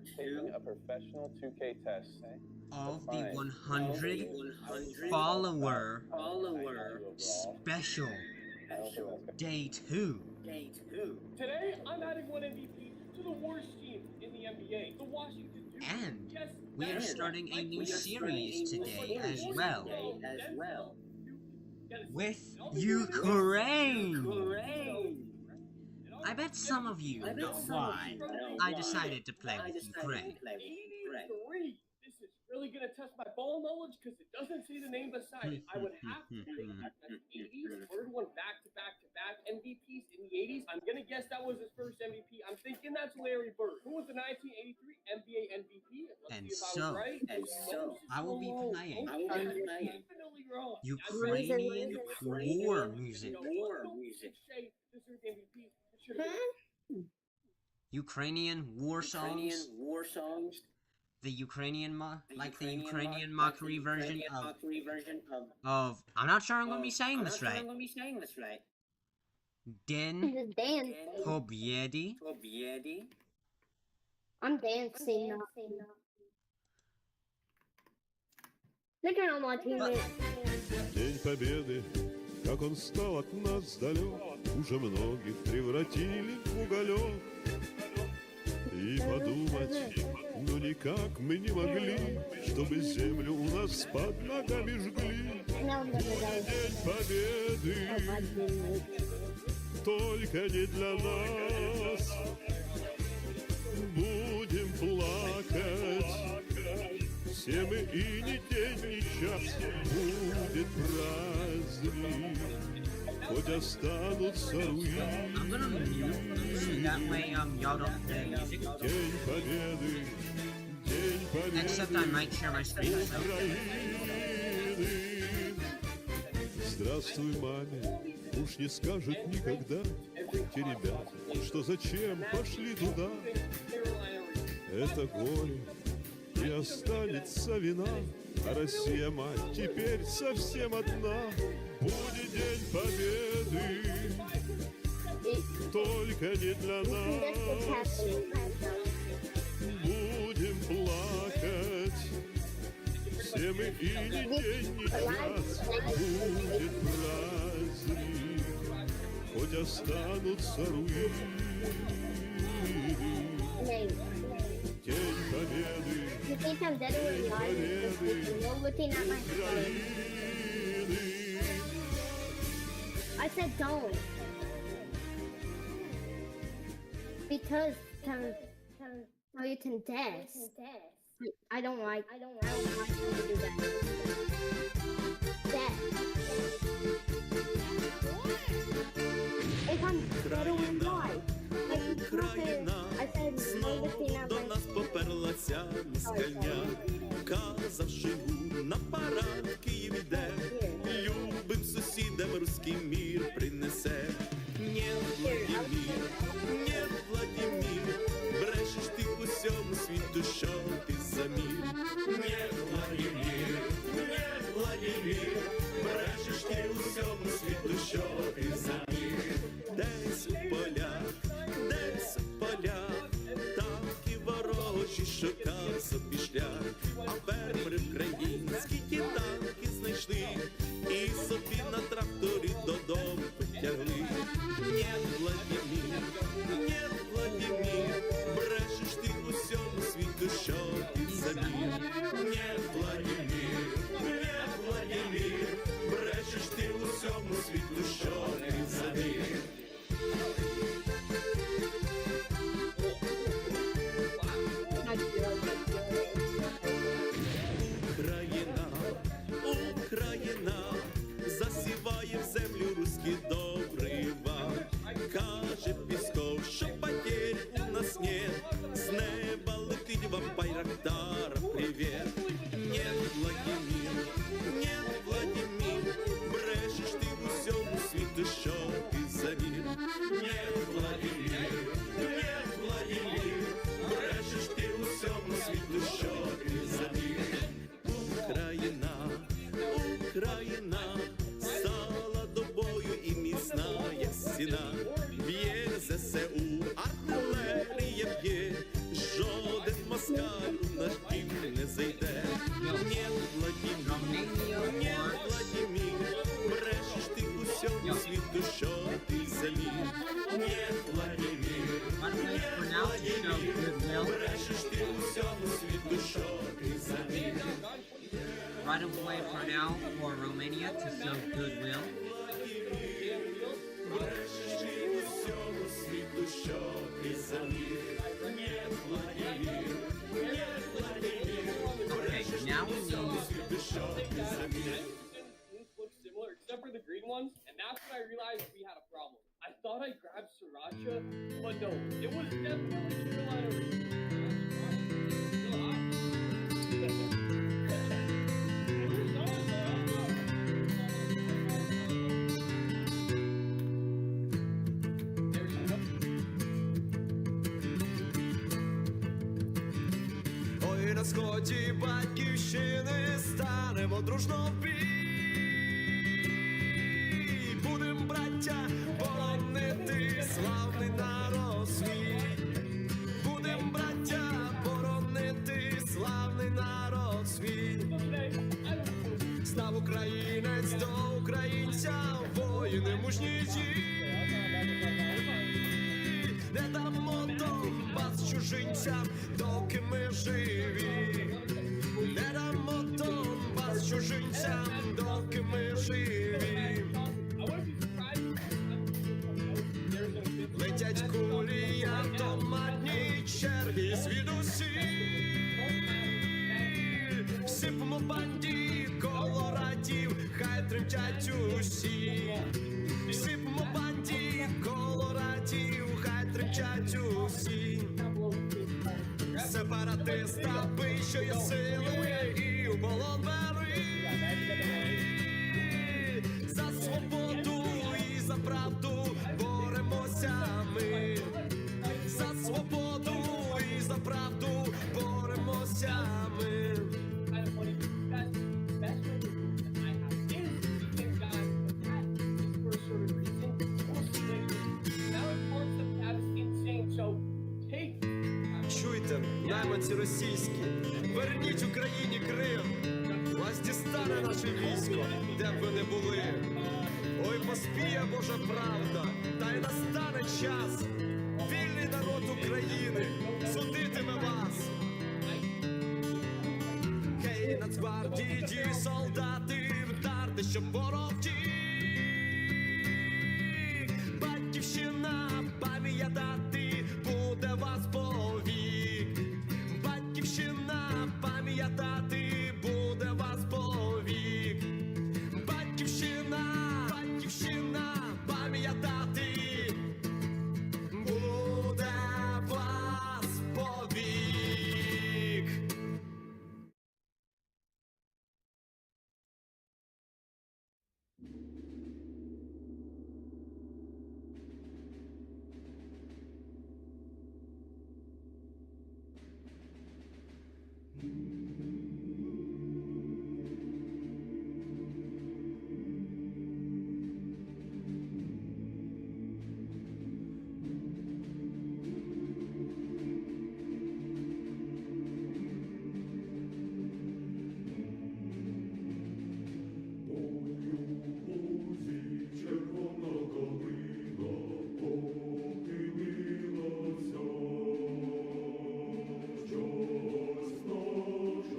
are taking a professional 2K test of the 100 follower special day 2. Today, I'm adding one MVP to the worst team in the NBA, the Washington Wizards. And we are starting a new series today as well. With Ukraine! I bet some of you know why I decided to play with Ukraine. 83. This is really going to test my ball knowledge because it doesn't say the name beside it. I would have to think that's 80s. Third one back-to-back MVPs in the 80s. I'm going to guess that was his first MVP. I'm thinking that's Larry Bird, who was the 1983 NBA MVP. And so, I will be playing Ukrainian war music. Ukrainian war songs. The Ukrainian mockery version of I'm not sure I'm going to be saying this right. Den Pobiedi. I'm dancing now. Look at all my teammates. День Победы, как он стал от нас далек, уже многих превратили в уголек. И подумать, ну никак мы не могли, чтобы землю у нас под ногами жгли. День Победы, только не для нас. Будем плакать, все мы и ни день, ни час. Будет праздник, хоть останутся руины. I'm gonna mute so that way y'all don't play music. День Победы, День Победы. Except I might share my screen. So. Здравствуй, маме, уж не скажет никогда те ребята, что зачем пошли туда. Это горе, и останется вина, а Россия, мать, теперь совсем одна. Будет День Победы, только не для нас. Будем плакать, все мы и ни день, ни час. Будет праздник, хоть останутся руины. День Победы, День Победы, I said don't. Because so you can dance. I don't like you to do that. If I'm doing right. Знову до нас поперлася міскальня, казавши на парад Київ іде, любим сусідам руський мір принесе. Нет, Владимир, брешеш ти усьому світу, що ти за мір. Нет, Владимир, брешеш ти усьому світу, що ти за мір. Десь у полях, танки ворожі шукав собі шлях, а фермери українські ті танки знайшли і собі на тракторі додому потягли. Нет, Владимир, брешеш ти усьому світу, що ти за мір. Нет, Владимир, брешеш ти усьому світу, що ти за мір. москаль у наш дім не зайде. Ні, Владимир, ні, Владимир, брешеш ти усьому світу, що ти заліз. Ні, Владимир, ні, Владимир, брешеш ти усьому світу, що ти заліз. Right of way for now for Romania to show goodwill. Брешеш ти усьому світу, що ти заліз. Ні, Владимир, ні, Владимир, Okay, now we need світу, що ти заліз. Things look similar except for the green ones, and that's when I realized we had a problem. I thought I grabbed Sriracha, but no, it was definitely Carolina Reaper. Still hot. There you go. Ой, на сході батьківщини станемо дружно в бій. Будем, браття, боронити славний народ свій. Будем, браття, боронити славний народ свій. Став українець до українця, воїни мужні ті. Не дамо Донбас чужинцям, доки ми живі. Не дамо Донбас чужинцям, доки ми живі. Летять кулі, автоматні черги звідусіль. Всипмо бандів, колорадів, хай тремтять усі. Всипмо бандів, колорадів, хай тремтять усі. Сепаратиста вищої сили і у полон бери. За свободу і за правду боремося ми. За свободу і за правду боремося ми. Чуйте, найманці російські, верніть Україні Крим. Вас дістане наше військо, де б ви не були. Ой, поспіє Божа правда, та й настане час. Вільний народ України судитиме вас. Гей, Нацгвардії, дії, солдати, вдарте, щоб ворог втік. Батьківщина пам'ятати буде вас повік. Батьківщина пам'ятати буде вас повік. Батьківщина, батьківщина пам'ятати буде вас повік. Щось наш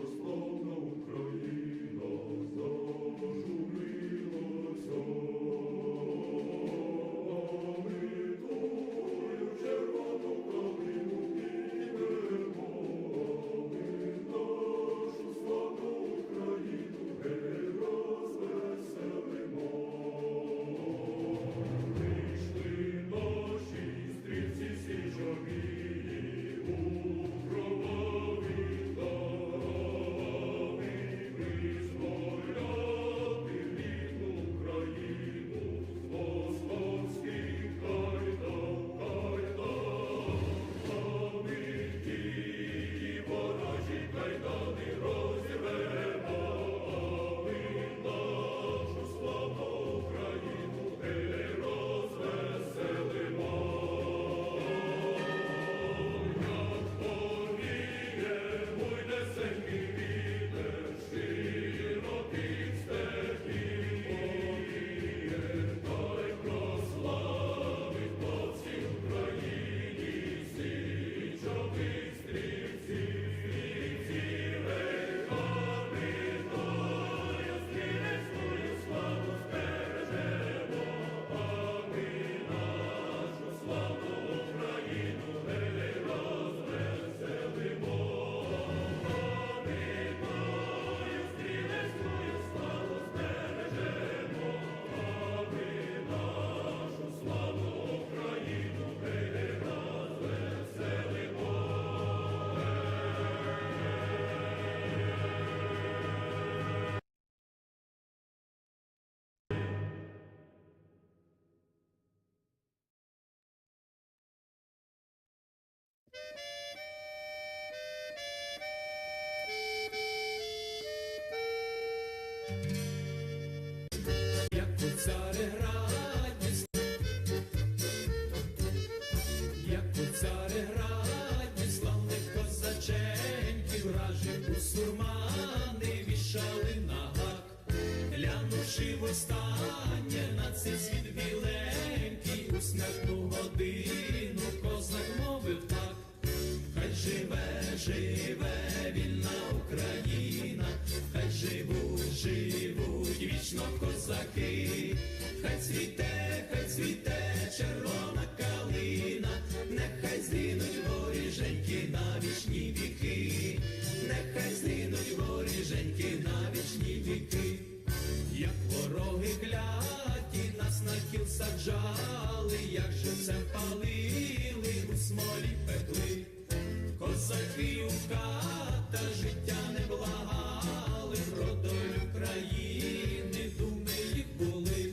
Як у Цареграді, як у Цареграді, славних козаченьків, вражі бусурмани вішали на гак, глянувши востаннє на цей світ біленький, у смертну годину козак мовив так: хай живе, живе вільна Україна, хай живуть, живуть вічно козаки, хай цвіте червона калина, нехай злинуть воріженьки на вічні віки, нехай злинуть воріженьки на вічні віки. Як вороги кляті нас на кіл саджали, як живцем палили, у смолі пекли, козаки у хата життя не благали, про долю країни думи їх були.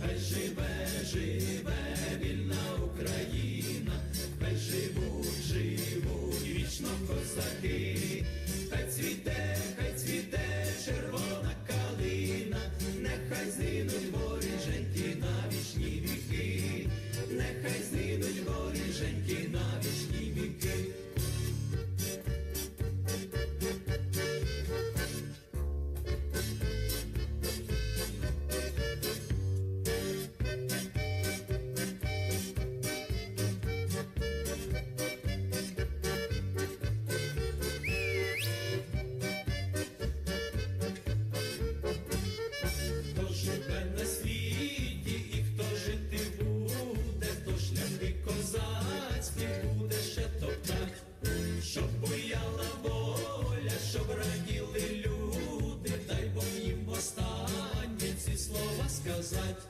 Хай живе, живе вільна Україна, хай живуть, живуть вічно козаки, хай цвіте червона калина, нехай злинуть воріженьки на вічні віки, нехай злинуть воріженьки на вічні віки. Хто живе на світі і хто жити буде, то шляхи козацькі буде ще топтать, щоб буяла воля, щоб раділи люди, дай Бог їм останні ці слова сказать.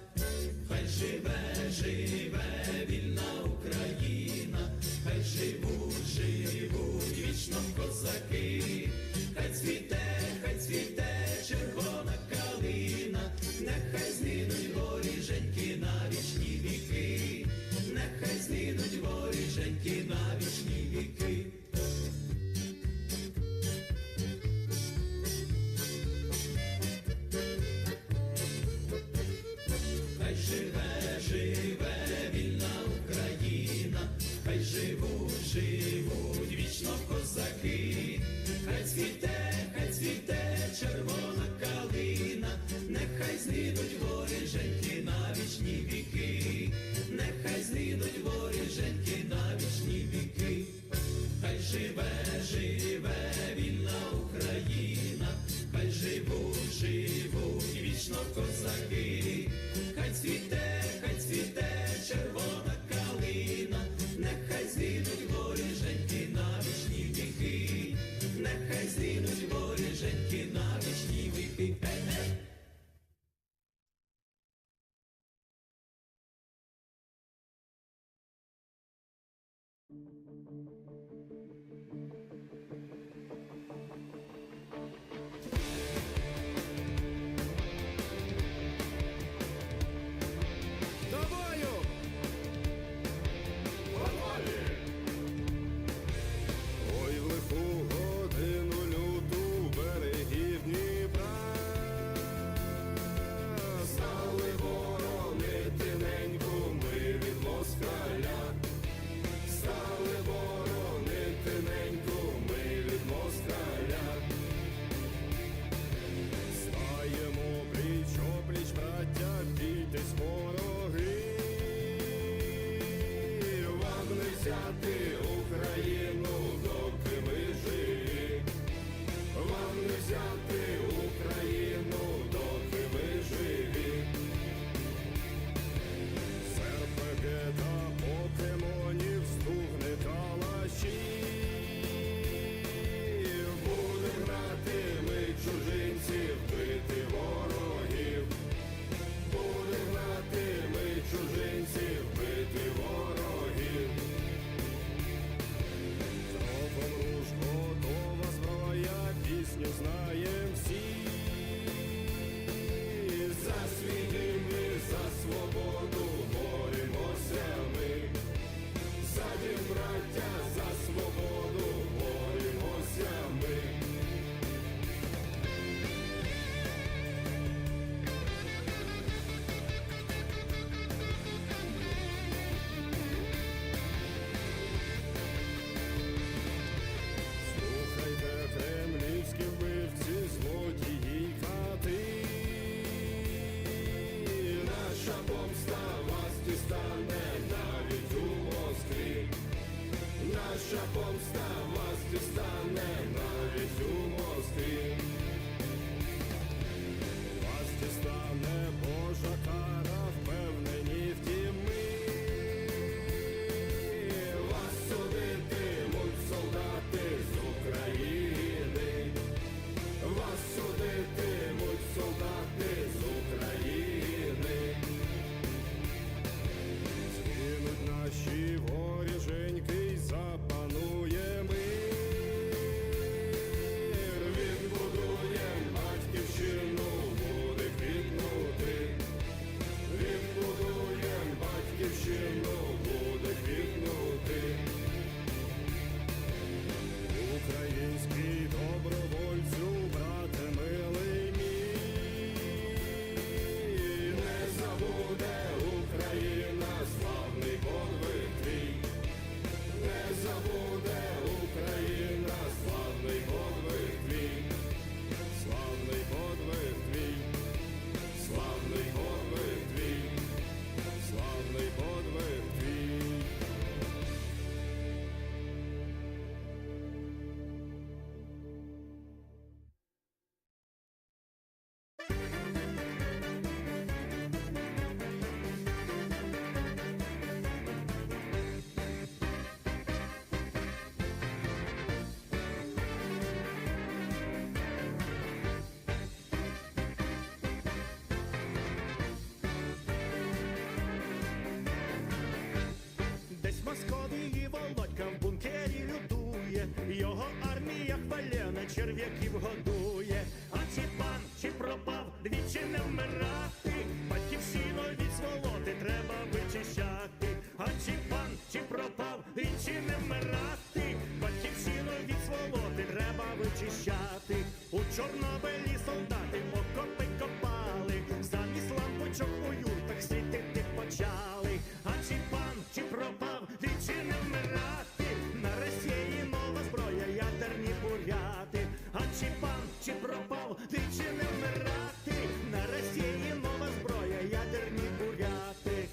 Хай живе, живе вільна Україна, хай живуть, живуть вічно козаки, хай цвіте червона калина, нехай злинуть воріженьки на вічні віки, нехай злинуть воріженьки на вічні віки. Хай живе, живе вільна Україна, хай живуть, живуть вічно козаки, хай цвіте червона калина, нехай злинуть воріженьки на вічні віки, нехай злинуть воріженьки на вічні віки. Хай живе, живе вільна Україна, хай живуть, живуть вічно козаки, хай цвіте червона калина, нехай злинуть воріженьки на вічні віки, нехай злинуть воріженьки на вічні віки. черв'яків годує. А чи пан, чи пропав, двічі не вмирати, батьківщину від сволоти треба вичищати. А чи пан, чи пропав, двічі не вмирати, батьківщину від сволоти треба вичищати. У Чорнобилі солдати окопи копали, замість лампочок у юртах світити почали. А чи пан, чи пропав, двічі не вмирати, на Росії нова зброя, ядерні буряти. А чи пан, чи пропав, двічі не вмирати, на Росії нова зброя, ядерні буряти.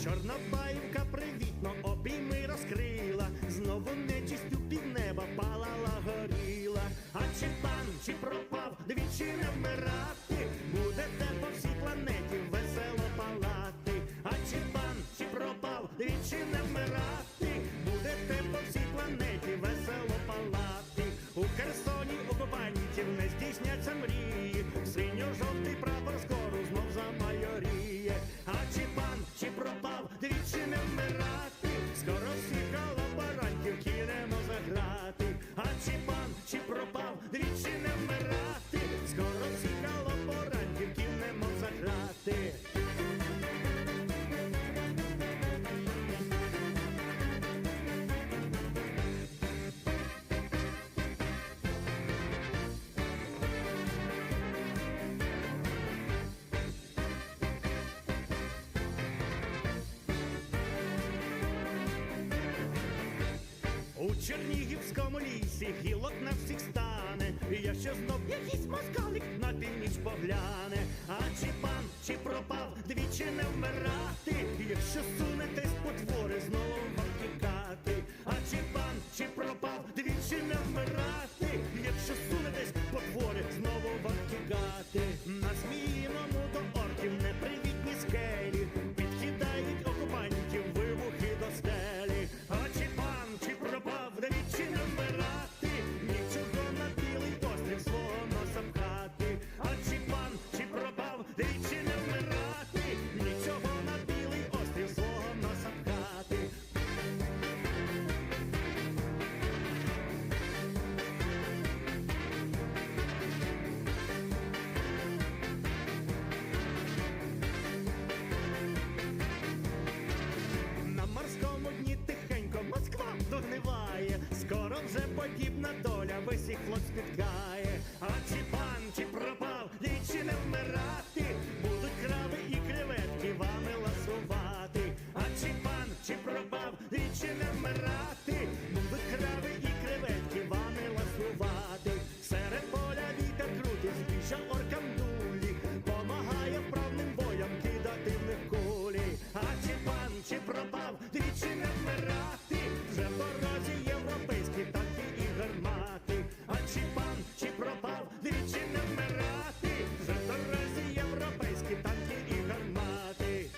Чорнобаївка привітно обійми розкрила, знову нечистю півнеба палала, горіла. А чи пан, чи пропав, двічі не вмирати, будете по всій планеті весело палати. А чи пан, чи пропав, двічі не вмирати, будете по всій планеті весело палати. У Херсоні окупантів не здійсняться мрії, синьо-жовтий прапор скоро знов замайоріє. А чи пан, чи пропав, двічі не вмирати, скоро всіх колаборантів кинемо за грати. А чи пан, чи пропав, двічі не вмирати, скоро всіх колаборантів кинемо за грати. У Чернігівському лісі гілок на всіх стане, якщо знов якийсь москалик на північ погляне. А чи пан, чи пропав, двічі не вмирати, якщо сунетесь потвори, знову вам тікати. А чи пан, чи пропав, двічі не вмирати, якщо сунетесь потвори, знову вам тікати. На Зміїному до орків непривітні скелі підкидають окупантів вибухи до стелі. А чи пан, чи пропав, двічі не вмирати, нічого на білий острів свого носа пхати. А чи пан, чи пропав, двічі не вмирати, нічого на білий острів свого носа пхати. На морському дні тихенько Москва догниває, скоро вже подібна доля весь їх флот спіткає. А чи пан, чи пропав, двічі не вмирати, будуть краби і креветки вами ласувати. А чи пан, чи пропав, двічі не вмирати, будуть краби і креветки вами ласувати. Серед поля вітер крутить, збільша оркам дулі, помагає вправним боям кидати в них кулі. А чи пан, чи пропав, двічі не вмирати, вже в дорозі європейські танки і гармати. А чи пан, чи пропав, двічі не вмирати, вже в дорозі європейські танки і гармати.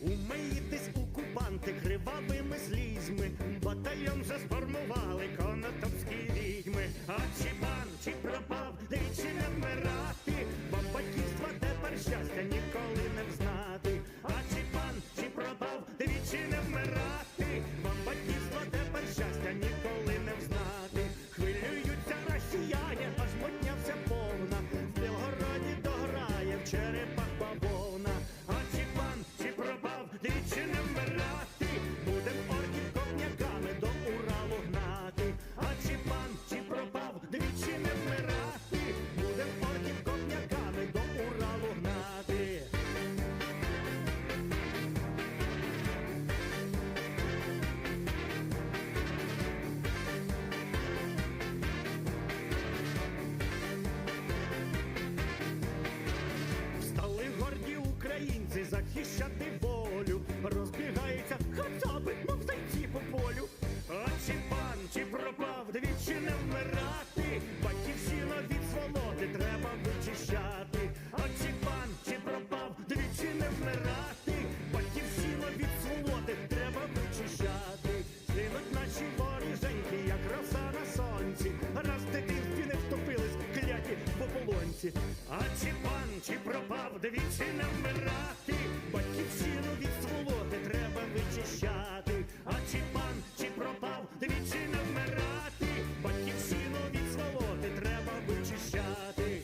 Умийтесь, окупанти, кривавими слізьми, батальйон вже сформували конотопські відьми. А чи пан, чи пропав, двічі не вмирати, вам батьківства тепер щастя ніколи не взнати. А чи пан, чи пропав, двічі не вмирати, вам батьківства тепер щастя ніколи не взнати. Хвилюються росіяни, аж мотня вся повна, в Білгороді дограє в черепах бавовна. А чи пан, чи пропав, двічі не вмирати, будем орків копняками до Уралу гнати. А чи пан, чи пропав, двічі не вмирати, будем орків копняками до Уралу гнати. двічі не вмирати, батьківщину від сволоти треба вичищати. А чи пан, чи пропав, двічі не вмирати, батьківщину від сволоти треба вичищати.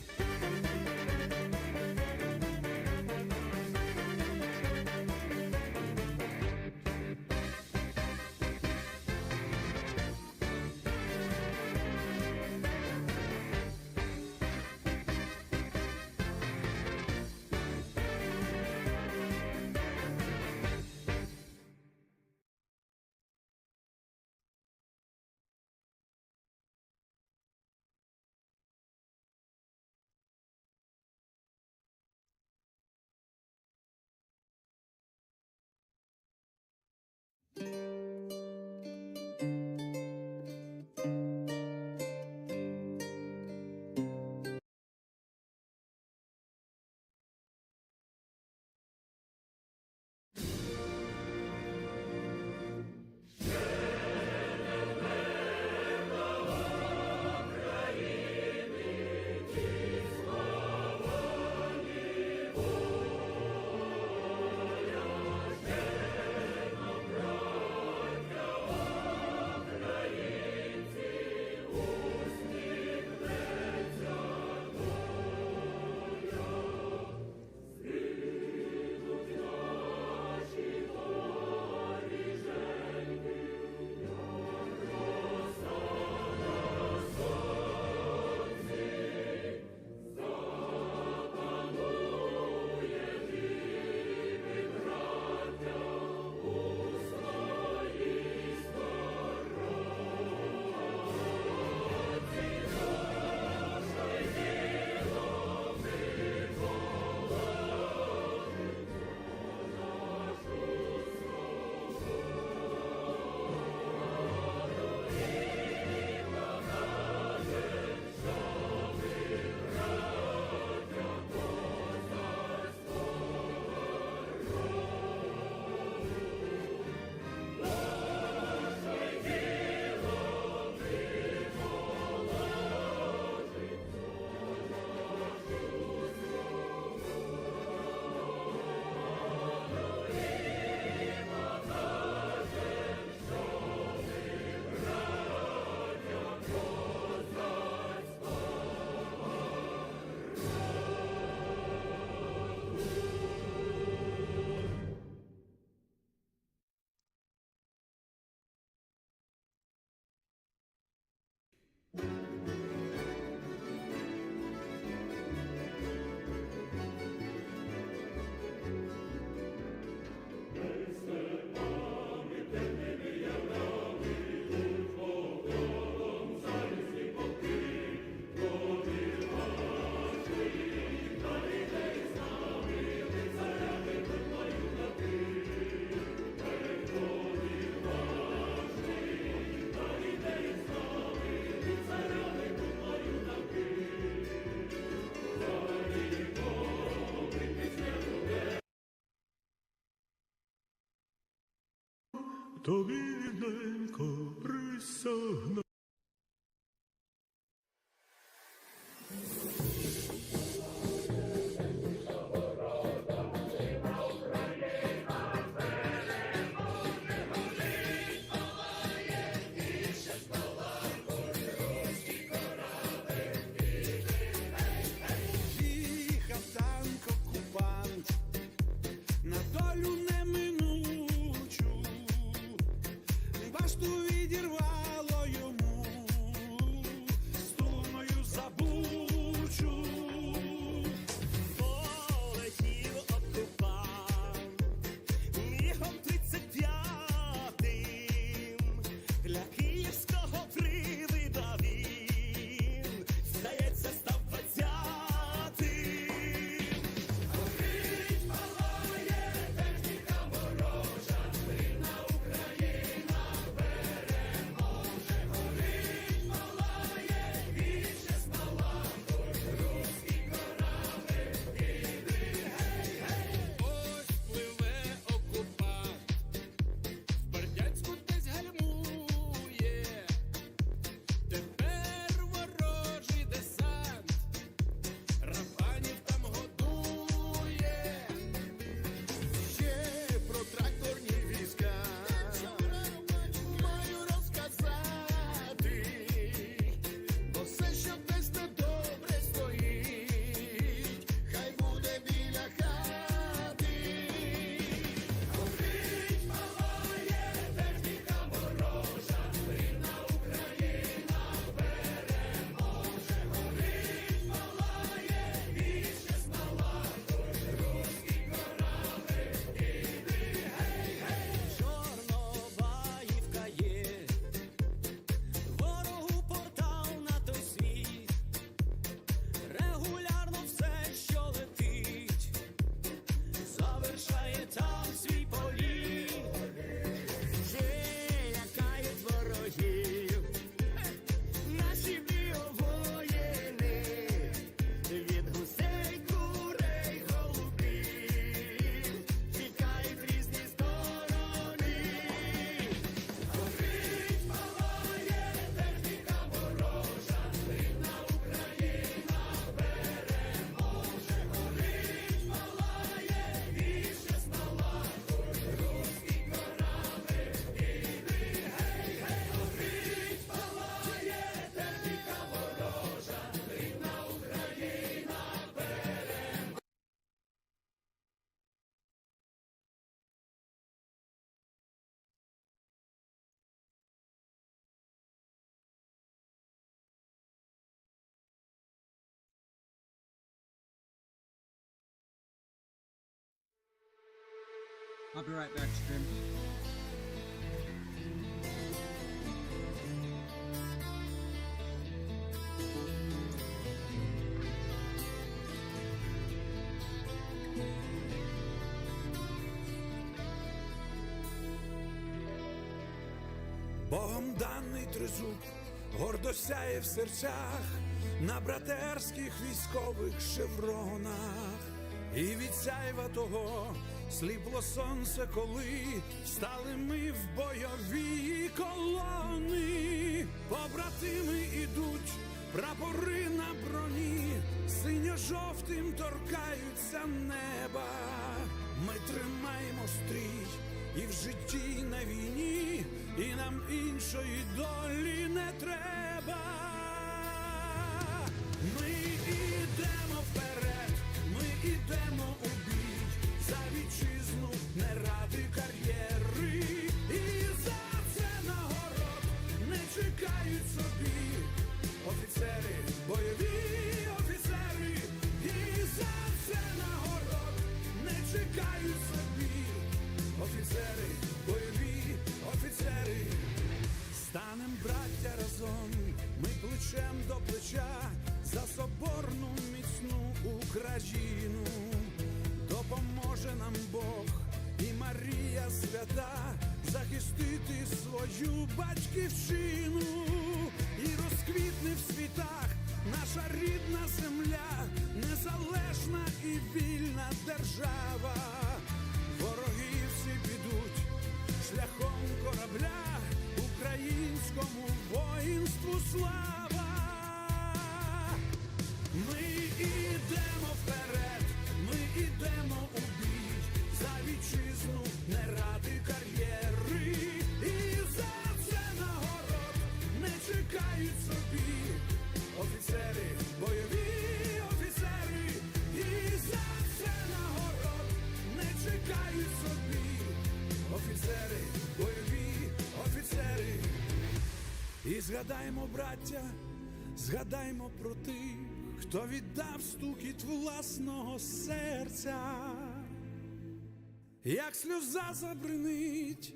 Тобі рідненько присягну. Їхав танк окупант на долю неминучу, башту відірвало йому, стуною забучу. Полетів окупант мігом 35-м для київського привида він, здається, став 20-тим. Горить, палає техніка ворожа, рідна Україна переможе. Горить, палає, віче спалахуй, руський корабель іди, гей-гей. Ось пливе окупант, в Бердянську десь гальмує, be right back, stream. Богом даний тризуб гордо сяє в серцях, на братерських військових шевронах. І від сяйва того сліпло сонце, коли стали ми в бойові колони. Побратими ідуть, прапори на броні, синьо-жовтим торкаються неба. Ми тримаємо стрій і в житті, і на війні, і нам іншої долі не треба. Ми ідемо вперед, ми ідемо у бій, за вітчизну, не ради кар'єри. І за це нагород не чекають собі офіцери, бойові офіцери. І за це нагород не чекають собі офіцери, бойові офіцери. Станем, браття, разом, ми плечем до плеча, за соборну міцну Україну. Допоможе нам Бог і Марія свята захистити свою батьківщину. І розквітне в світах наша рідна земля, незалежна і вільна держава. Вороги всі підуть шляхом корабля, українському воїнству слава. Ми ідемо вперед, ми ідемо у бій, за вітчизну, не ради кар'єри. І за це нагород не чекають собі офіцери, бойові офіцери. І за це нагород не чекають собі офіцери, бойові офіцери. І згадаймо, браття, згадаймо про тих, хто віддав стукіт власного серця. Як сльоза забринить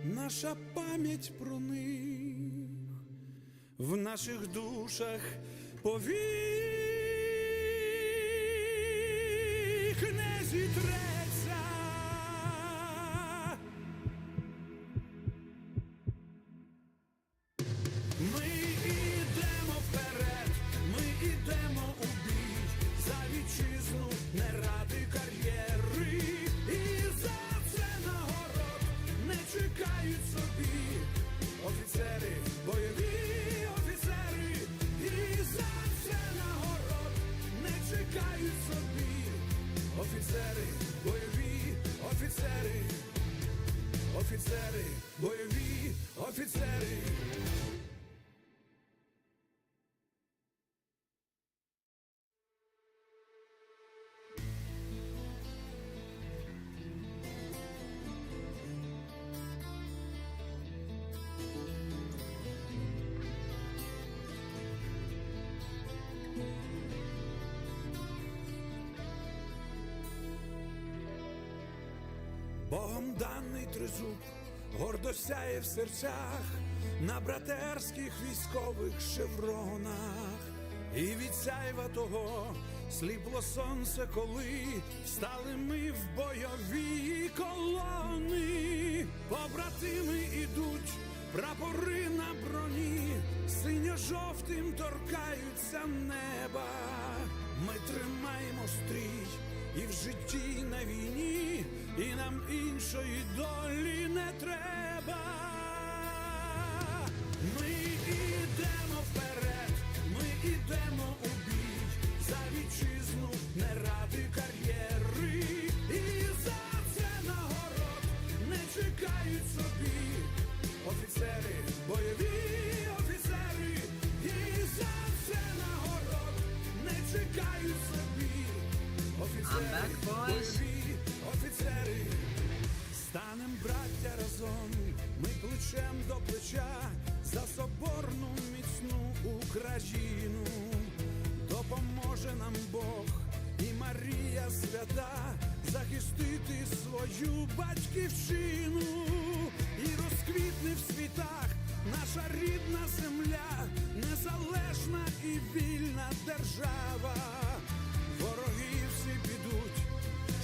наша пам'ять про них, в наших душах повік не зітреться. Ми ідемо вперед, ми ідемо у бій, за вітчизну, не ради кар'єри. І за це нагород не чекають собі офіцери, бойові офіцери. І за це нагород не чекають собі офіцери, бойові офіцери. Офіцери, бойові офіцери. Богом даний тризуб гордо сяє в серцях, на братерських військових шевронах. І від сяйва того сліпло сонце, коли стали ми в бойові колони. Побратими ідуть, прапори на броні, синьо-жовтим торкаються неба. Ми тримаємо стрій і в житті, і на війні, і нам іншої долі не треба. Ми ідемо вперед, ми ідемо у бій, за вітчизну, не ради кар'єри. І за це нагород не чекають собі офіцери, бойові офіцери. І за це нагород не чекають собі офіцери, бойові офіцери. Станем, браття, разом, ми плечем до плеча, за соборну міцну Україну. Допоможе нам Бог і Марія свята захистити свою батьківщину. І розквітне в світах наша рідна земля, незалежна і вільна держава. Вороги всі підуть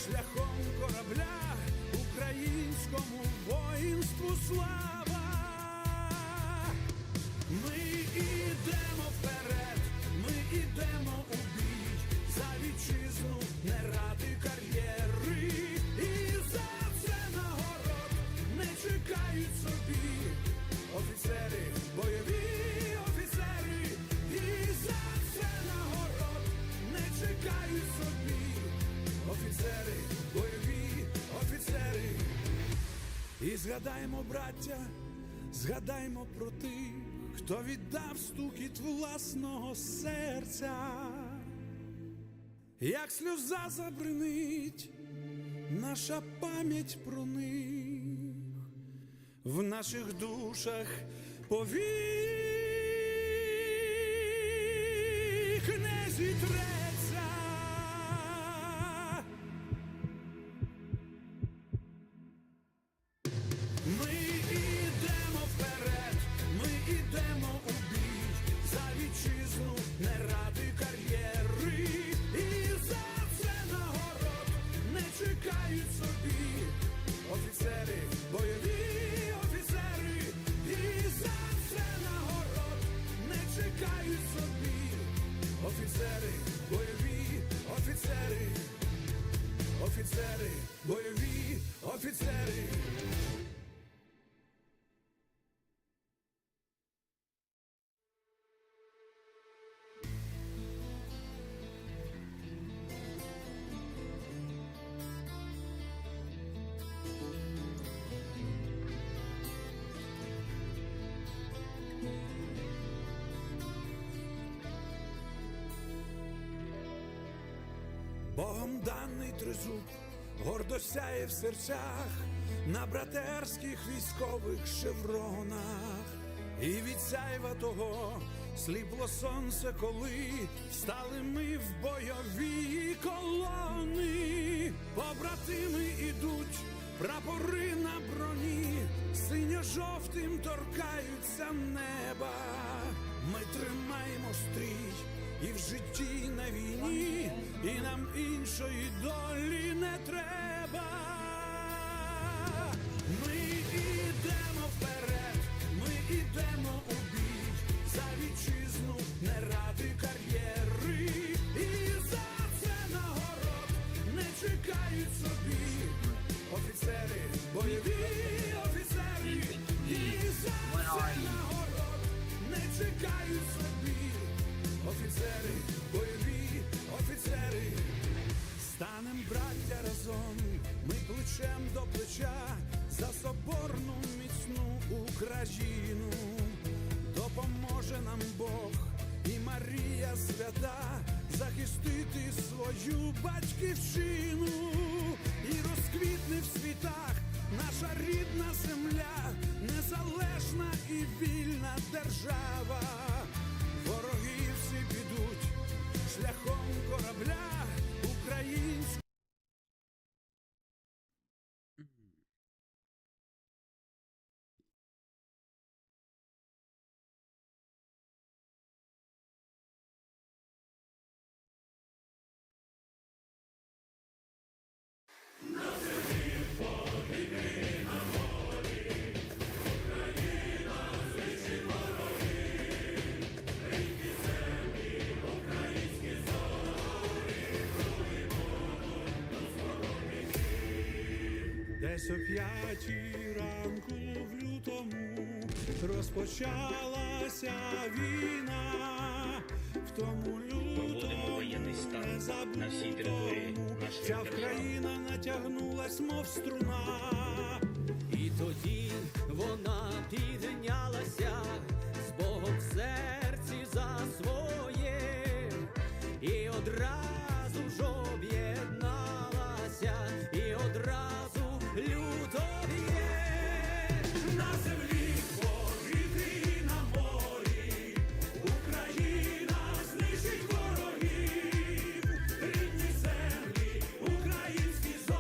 шляхом корабля, українському воїнству слава. Ми ідемо вперед, ми ідемо у бій, за вітчизну не ради кар'єри. І за це нагород не чекають собі офіцери, бойові офіцери. І за це нагород не чекають собі офіцери, бойові офіцери. І згадаймо, браття, згадаймо про тих, хто віддав стукіт власного серця. Як сльоза забринить наша пам'ять про них, в наших душах повік не зітреться. Ми ідемо вперед, ми ідемо у бій, за вітчизну не ради кар'єри. І за це нагород не чекають собі офіцери, бойові офіцери. І за це нагород не чекають собі офіцери, бойові офіцери. Офіцери, бойові офіцери. Богом даний тризуб гордо сяє в серцях, на братерських військових шевронах. І від сяйва того сліпло сонце, коли стали ми в бойові колони. Побратими ідуть, прапори на броні, синьо-жовтим торкаються неба. Ми тримаємо стрій і в житті, і на війні, і нам іншої долі не треба. Ми ідемо вперед, ми ідемо у бій, за вітчизну не ради кар'єри. І за це нагород не чекають собі офіцери, бойові офіцери. І за це нагород не чекають собі офіцери, бойові офіцери. Станем, браття, разом, ми плечем до плеча, за соборну міцну Україну. Допоможе нам Бог і Марія свята захистити свою батьківщину. І розквітне в світах наша рідна земля, незалежна і вільна держава. Вороги всі підуть шляхом корабля, українського. Десь о 5-й ранку в лютому розпочалася війна. В тому лютому незабутому вся країна натягнулась, мов струна. І тоді вона піднялася з Богом в серці за своє, і одразу ж об'єдналася, і одразу люто б'є. На землі, в повітрі, на морі Україна знищить ворогів, рідні землі, українські зорі.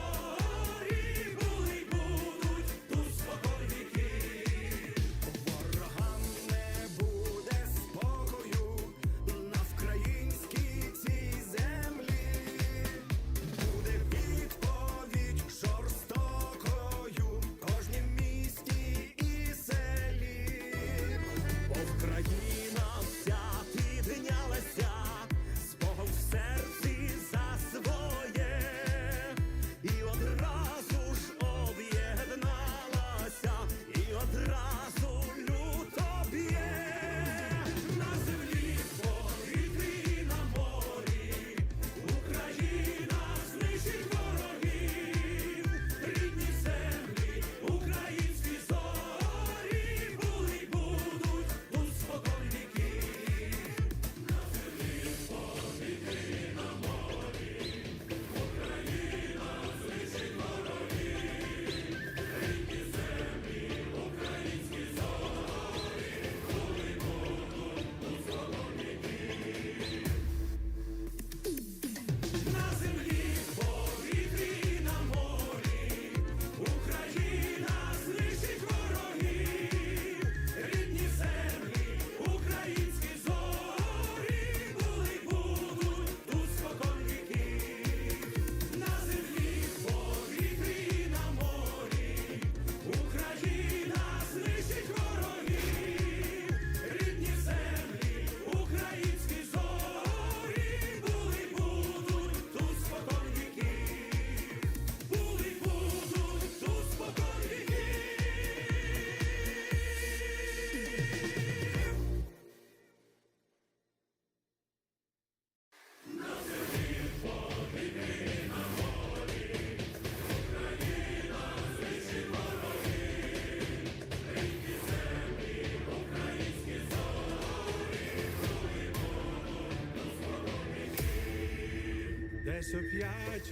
Десь о 5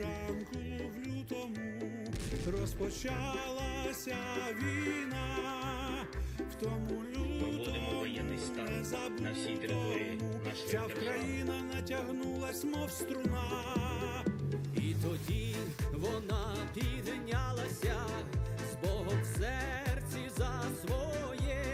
ранку в лютому розпочалася війна. В тому лютому незабутому вся Вкраїна натягнулась, мов струна. І тоді вона піднялася з Богом в серці за своє,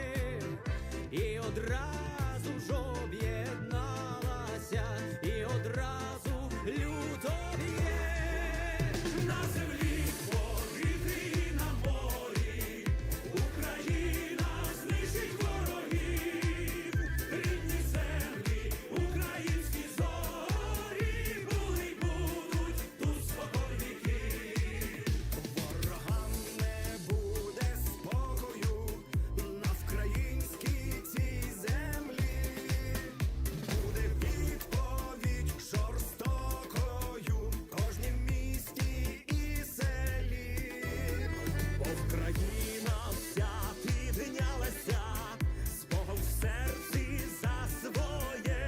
і одразу ж об'єдналася, і одразу люто б'є. На землі, в повітрі, на морі Україна знищить ворогів. Рідні землі, українські зорі були й будуть тут спокон віків. Ворогам не буде спокою на вкраїнській цій землі. Буде відповідь жорстокою в кожнім місті і селі. Бо Вкраїна вся піднялася з Богом в серці за своє,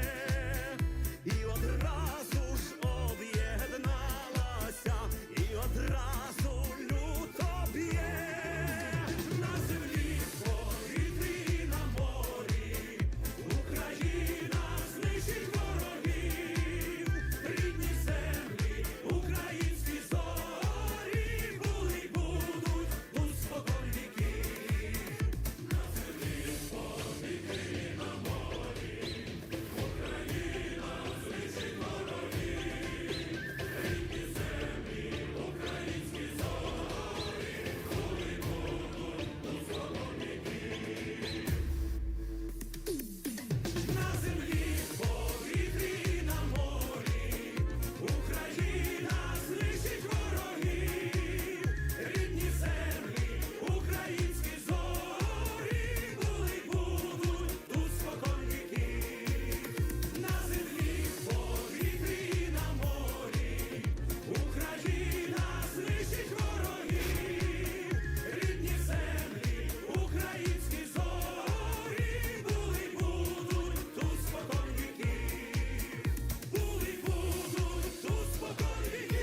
і одразу ж об'єдналася, і одразу люто б'є. На землі, в повітрі, на морі Україна знищить ворогів. Рідні землі, українські зорі були й будуть тут спокон віків. На землі, в повітрі, на морі Україна знищить ворогів. Рідні землі, українські зорі були й будуть тут спокон віків. На землі, в повітрі, на морі Україна знищить ворогів. Рідні землі, українські зорі були й будуть тут спокон віків. На землі, в повітрі, на морі Україна знищить ворогів. Рідні землі, українські зорі були й будуть тут спокон віків. Були й будуть тут спокон віків.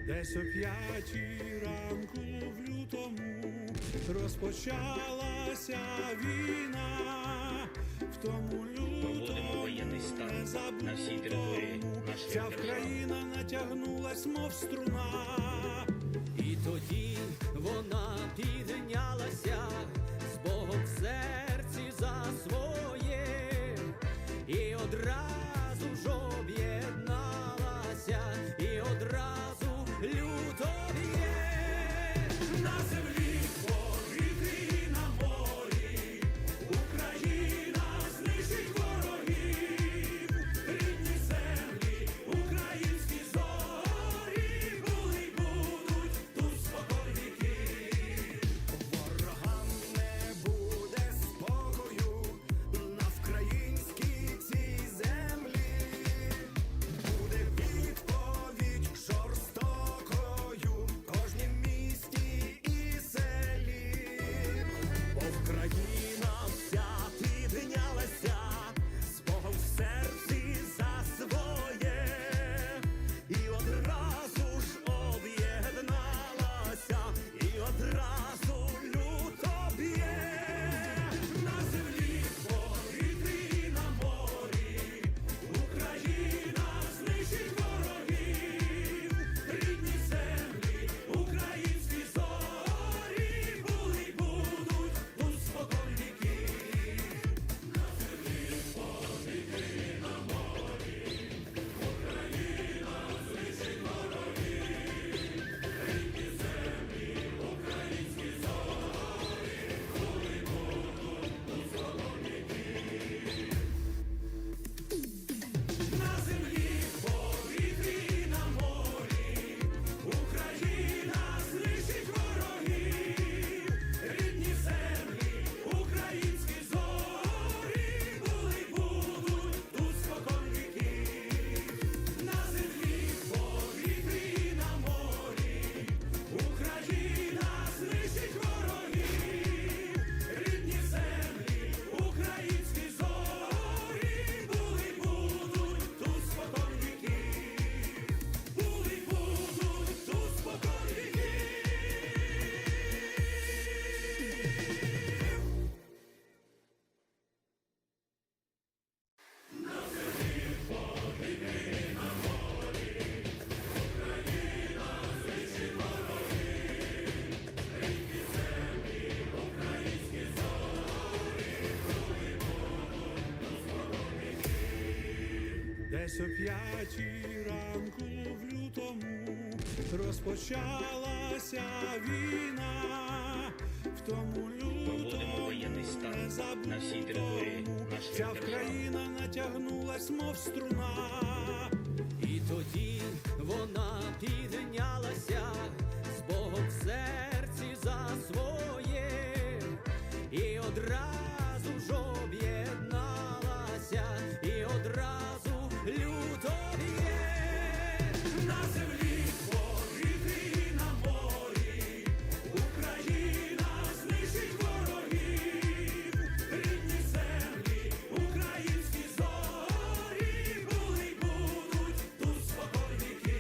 Десь о 5 ранку в лютому розпочалася війна. В тому лютому незабутому вся Вкраїна натягнулась, мов струна. І тоді вона піднялася з Богом в серці за своє, і одразу ж об'єдналася, і одразу люто б'є. На землі, в повітрі, на морі Україна знищить ворогів. Рідні землі, українські зорі були й будуть тут спокон віків. Ворогам не буде спокою на вкраїнській цій землі. Десь о 5-й ранку в лютому розпочалася війна. В тому лютому незабутому вся країна натягнулась, мов струна. І тоді вона піднялася з Богом в серці за своє, і одразу ж об'єдналася, і одразу люто б'є. На землі, в повітрі, на морі, Україна знищить ворогів, рідні землі, українські зорі, були й будуть тут спокійники.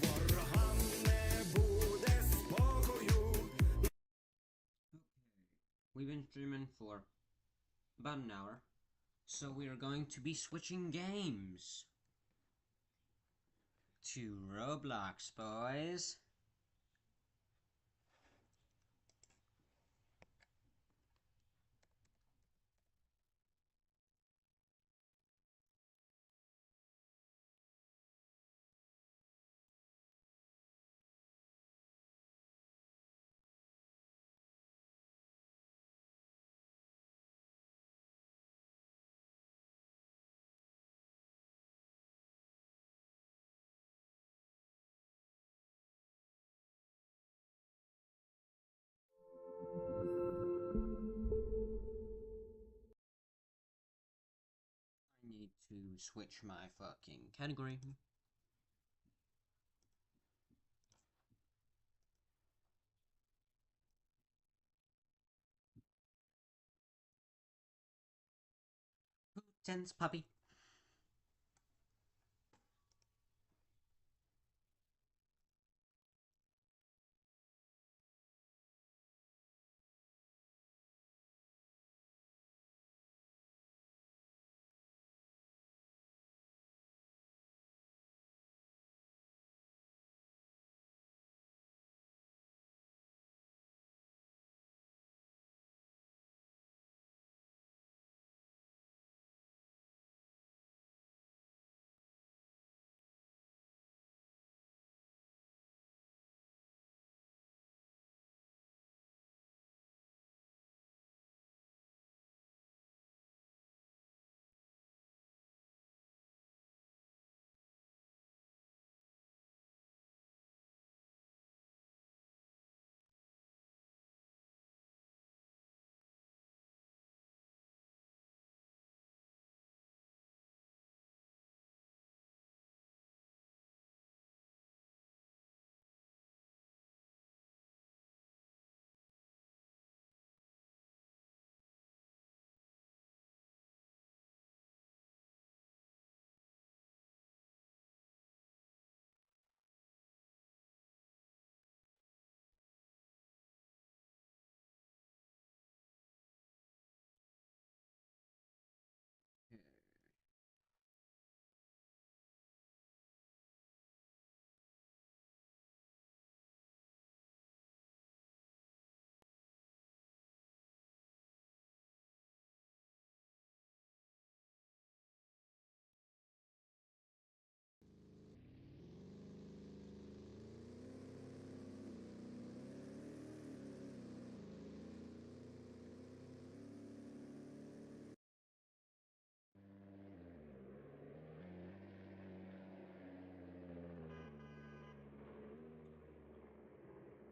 Ворогам не буде спокою. We've been streaming for about an hour, so we are going to be switching games to Roblox, boys. I need to switch my fucking category. Sense puppy.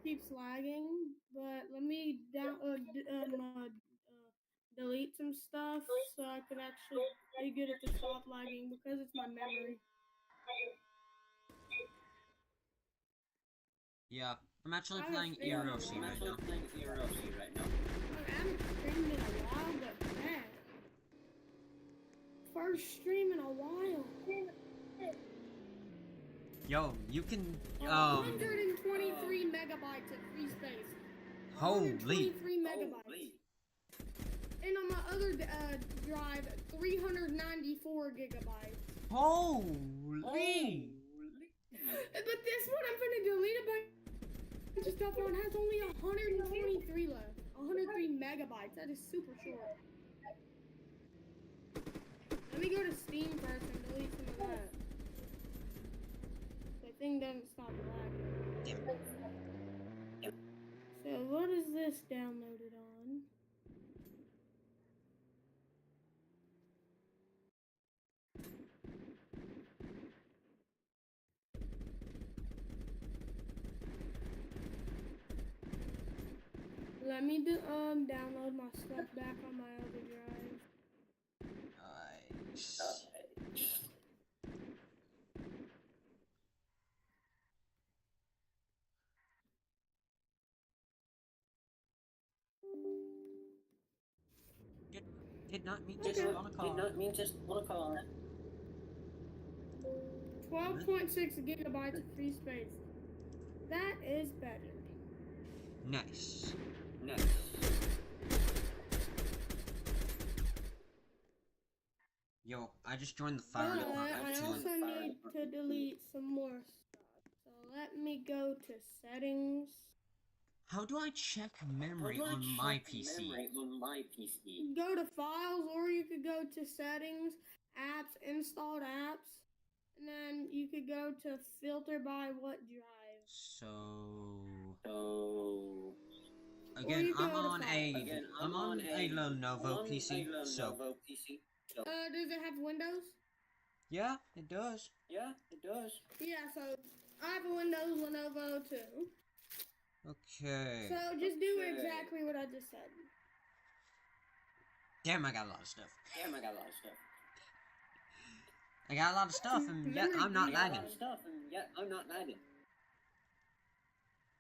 Keeps lagging, but let me delete some stuff so I can actually get it to stop lagging because it's my memory. Yeah, I'm actually playing EROC right now. I haven't streamed in a while, but man, first stream in a while. Yo, you can 123 megabytes of free space. Holy. 123 megabytes. And on my other drive, 394 gigabytes. Holy. But this one I'm gonna delete a bunch of stuff on. It has only 123 left. 103 megabytes. That is super short. Let Let me go to Steam first and delete some of that. The thing doesn't stop lagging. So what is this downloaded on? Let me download my stuff back on my other drive. Nice. Did not mean just on a call. 12.6 gigabytes of free space. That is better. Nice. Yo, I just joined the fire But department I too. also need to delete some more stuff. So let me go to settings. How do I check memory on my PC? Go to files, or you could go to settings, apps, installed apps, and then you could go to filter by what drive. So again, I'm on a Lenovo PC. So Does it have Windows? yeah, it does. Yeah, so I have a Windows Lenovo too. Okay. So just do exactly what I just said. Damn, I got a lot of stuff. I got a lot of stuff, and yet I'm not lagging.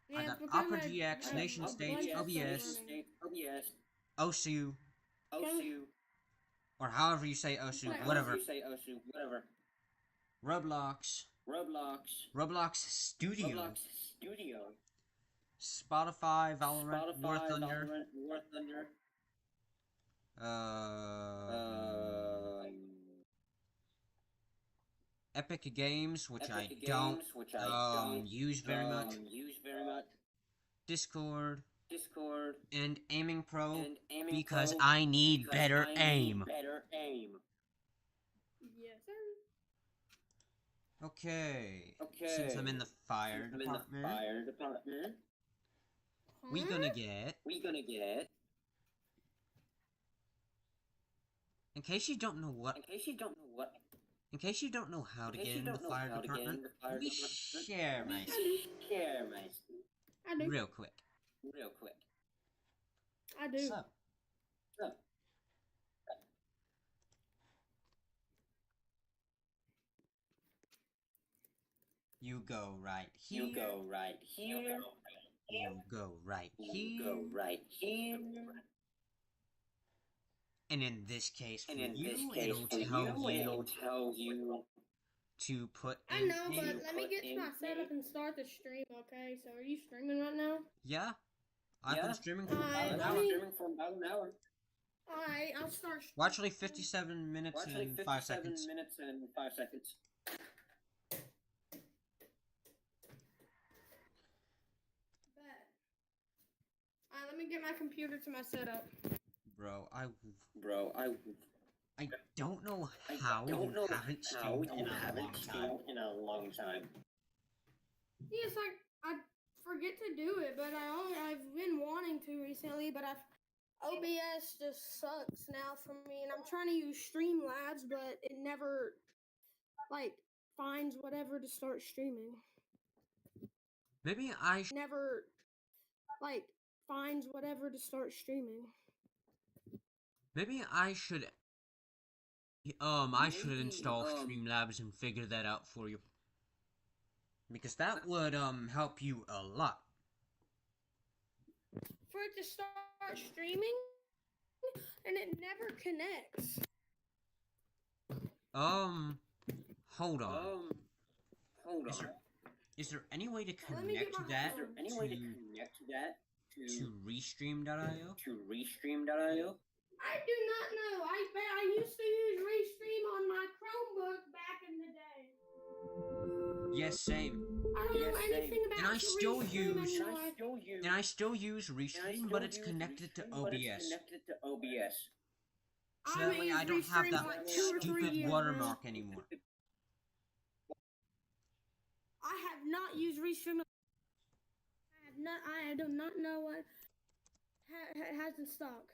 Yeah, I got it's because Opera I- GX, I- Nation a States, bunch of OBS, stuff running. OSU, Okay. or however you say OSU, Right. whatever. Roblox, Roblox Studio, Spotify, Valorant, War Thunder, Epic Games, which I don't use very much, Discord, and Aiming Pro, because I need better aim. Yes, sir. Okay, since I'm in the fire department, we gonna get, in case you don't know how to get in the fire department, let me share my I do. real quick. I do. So, you go right here. You go right here. And in this case, for you, it'll tell you to put I in know, a- but let me get to my setup and start the stream, okay? So are you streaming right now? Yeah, I've been streaming for Alright, about an hour. Alright, I'll start. Well, actually, 57 minutes and 5 seconds. Bet. Alright, let me get my computer to my setup. Bro, I don't know how you haven't streamed in a long time. Yes, I forget to do it, but I've been wanting to recently, but OBS just sucks now for me, and I'm trying to use Streamlabs, but it never finds whatever to start streaming. Maybe I Never finds whatever to start streaming. Maybe I should install Streamlabs and figure that out for you. Because that would help you a lot. For it to start streaming, and it never connects. Hold on. Is there any way to connect that to Restream.io? I do not know. I used to use Restream on my Chromebook back in the day. Yes, same. I don't know anything about And I still Restream use anymore. Restream, but it's connected to OBS. So that way I don't have Restream that like 2 or 3 stupid years, watermark anymore. I have not used Restream. I do not know what has in stock.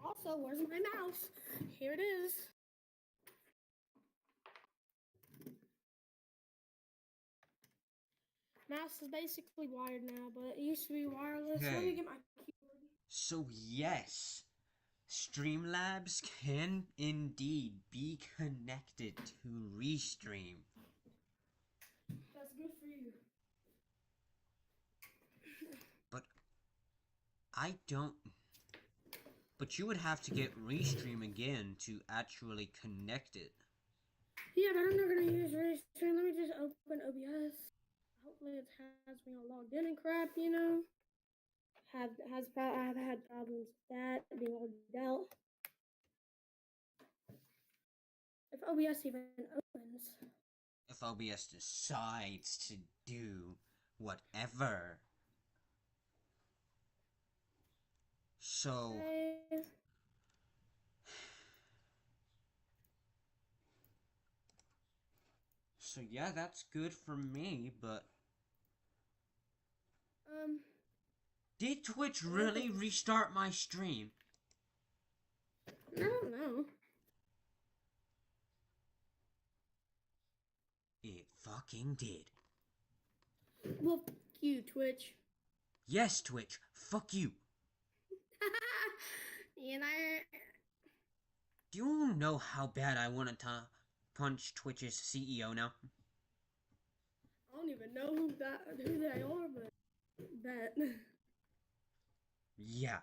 Also, where's my mouse? Here it is. Mouse is basically wired now, but it used to be wireless. Let Okay. me get my keyboard. So yes, Streamlabs can indeed be connected to Restream. That's good for you. But I don't... But you would have to get Restream again to actually connect it. Yeah, but I'm not gonna use Restream. Let me just open OBS. Hopefully it has me all logged in and crap, you know. I've had problems with that being logged out. If OBS even opens. If OBS decides to do whatever. So... Okay. So yeah, that's good for me, but... Did Twitch really restart my stream? I don't know. It fucking did. Well, fuck you, Twitch. Yes, Twitch, fuck you. You know, Do you know how bad I want to punch Twitch's CEO now? I don't even know who they are, but bet. Yeah.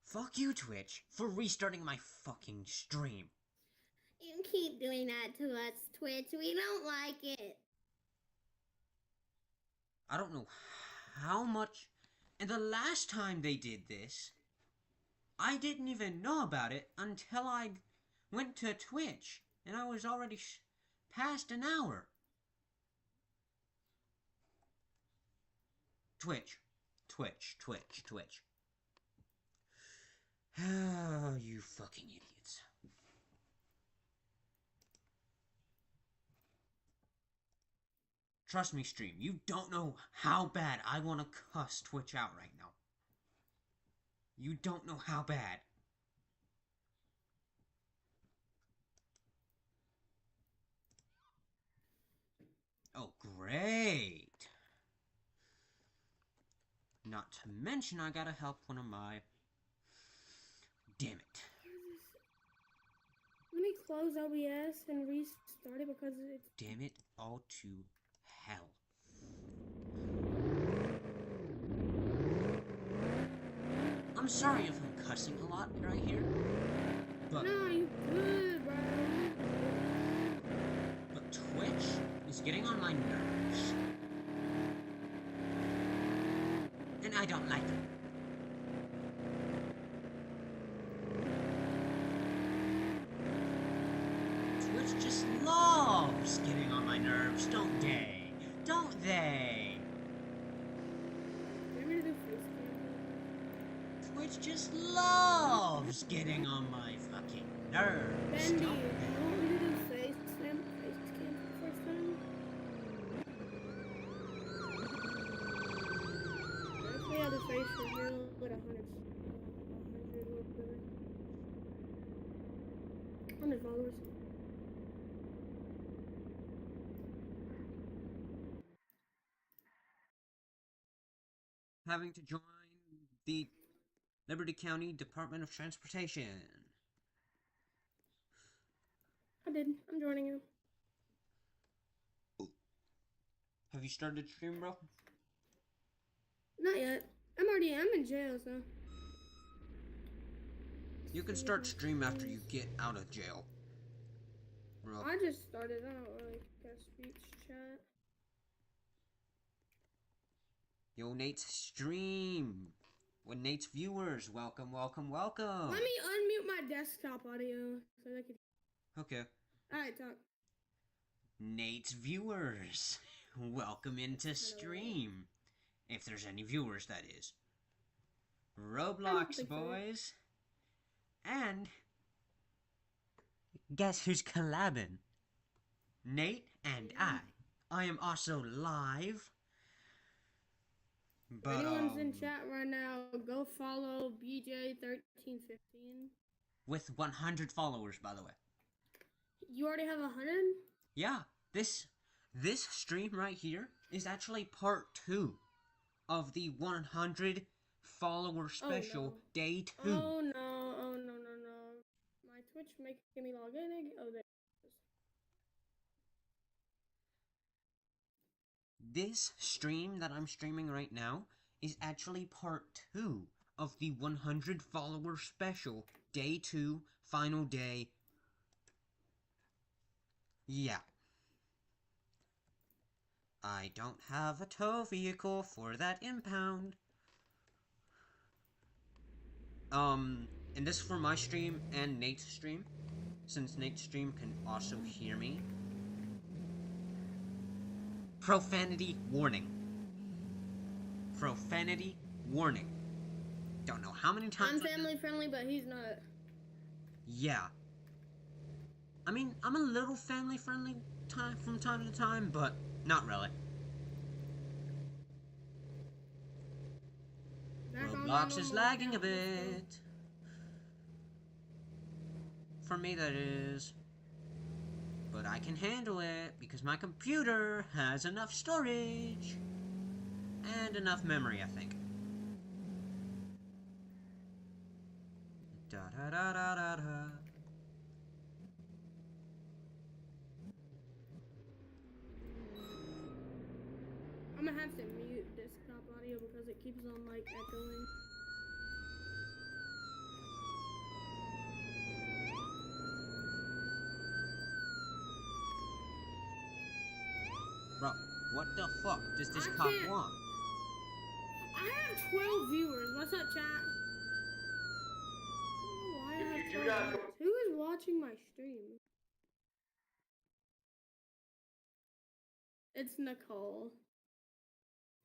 Fuck you, Twitch, for restarting my fucking stream. You keep doing that to us, Twitch. We don't like it. I don't know how much... And the last time they did this, I didn't even know about it until I went to Twitch, and I was already past an hour. Twitch. Oh, you fucking idiots. Trust me, stream, you don't know how bad I want to cuss Twitch out right now. You don't know how bad. Oh, great. Not to mention I gotta help one of my... Damn it. Let me close OBS and restart it because it's... Damn it all to hell. I'm sorry if I'm cussing a lot right here, but... No, you good, bro. But Twitch is getting on my nerves. And I don't like it. Twitch just loves getting on my nerves, don't they? Don't they? You want me to do face cam? Twitch just loves getting on my fucking nerves, Bendy, don't you they? want me to do face cam for the first time? Actually, I have the face reveal at 100 followers. Having to join the Liberty County Department of Transportation. I did. I'm joining you. Have you started stream, bro? Not yet. I'm in jail, so. You can start stream after you get out of jail. Bro. I just started. I don't really got speech chat. Yo, Nate's stream. With Nate's viewers. Welcome. Let me unmute my desktop audio so they can. Okay. Alright, talk. Nate's viewers. Welcome into stream. If there's any viewers, that is. Roblox think so. boys. And guess who's collabing? Nate and I. I am also live. If But anyone's in chat right now, go follow BJ1315. with 100 followers, by the way. You already have 100? Yeah, this stream right here is actually part 2 of the 100 follower special no. day 2. Oh no. My Twitch making me log in again. Oh, there. This stream that I'm streaming right now is actually part 2 of the 100 follower special day 2 final day. Yeah. I don't have a tow vehicle for that impound. And this is for my stream and Nate's stream, since Nate's stream can also hear me. Profanity warning. Profanity warning. Don't know how many times. I'm family friendly, but he's not. Yeah. I mean, I'm a little family friendly from time to time, but not really. Roblox is lagging a bit. For me, that is. But I can handle it because my computer has enough storage and enough memory, I think. Da da da da da da. I'm gonna have to mute desktop audio because it keeps on like echoing. Bro, what the fuck does this I cop can't- want? I have 12 viewers. What's up, chat? I don't know why I have 12 viewers. Who is watching my stream? It's Nicole.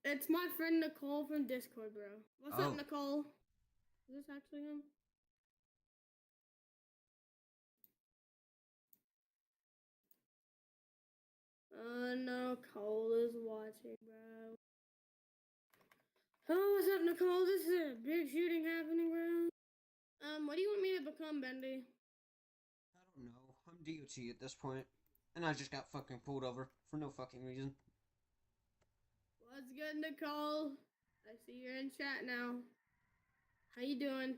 It's my friend Nicole from Discord, bro. What's Oh. up, Nicole? Is this actually him? No, Cole is watching, bro. Oh, what's up, Nicole? This is a big shooting happening, bro. What do you want me to become, Bendy? I don't know. I'm DOT at this point, and I just got fucking pulled over for no fucking reason. What's good, Nicole? I see you're in chat now. How you doing?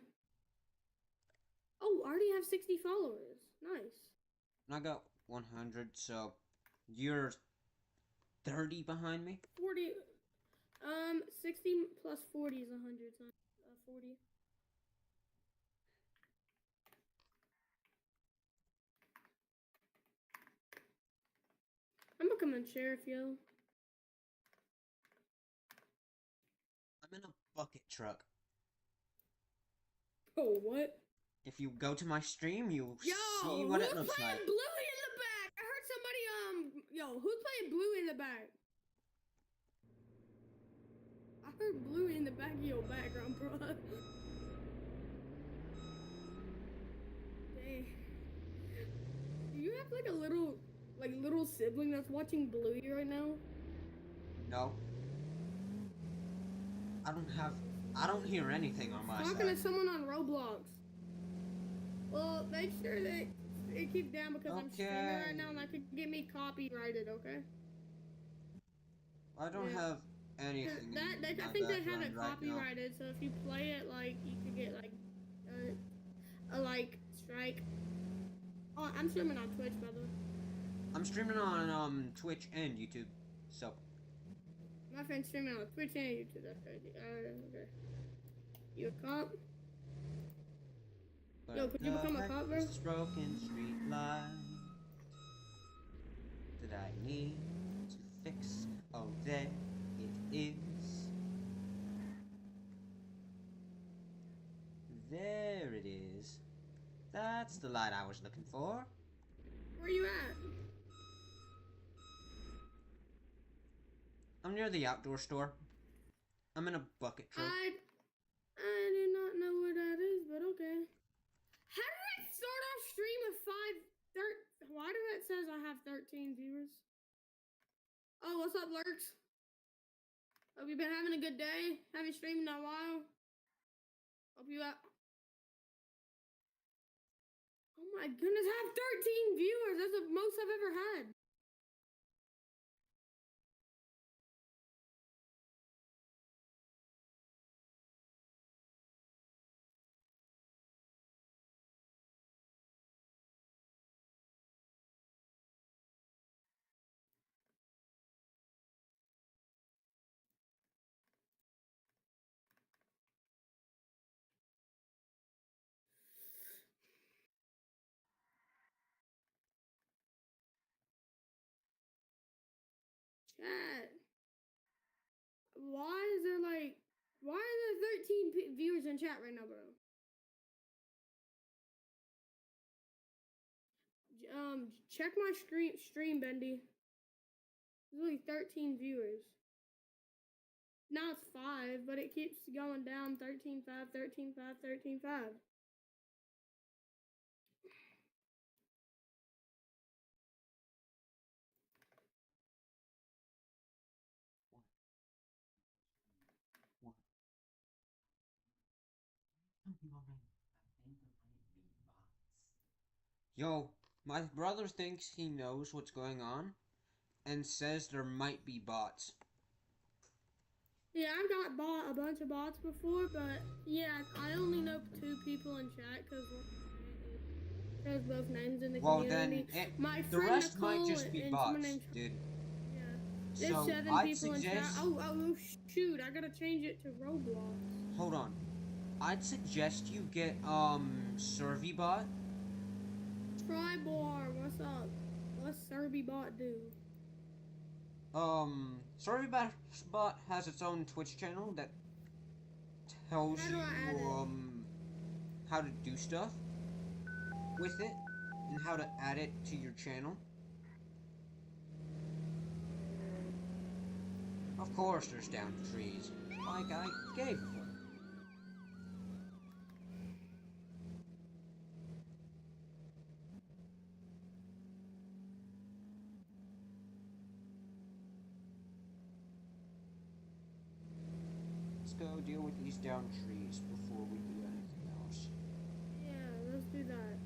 Oh, I already have 60 followers. Nice. And I got 100, so you're 30 behind me? 40. 60 plus 40 is 100 times 40. I'm becoming sheriff, yo. I'm in a bucket truck. Oh, what? If you go to my stream, you'll Yo, see what it who's looks playing like. Blue in the back? I heard somebody, yo, who's playing Blue in the back? I heard Blue in the back of your background, bro. Dang. Do you have like a little sibling that's watching Bluey right now? No. I don't hear anything on my Talking side. to someone on Roblox. Well, make sure that it keep down because I'm streaming Okay. right now and that could get me copyrighted, okay? I don't Yeah. have anything in I my think they have it background right now. copyrighted, so if you play it, like, you could get, like, a, like, strike. Oh, I'm streaming on Twitch, by the way. I'm streaming on Twitch and YouTube, so My friend's streaming on Twitch and YouTube, that's crazy. Okay. You a cop? Yo, could you become a cop, bro? This broken street light that I need to fix. Oh, there it is. There it is. That's the light I was looking for. Where you at? I'm near the outdoor store. I'm in a bucket truck. I do not know what that is, but okay. How did I start off stream with 5? Why do it says I have 13 viewers? Oh, what's up, Lurks? Hope you've been having a good day. Haven't streamed in a while. Hope you out. Oh my goodness, I have 13 viewers. That's the most I've ever had. Chat. Why is there why are there 13 viewers in chat right now, bro? Check my stream, Bendy. There's only 13 viewers. Now it's 5, but it keeps going down. 13, 5, 13, 5, 13, 5. Yo, my brother thinks he knows what's going on and says there might be bots. Yeah, I've got bought a bunch of bots before, but yeah, I only know 2 people in chat because there's both names in the community. Then my the friend rest Nicole might just be and bots, someone named dude. Yeah. There's So 7 I'd people in chat. suggest. Oh shoot! I gotta change it to Roblox. Hold on. I'd suggest you get Servibot. Tribar, what's up? What's Servibot do? Servibot has its own Twitch channel that tells you how to do stuff with it and how to add it to your channel. Of course there's down trees, like I gave one. Let's go deal with these down trees before we do anything else. Yeah, let's do that.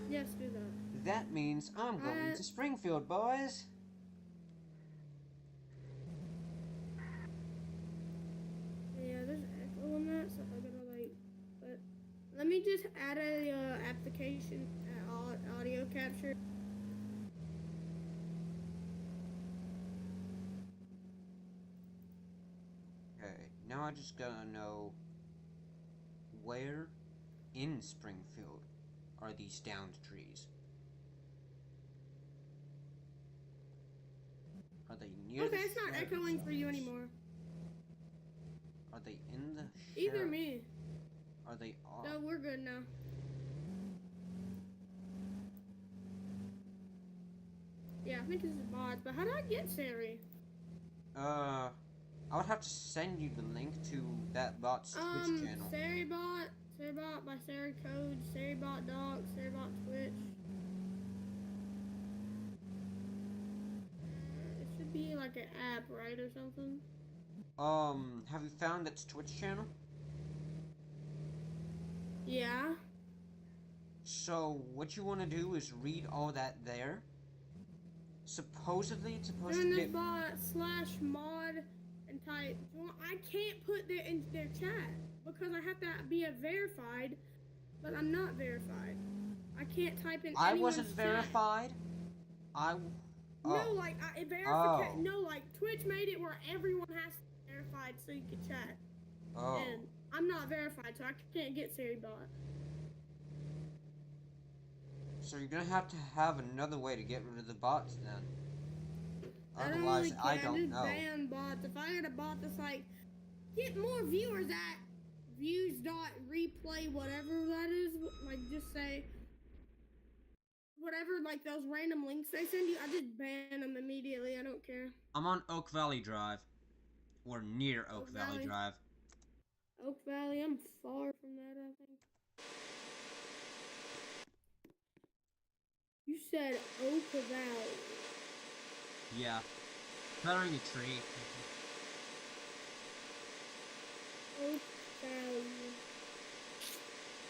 Yes, do that. That means I'm going to Springfield, boys. Yeah, there's echo on that, so I gotta but let me just add a application audio capture. Okay, now I just gotta know where in Springfield are these downed trees? Are they near Okay, the it's not sheriff's echoing for you office? anymore. Are they in the Either sheriff- me. Are they off? No, we're good now. Yeah, I think this is bots, but how do I get Sari? I would have to send you the link to that bot's Twitch channel. Saribot by Sari Code, Saribot Doc, Saribot Twitch. It should be like an app, right, or something? Have you found its Twitch channel? Yeah. So, what you want to do is read all that there. Supposedly, it's supposed And to this get... bot /mod and type. Well, I can't put that in their chat because I have to be a verified, but I'm not verified. I can't type in. I wasn't anyone's chat. verified. No, like verification. No, like Twitch made it where everyone has to be verified so you can chat. Oh. And I'm not verified, so I can't get Saribot. So you're gonna have to have another way to get rid of the bots then. Otherwise, I don't just know. ban bots. If I had a bot that's like, get more viewers at views.replay, whatever that is, like just say, whatever, like those random links they send you, I just ban them immediately. I don't care. I'm on Oak Valley Drive. Or near Oak Valley Valley. Drive. Oak Valley. I'm far from that, I think. You said Oak Valley. Yeah. Clearing a tree. Oak Valley.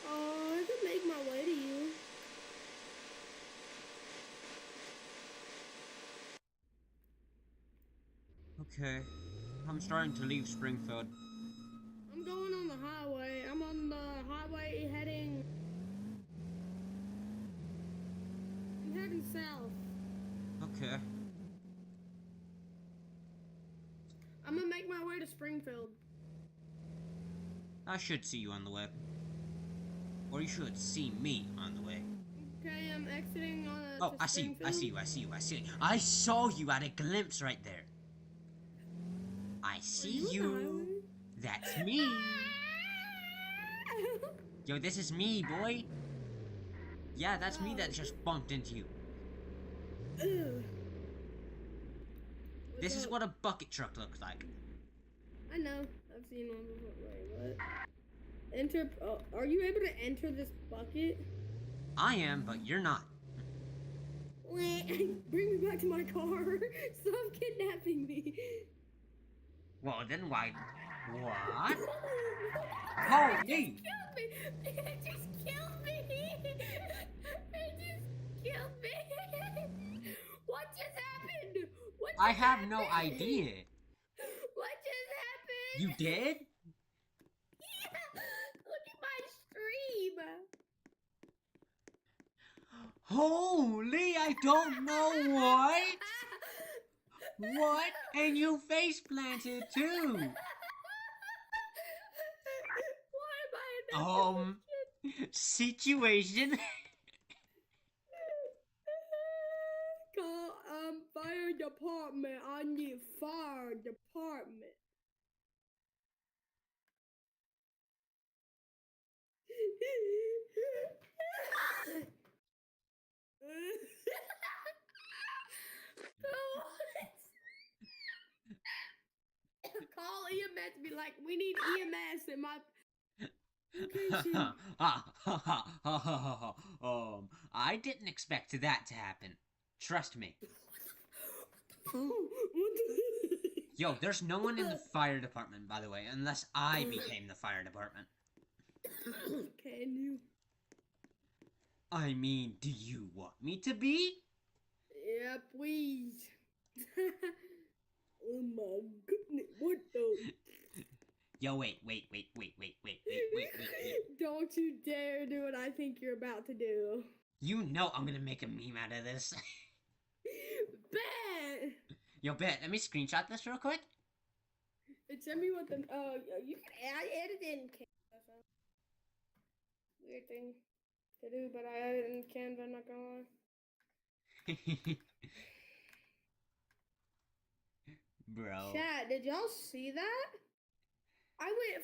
Oh, I could make my way to you. Okay. I'm starting to leave Springfield. I'm going on the highway. I'm on the highway heading. I'm heading south. Okay. I'm gonna make my way to Springfield. I should see you on the way. Or you should see me on the way. Okay, I'm exiting on. Oh, I see you. I see you. I see you. I see you. I saw you at a glimpse right there. I see you. That's me. Yo, this is me, boy. Yeah, that's me that just bumped into you. This is what a bucket truck looks like. I know. I've seen one before. Wait, what? Enter. Oh, are you able to enter this bucket? I am, but you're not. Bring me back to my car. Stop kidnapping me. Well, then why? What? Holy! It just killed me. It just killed me. What just happened? What I just have happened? no idea. What just happened? You did? Yeah. Look at my stream. Holy, I don't know what. What? And you face planted too. Why am I in that Situation. Call fire department. I need fire department. Call EMS. Be like, we need EMS in my. I didn't expect that to happen. Trust me. Yo, there's no one in the fire department, by the way, unless I became the fire department. Can you? I mean, do you want me to be? Yeah, please. Oh my goodness, what the? Yo, wait. Don't you dare do what I think you're about to do. You know I'm gonna make a meme out of this. Bet! Yo, Bet, let me screenshot this real quick. Send me what the, you can, I edited in Canva. Weird thing to do, but I edited in Canva, not gonna lie. Bro. Chat, did y'all see that? I went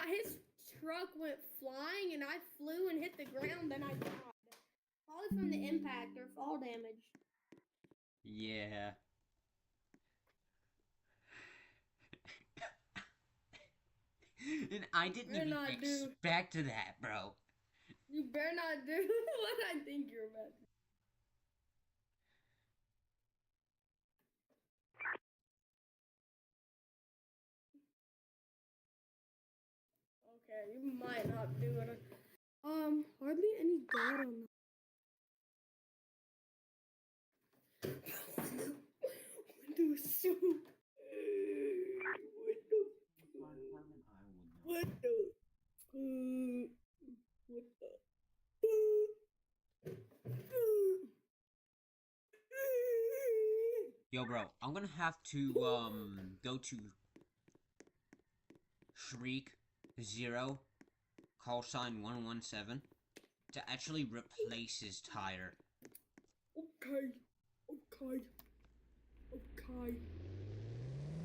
his truck went flying and I flew and hit the ground and I died. Probably from the impact or fall damage. Yeah. And I didn't even expect that, bro. You better not do what I think you're about to. Okay, you might not do it. Hardly any data on that. Windows soup. What the? What the? Yo, bro, I'm gonna have to, go to Shriek 0, call sign 117, to actually replace his tire. Okay.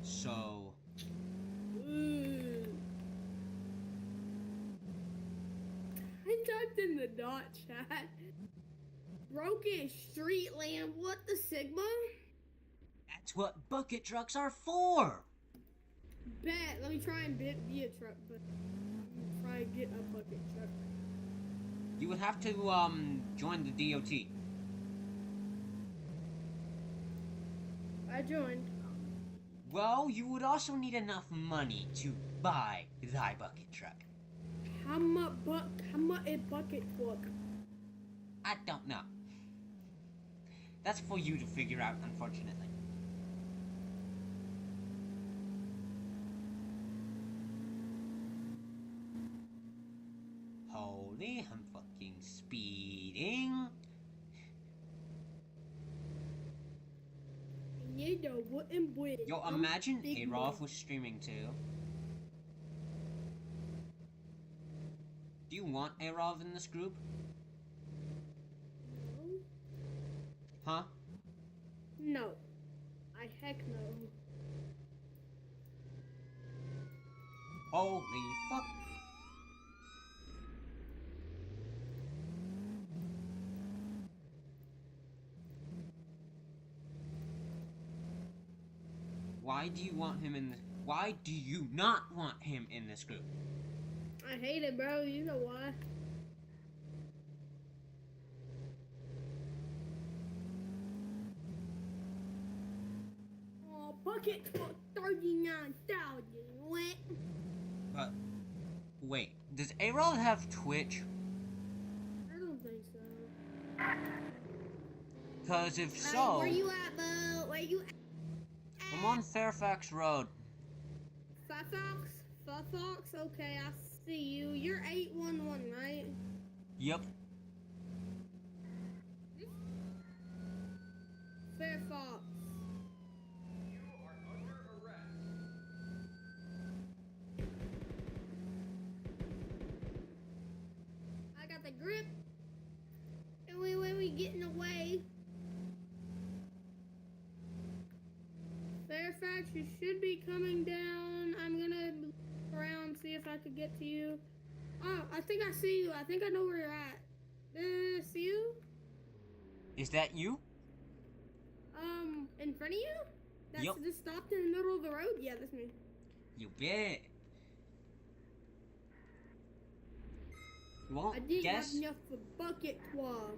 So... I typed in the dot chat. Broken street lamp, what the Sigma? That's what bucket trucks are for! Bet, let me try and be a truck, but I get a bucket truck? You would have to join the DOT. I joined. Well, you would also need enough money to buy thy bucket truck. How much a bucket truck? I don't know. That's for you to figure out, unfortunately. Holy, I'm fucking speeding. You know what I'm with. Yo, imagine A-Rolf was streaming too. Do you want A-Rolf in this group? No. Huh? No. I heck no. Holy fuck. Why do you want him in why do you not want him in this group? I hate it, bro. You know why? Oh, bucket for 39,000. What? But wait, does A-Roll have Twitch? I don't think so. Cause if so, Where you at, Bo? Where you at? I'm on Fairfax Road. Fairfax? Fairfax? Okay, I see you. You're 811, right? Yep. Fairfax. You are under arrest. I got the grip. And we getting away. Fairfax, you should be coming down. I'm gonna look around, see if I could get to you. Oh, I think I see you. I think I know where you're at. See you? Is that you? In front of you? That's Yup. just stopped in the middle of the road? Yeah, that's me. You bet. You won't I didn't guess? have enough for bucket club.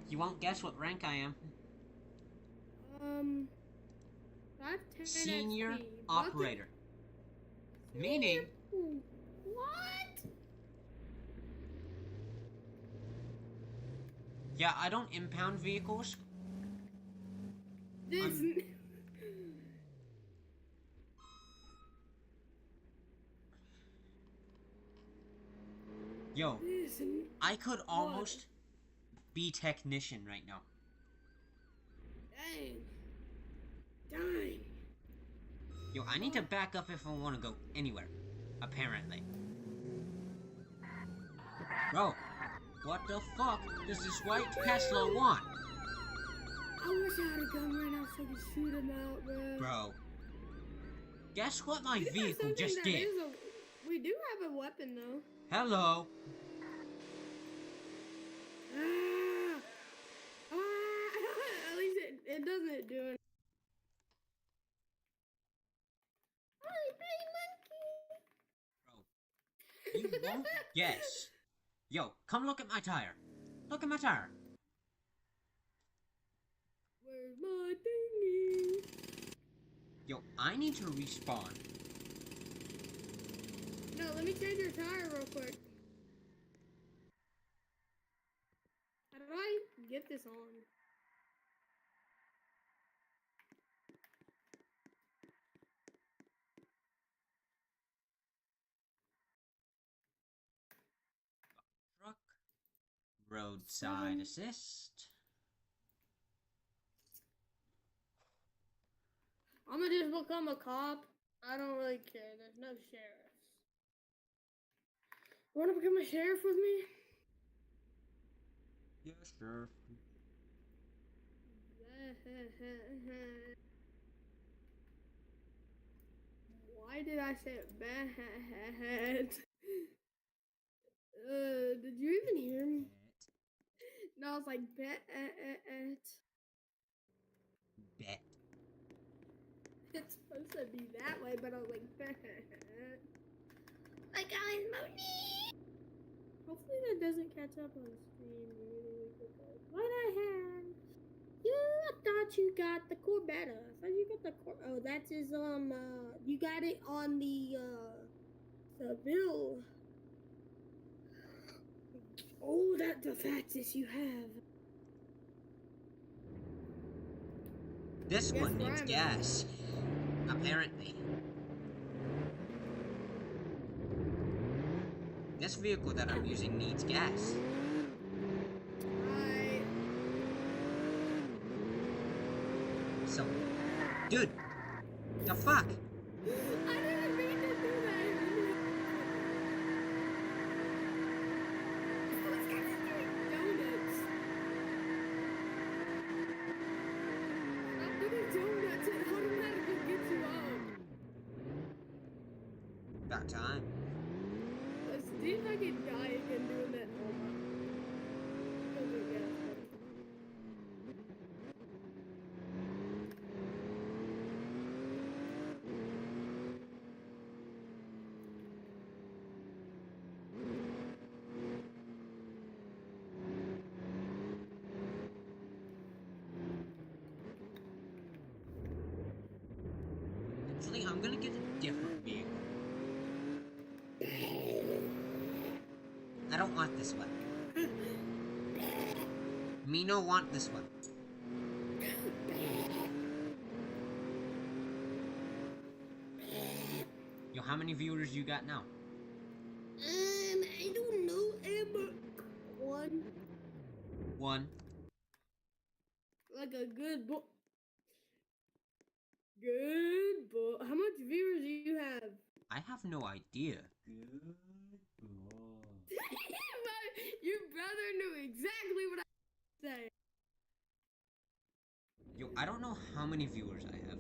You won't guess what rank I am. 510 Senior XP. operator. Meaning, What? yeah, I don't impound vehicles. This. Yo, This. I could almost be technician right now. Dang. Dang. Yo, I need to back up if I want to go anywhere. Apparently. Bro, what the fuck does this white Tesla want? I wish I had a gun right now so I could shoot him out, bro. Bro. Guess what my We got vehicle something just that did? is we do have a weapon, though. Hello. Ah! At least it doesn't do it. You won't guess. Yo, come look at my tire. Look at my tire. Where's my thingy? Yo, I need to respawn. No, let me change your tire real quick. How do I get this on? Truck. Roadside assist. I'm gonna just become a cop. I don't really care. There's no sheriffs. You wanna become a sheriff with me? Yeah, sure. Why did I say it bad? Did you even hear me? No, I was like bet. Bet. It's supposed to be that way, but I was like bet. My guys, Moni! Hopefully that doesn't catch up on stream really quickly. What I had? I thought you got the Corbetta. I thought you got the oh, that's his, you got it on the bill. Oh, that's the fastest you have. This Guess one where needs I'm at. gas. Apparently. This vehicle that I'm using needs gas. So, dude, the fuck? I didn't mean to do that. I was gonna do donuts. Stop doing donuts. It automatically gets you up. About time. Let's see if I can die again doing that. Oh my. Oh my God. Actually, I'm gonna get a different vehicle. I don't want this one. Me no want this one. Yo, how many viewers you got now? I don't know, one. One. Like a good boy. Good boy. How much viewers do you have? I have no idea. Your brother knew exactly what I was saying. Yo, I don't know how many viewers I have.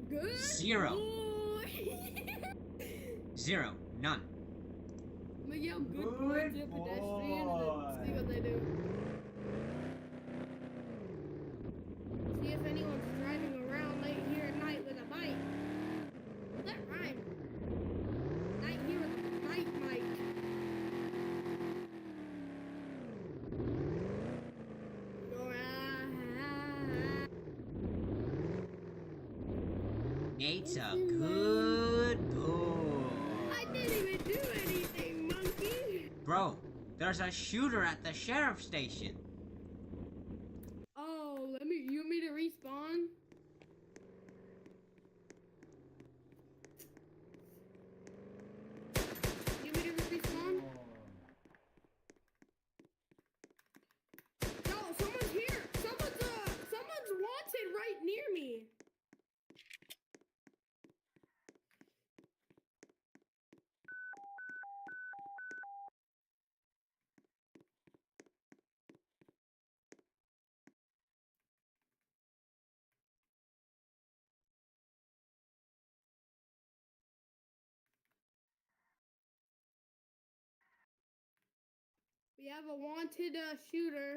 Good 0. boy. 0. None. I'm gonna yell good boy to a pedestrian and then see what they do. See if anyone's driving around late here at night with a bike. That rhymed. Night here with a night mic. Nate's a good boy. I didn't even do anything, monkey. Bro, there's a shooter at the sheriff's station. Oh, you want me to respawn? You want me to respawn? No, someone's here. Someone's wanted right near me. We have a wanted shooter.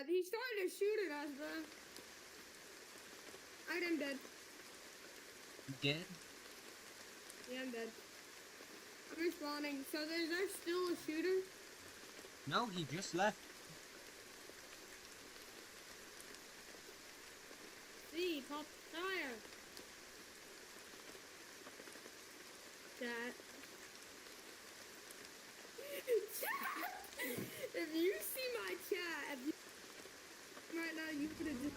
He started to shoot at us, bro. I'm dead. You dead? Yeah, I'm dead. I'm respawning. So there's still a shooter? No, he just left. See, pop tire. Chat. If you see my chat, right now you could have just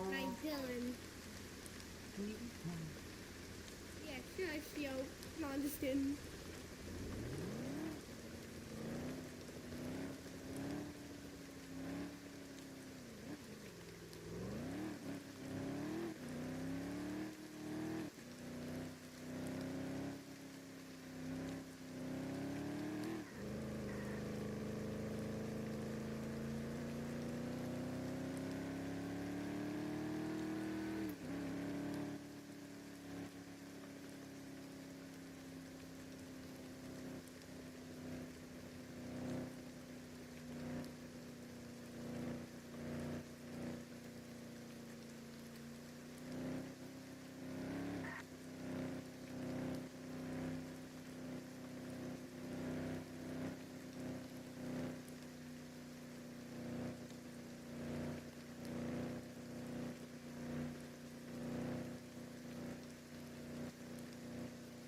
like Dylan. Yeah, shush, yo. No, I'm just kidding.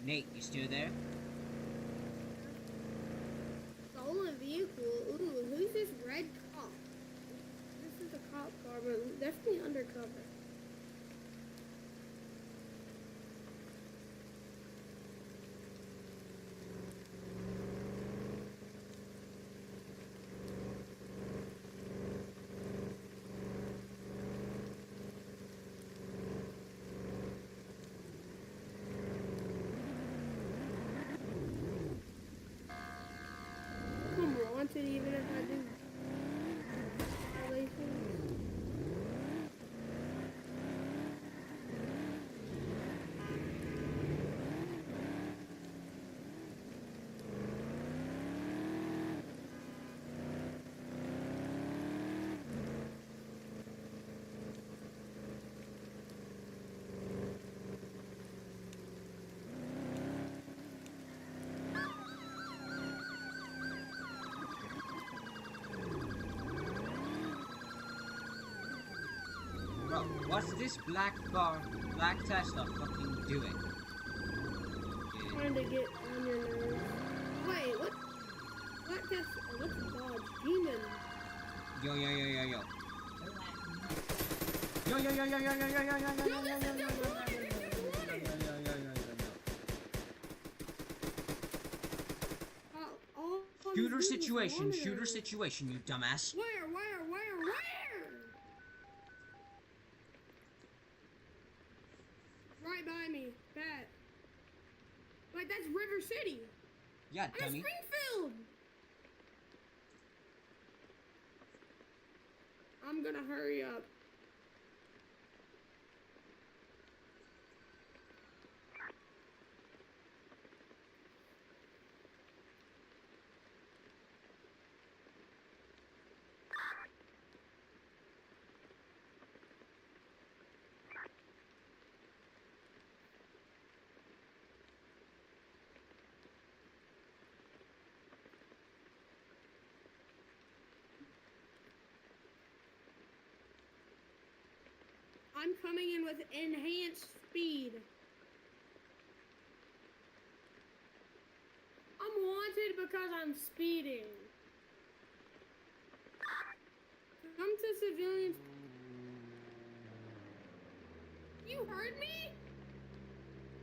Nate, you still there? Stolen vehicle. Ooh, who's this red cop? This is a cop car, but definitely undercover. I'm wanted even if I do violations. Bro, what's this black Tesla fucking doing? Trying to get on your nerves. Wait, what? What Tesla? What's Dodge? Demon. Yo. Yo. Shooter situation, you dumbass. Where? Right by me, bet. Wait, that's River City. Yeah, I'm dummy. in Springfield. I'm gonna hurry up. I'm coming in with enhanced speed. I'm wanted because I'm speeding. Come to civilians. You heard me?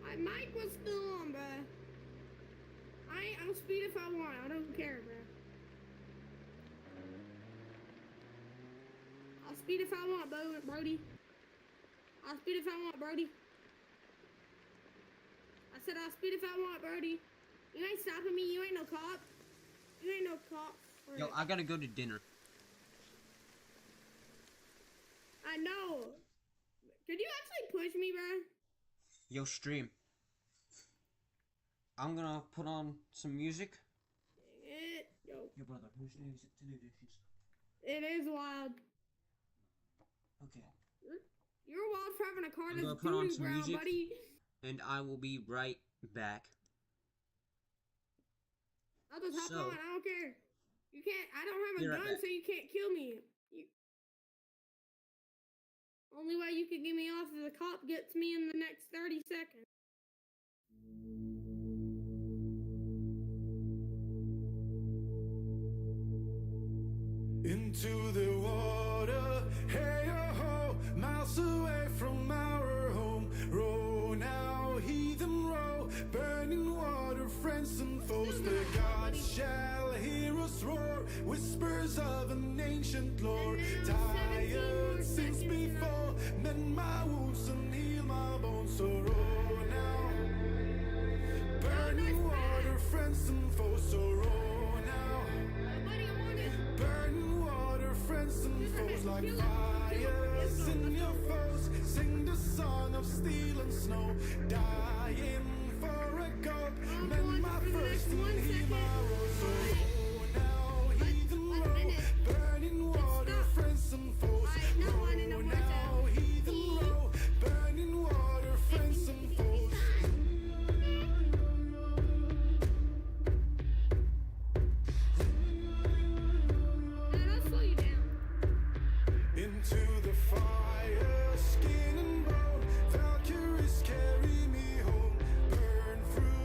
My mic was still on, bruh. I'll speed if I want. I don't care, bruh. I'll speed if I want, Brody. I'll speed if I want, Brody. I said I'll speed if I want, Brody. You ain't stopping me. You ain't no cop. You ain't no cop. Yo, I gotta go to dinner. I know. Could you actually push me, bro? Yo, stream. I'm gonna put on some music. Yo, brother, who's doing to do this? it is wild. Okay. You're wild for having a car I'm gonna that's put on doo-doo some brown, music. buddy. And I will be right back. I'll just hop So- on. I don't care. You can't. I don't have Be a right gun, back. so you can't kill me. Only way you can get me off is a cop gets me in the next 30 seconds. Into the water, hey ho, miles away from our home. Row now, heathen row, burning water, friends and foes. The gods shall hear us roar, whispers of an ancient lore. Tired since before, mend my wounds and heal my bones. So row now, burning water, friends and foes. So row now, burning water, friends and foes, like fires in your foes. Sing the song of steel and snow, dying for a cup. Mend my first and heal my rose. So row now, heathen row, burning water, friends and foes. Row now, heathen row, burning water, friends and foes. Man, I'll slow you down. Into the fire, skin and bone, Valkyries carry me home. Burn through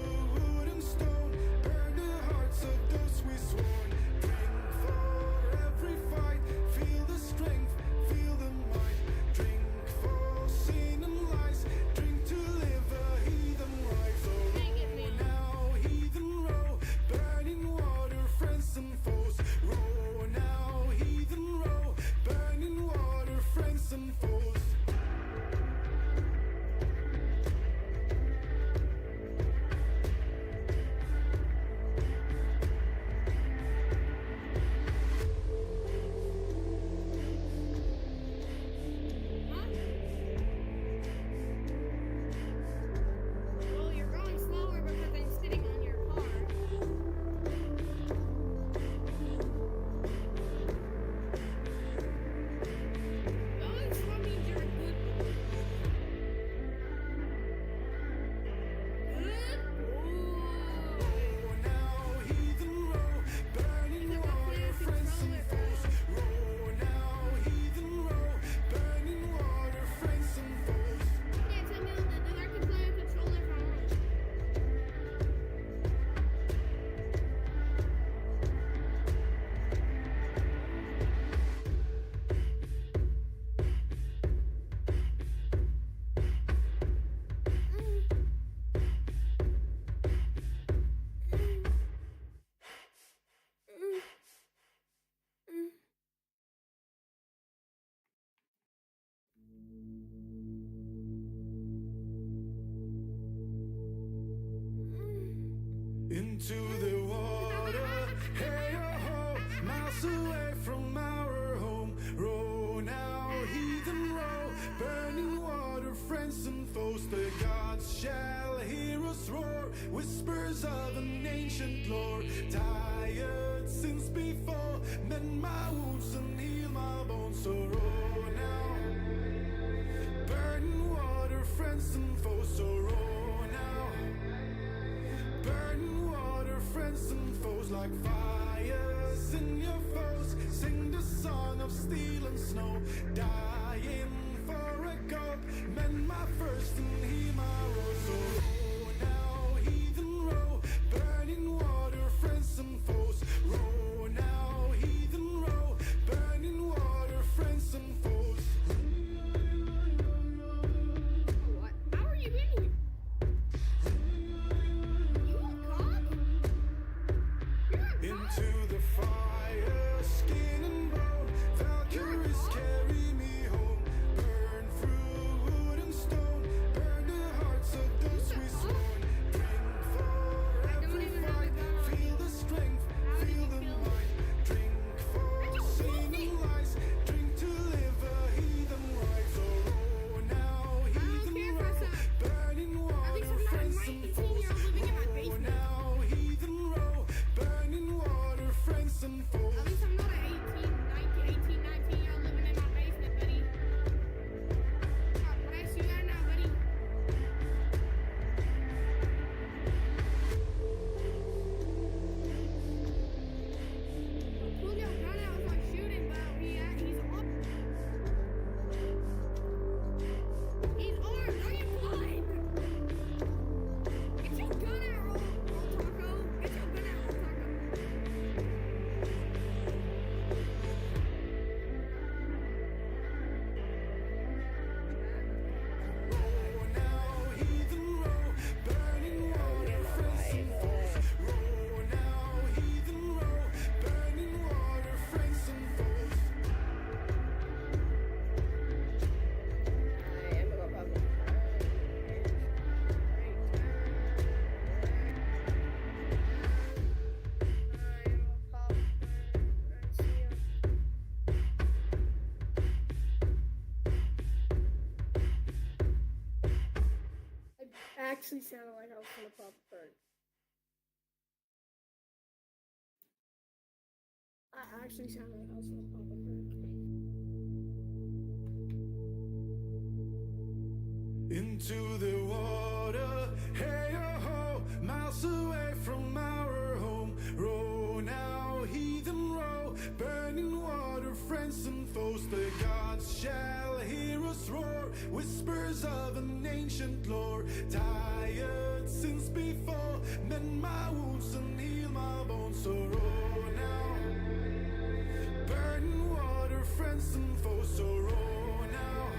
into the water. Hey ho, miles away from our home. Row now, heathen row, burning water, friends and foes. The gods shall hear us roar, whispers of an ancient lore. Tired since before, mend my wounds and heal my bones. So row now, burning water, friends and foes. So row now, burning water, friends and foes. Like fires in your foes, sing the song of steel and snow. Dying for a gulp, mend my first and heal my woes. So row now, heathen row, burning water, friends and foes. Row now, heathen row, burning water, friends and foes. What? How are you in here? You a cop? You're a cop? Into the fire, skin and bone, Valkyries carry me home. Burn through wood and stone, burn the hearts of those we sworn. Drink for every fight, feel the strength, feel the might. Drink for saving lives, drink to live a heathen right. So row now, heathen row, burning water, friends and foes. Row now, heathen row, burning water, friends and foes. At least I'm not an 19-year-old living in my basement, buddy. What else you got now, buddy? Pull your gun out if I shoot him, but he's armed. He's armed. Are you blind? Get your gun out, Roll Taco. Get your gun out, Roll Taco. Row now, heathen row, burning water, friends and foes. Row now, heathen row, burning water, friends and foes. I actually sounded like I was gonna pop a bird. I actually sounded like I was gonna pop a bird. Into the water, hey ho, miles away from our home. Row now, heathen row, burning water, friends and foes. The gods shall hear us roar, whispers of an ancient lore. Tired since before, mend my wounds and heal my bones. So row now, burning water, friends and foes. So row now,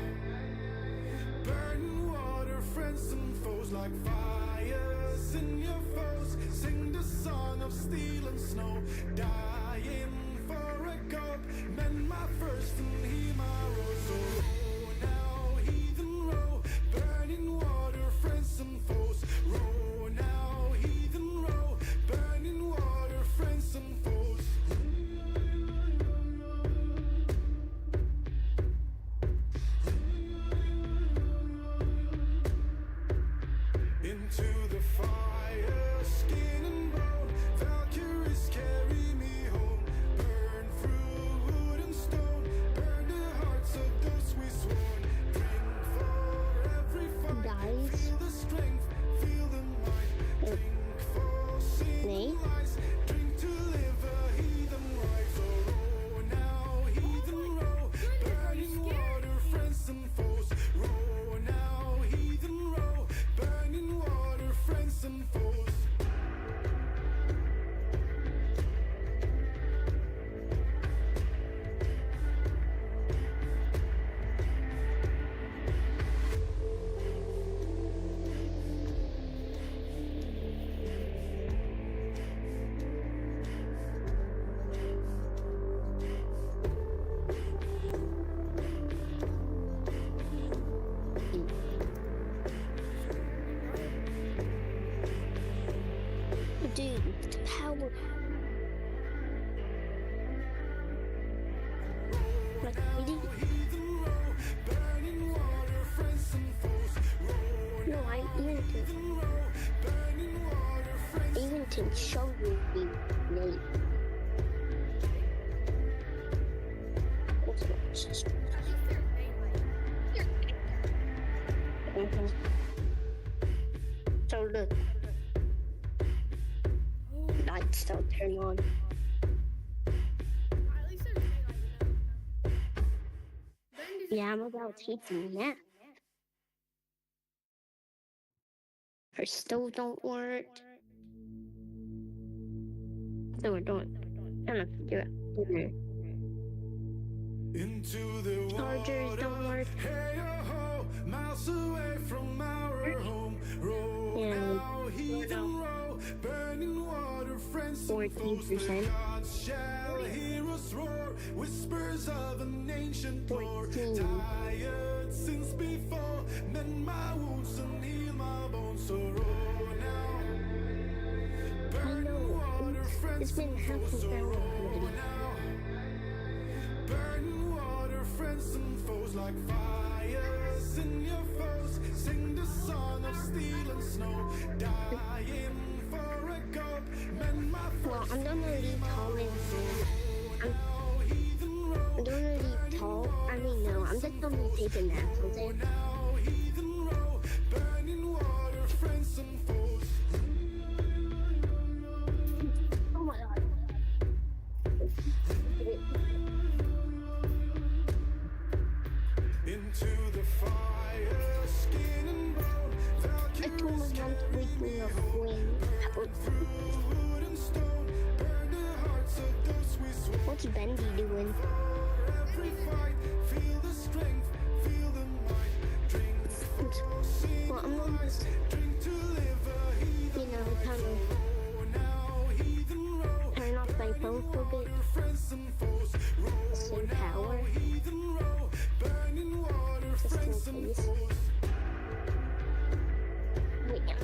burning water, friends and foes. Like fires in your foes, sing the song of steel and snow. Dying for a gulp, mend my first and heal my woes. So row now, heathen row, burning water, friends and foes. Row now, heathen row, burning water, friends and foes. Into the fire, skin and bone, Valkyries carry me home. Burn through wood and stone, burn can show you the name. So look, lights don't turn on. At least there's daylight. Yeah, I'm about taking that. Her stove don't work. So we're doing. I'm gonna figure out. Into the Chargers don't work. Hey, ho, miles away from our home. Roll now, heathen roll, burning water, friends and foes. The 14%. gods shall hear us roar. Whispers of an ancient lore. 14. Tired since before, mend my wounds and heal my bones. So roll now, burning water, It's friends been and half foes. an So hour roll already. now, burning water, friends and foes like fires in your foes. Sing the song of steel and snow, dying for a god. Mend my Well, first I'm gonna leave tall and now, heathen roll. I'm gonna leave tall. I mean, no, I'm just gonna take a nap, okay? Now, heathen roll, burning water, friends and foes. Oh my god. Into the fire, skin and bone. I told my mom to wake me up when. Wood and stone, burn the hearts of those we swore. What's Bendy doing? Every fight, feel the strength, feel the might. Drink for sin, Well, I'm gonna just, drink to live a heathen. kind of Now, heathen roll, turn off my phone for a bit. friends and foes. Save power. Heathen roll, burning water, Just friends in and case. foes. Wait, yeah.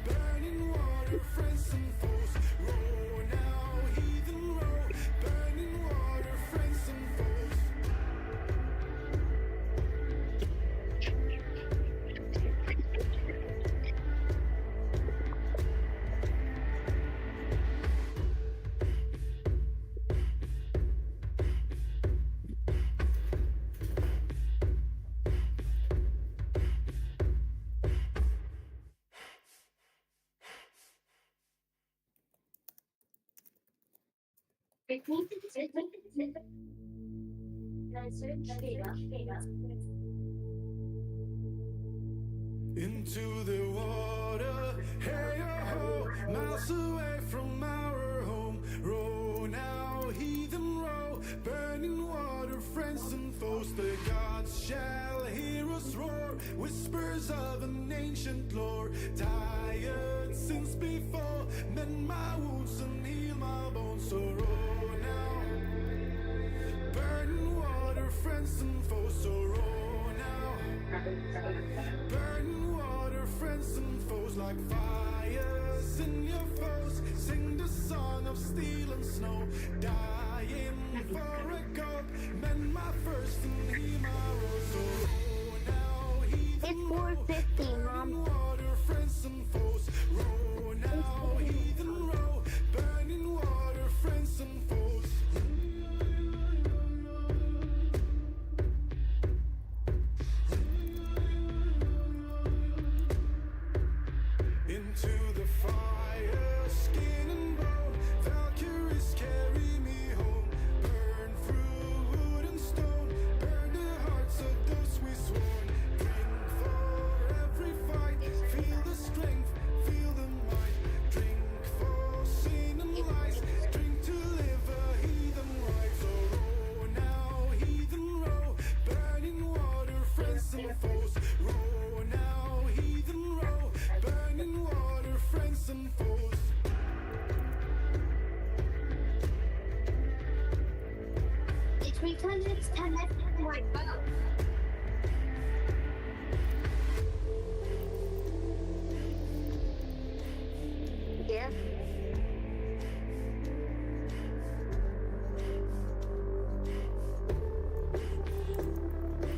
Burning water, friends and foes. Roll now, heathen roll. Burning water, friends and foes. Into the water, hey ho, miles away from our home. Row now, heathen row, burning water, friends and foes. The gods shall hear us roar, whispers of an ancient lore. Tired since before, mend my wounds and heal my bones. So row now, burning water, friends and foes. So row now, burning water, friends and foes like fires in your foes. Sing the song of steel and snow, dying for a god. Mend my first and heal my rose. So row now, heathen It's row, 4:50, Mom. water, friends and foes. Row now, heathen row, burning water, friends and foes. Into the fire, skin and bone. Valkyries carry me home. Burn through wood and stone. Burn the hearts of those we sworn. Drink for every fight. Feel the strength, feel the might. Drink for because it's connected to my phone. Yeah.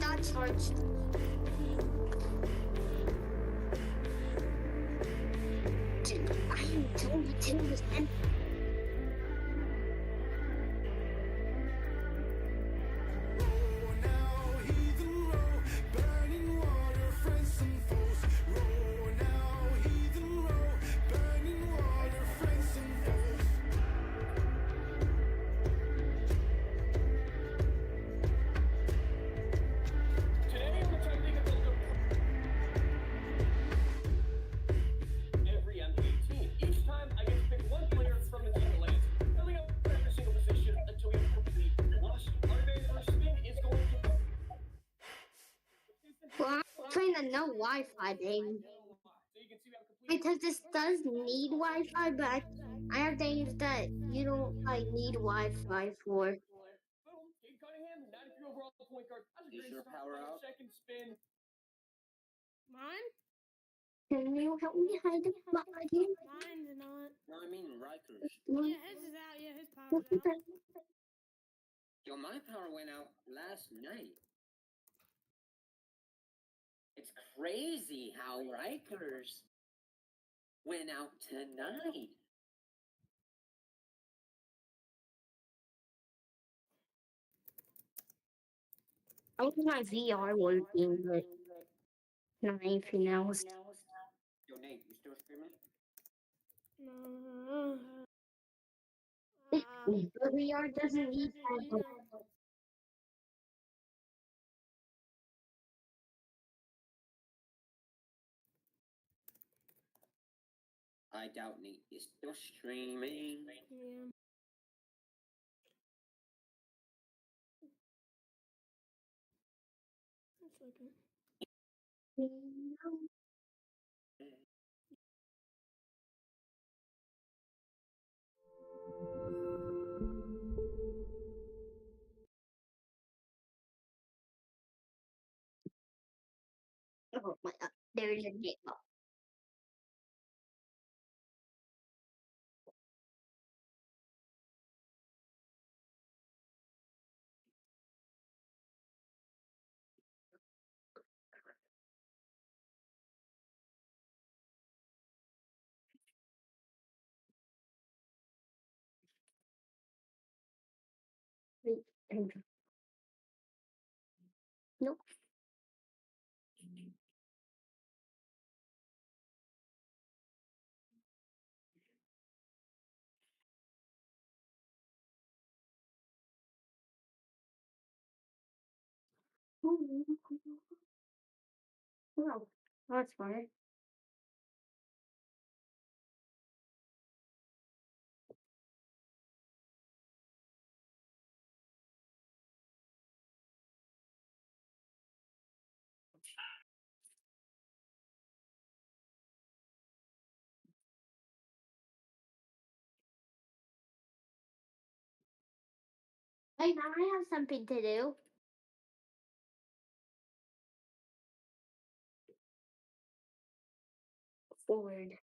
That's hard. Dude, I am doing the 10%. Today I'm attempting to build every NBA team. Each time I get to pick one player from the team that lands, filling up every single position until we have a complete roster. Our very first spin is going to Well, I'm trying to no Wi-Fi, baby. so you can see we have a complete Because this does need Wi-Fi, but I have things that you don't like need Wi-Fi for. boom. Cade Cunningham, 93 overall point guard. That's a Is great your start. power On out? second spin. Mine? Can you help me hide the again? Mine's not. No, I mean Rikers. Yeah, his is out. Yeah, his power's out. Yo, my power went out last night. It's crazy how Rikers went out tonight. I don't think my VR working, but not anything else. Yo, Nate, you still streaming? No. The VR doesn't need that. I doubt Nate is still streaming. Yeah. That's okay. Oh my god, there's a game. Nope. Oh, that's fine. Hey, now I have something to do. Forward.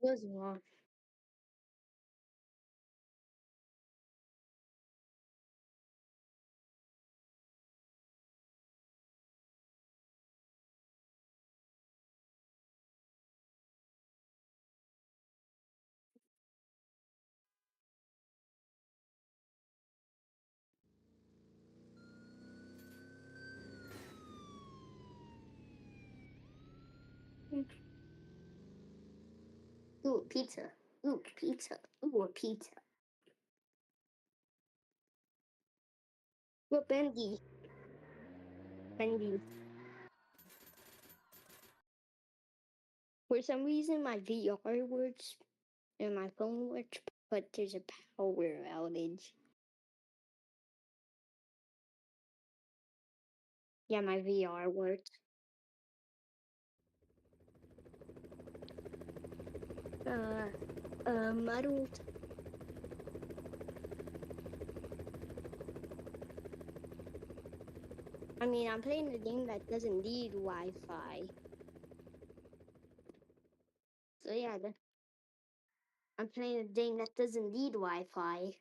Was wrong. Ooh, pizza. Ooh, pizza. Ooh, a pizza. Look, Benji. Benji. For some reason, my VR works and my phone works, but there's a power outage. Yeah, my VR works. Muddled. I mean, I'm playing a game that doesn't need Wi-Fi. So yeah, I'm playing a game that doesn't need Wi-Fi.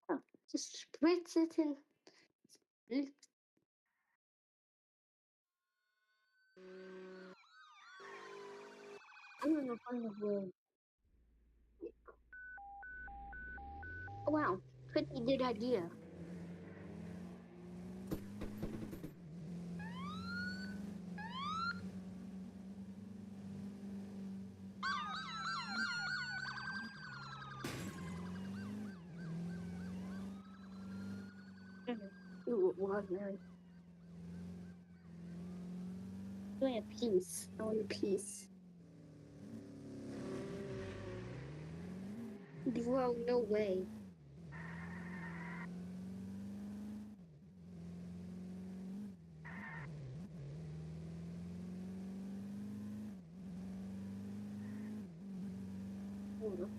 Oh, just spritz it in. I'm gonna find a word. Oh, wow, pretty good idea. Ooh, watermelon. I want a piece. I want a piece. Bro, no way. Ooh.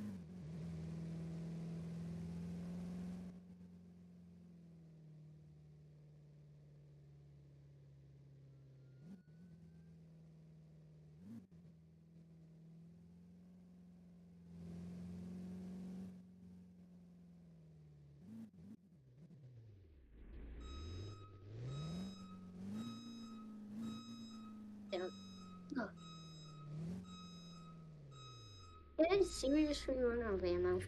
Oh. It is seriously run out of ammo.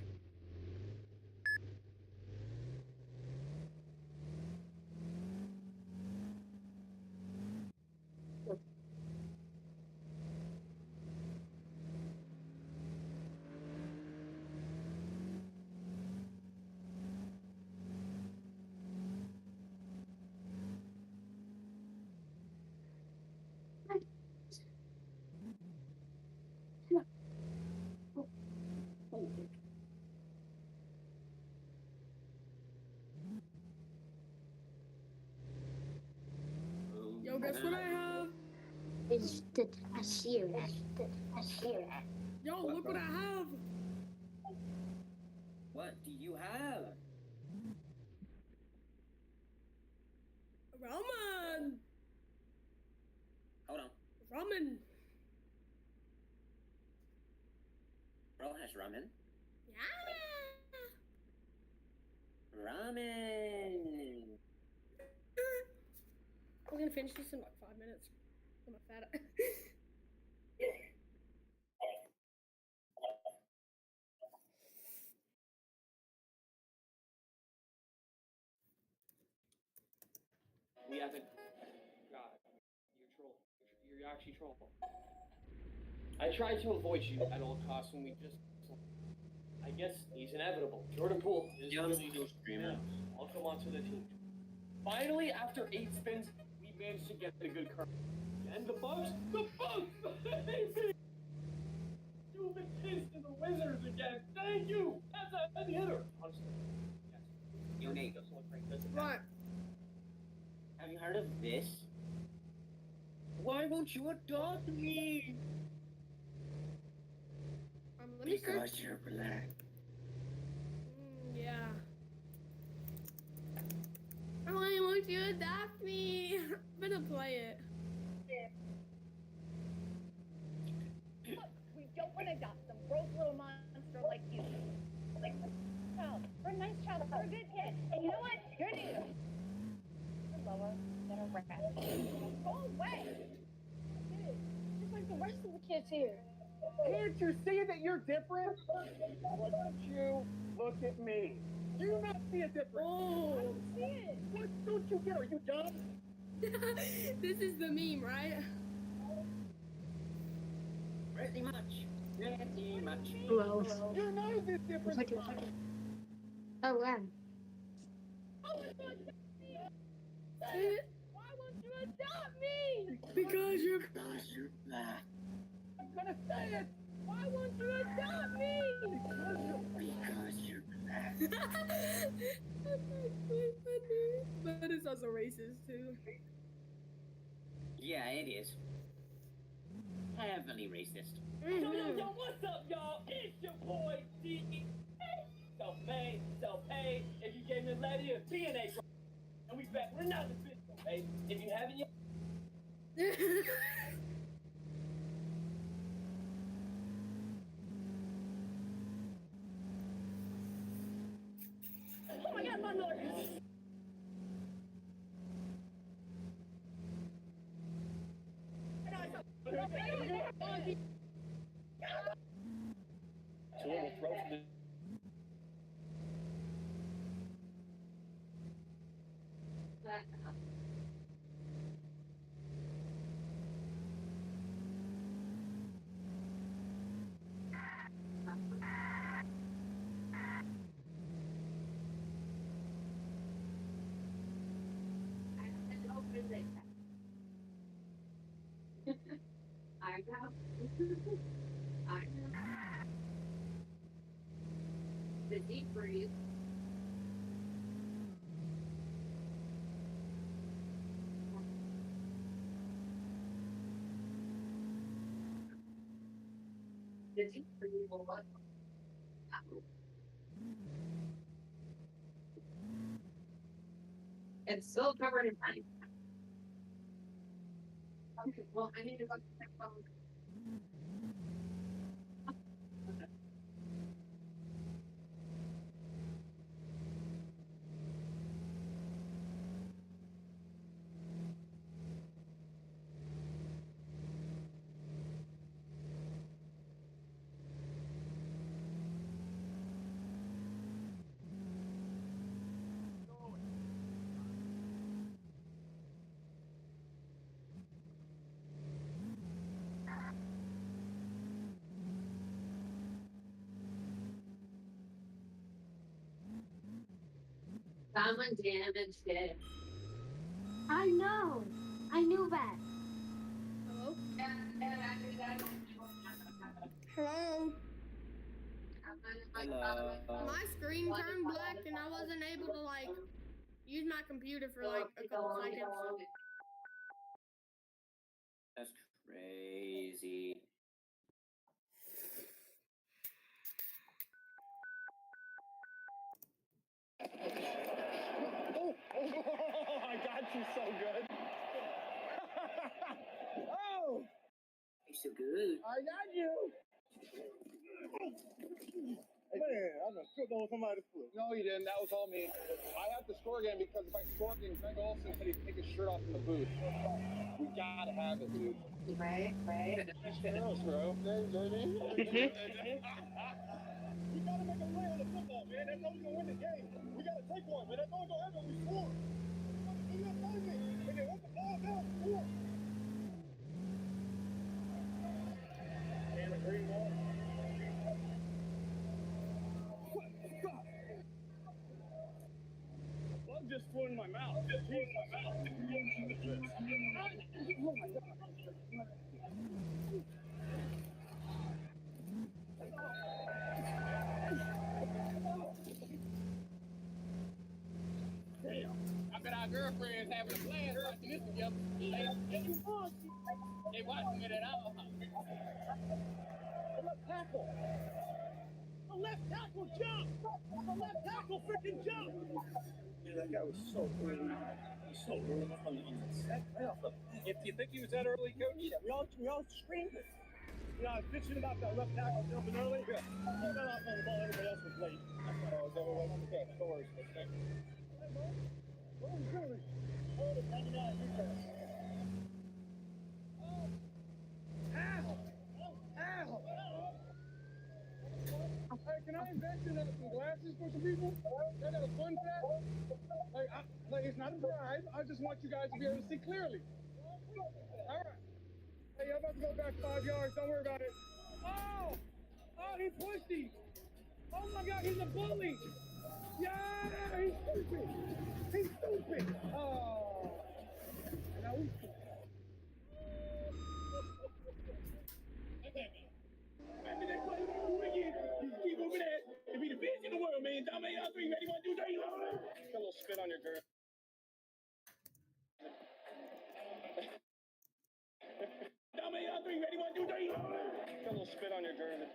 Yo, guess what I have? It's the cashier. The cashier. Yo, look what I have. What do you have? Ramen. Hold on. Ramen. Bro has ramen. Yeah. Ramen. I'm gonna finish this in like 5 minutes. I'm not fat. We haven't. God, you're troll. You're actually troll. I try to avoid you at all costs when we just. I guess he's inevitable. Jordan Poole is really streamer. I'll come onto the team. Finally, after 8 spins, we managed to get a good card. And the Bucks, baby! You've been pissed in the Wizards again. Thank you. That's a heavy hitter. Honestly, yes. Yo, Nate. Right. Have you heard of this? Why won't you adopt me? Let me search. Because you're black. Yeah. Why won't you adopt me? I'm gonna play it. We don't want to adopt some broke little monster like you. Like, child. We're a nice child. We're a good kid. And you know what? You're new. You're lower than a rat. Go away. Just like the rest of the kids here. Can't you see that you're different? Why don't you look at me? Do you not see a difference. Oh. I don't see it. What don't you get? Are you dumb? This is the meme, right? Pretty much. Pretty much. Gross. You know this difference. Oh, wow. Why won't you adopt me? Because you're black. I'm gonna say it. Why won't you adopt me? Because you're black. But it's also racist too. Yeah, it is. Heavily racist. Yo, what's up, y'all? It's your boy, D. Self-made, self-paid. If you gave me Letty a TNA, and we back with another video, baby. If you haven't yet. Oh my God, my nose! So we'll throw from the. I know. I know. The deep breathe. The deep breathe will what? It's still covered in ice. Okay, well, I need to go to my phone. Someone damaged it. I know. I knew that. Hello? Hello? My screen turned black and I wasn't able to like use my computer for like a couple seconds. That's crazy. Oh, I got you so good. Oh, You're so good. I got you. Man, I'm gonna trip over somebody's foot. No, you didn't. That was all me. I have to score again because if I score again, Greg Olson said he'd take his shirt off in the booth. We gotta have it, dude. Right. Gross, bro. Baby. We gotta make a play on the football, man. That's how we gonna win the game. We gotta take one, man. That's all we're gonna have when we score. We gotta play it. And then once the ball down, score. And a green ball. Bug just flew in my mouth. Just flew in my mouth. Oh my God. Damn. I bet our girlfriends having a blast watching this together. They watching it at all. The left tackle. The left tackle jump. The left tackle freaking jump. Dude, that guy was so early. He's so early on the set. Right off the bat. If you think he was that early, coach? Yeah, we all screamed it. You know, I was bitching about that left tackle jumping early. Yeah. He got off on the ball, everybody else was late. That's what I was over. Okay, no worries. Thank you. Hey, Mo. What are you doing? Oh, the 99 return. Ow! Ow! Hey, can I invest in some glasses for some people? I got a fun fact. not a bribe. I just want you guys to be able to see clearly. All right. Hey, I'm about to go back 5 yards. Don't worry about it. Oh! Oh, he pushed him. Oh my God, he's a bully. Yeah, he's stupid. He's stupid. Oh. Now we. Keep moving that. It be the best in the world, man. Dame, y'all three ready? 1, 2, 3. A little spit on your girl. Dame, y'all three ready? 1, 2, 3. A little spit on your girl.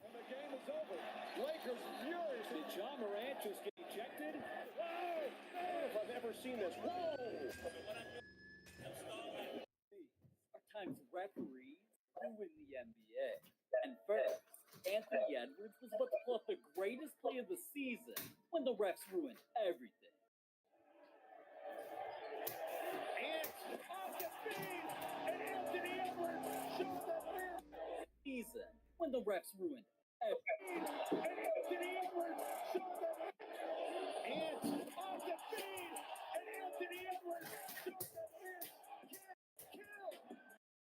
And the game is over. Lakers furious. Did John Morant just get ejected? Whoa! I don't know if I've ever seen this. Whoa! Our times referees ruin the NBA. And first, Anthony Edwards was about to pull up the greatest play of the season when the refs ruined everything. And off the speed, and Anthony Edwards showed that Season when the refs ruined everything. And Anthony Edwards showed that and off the speed, and Anthony Edwards showed that kill.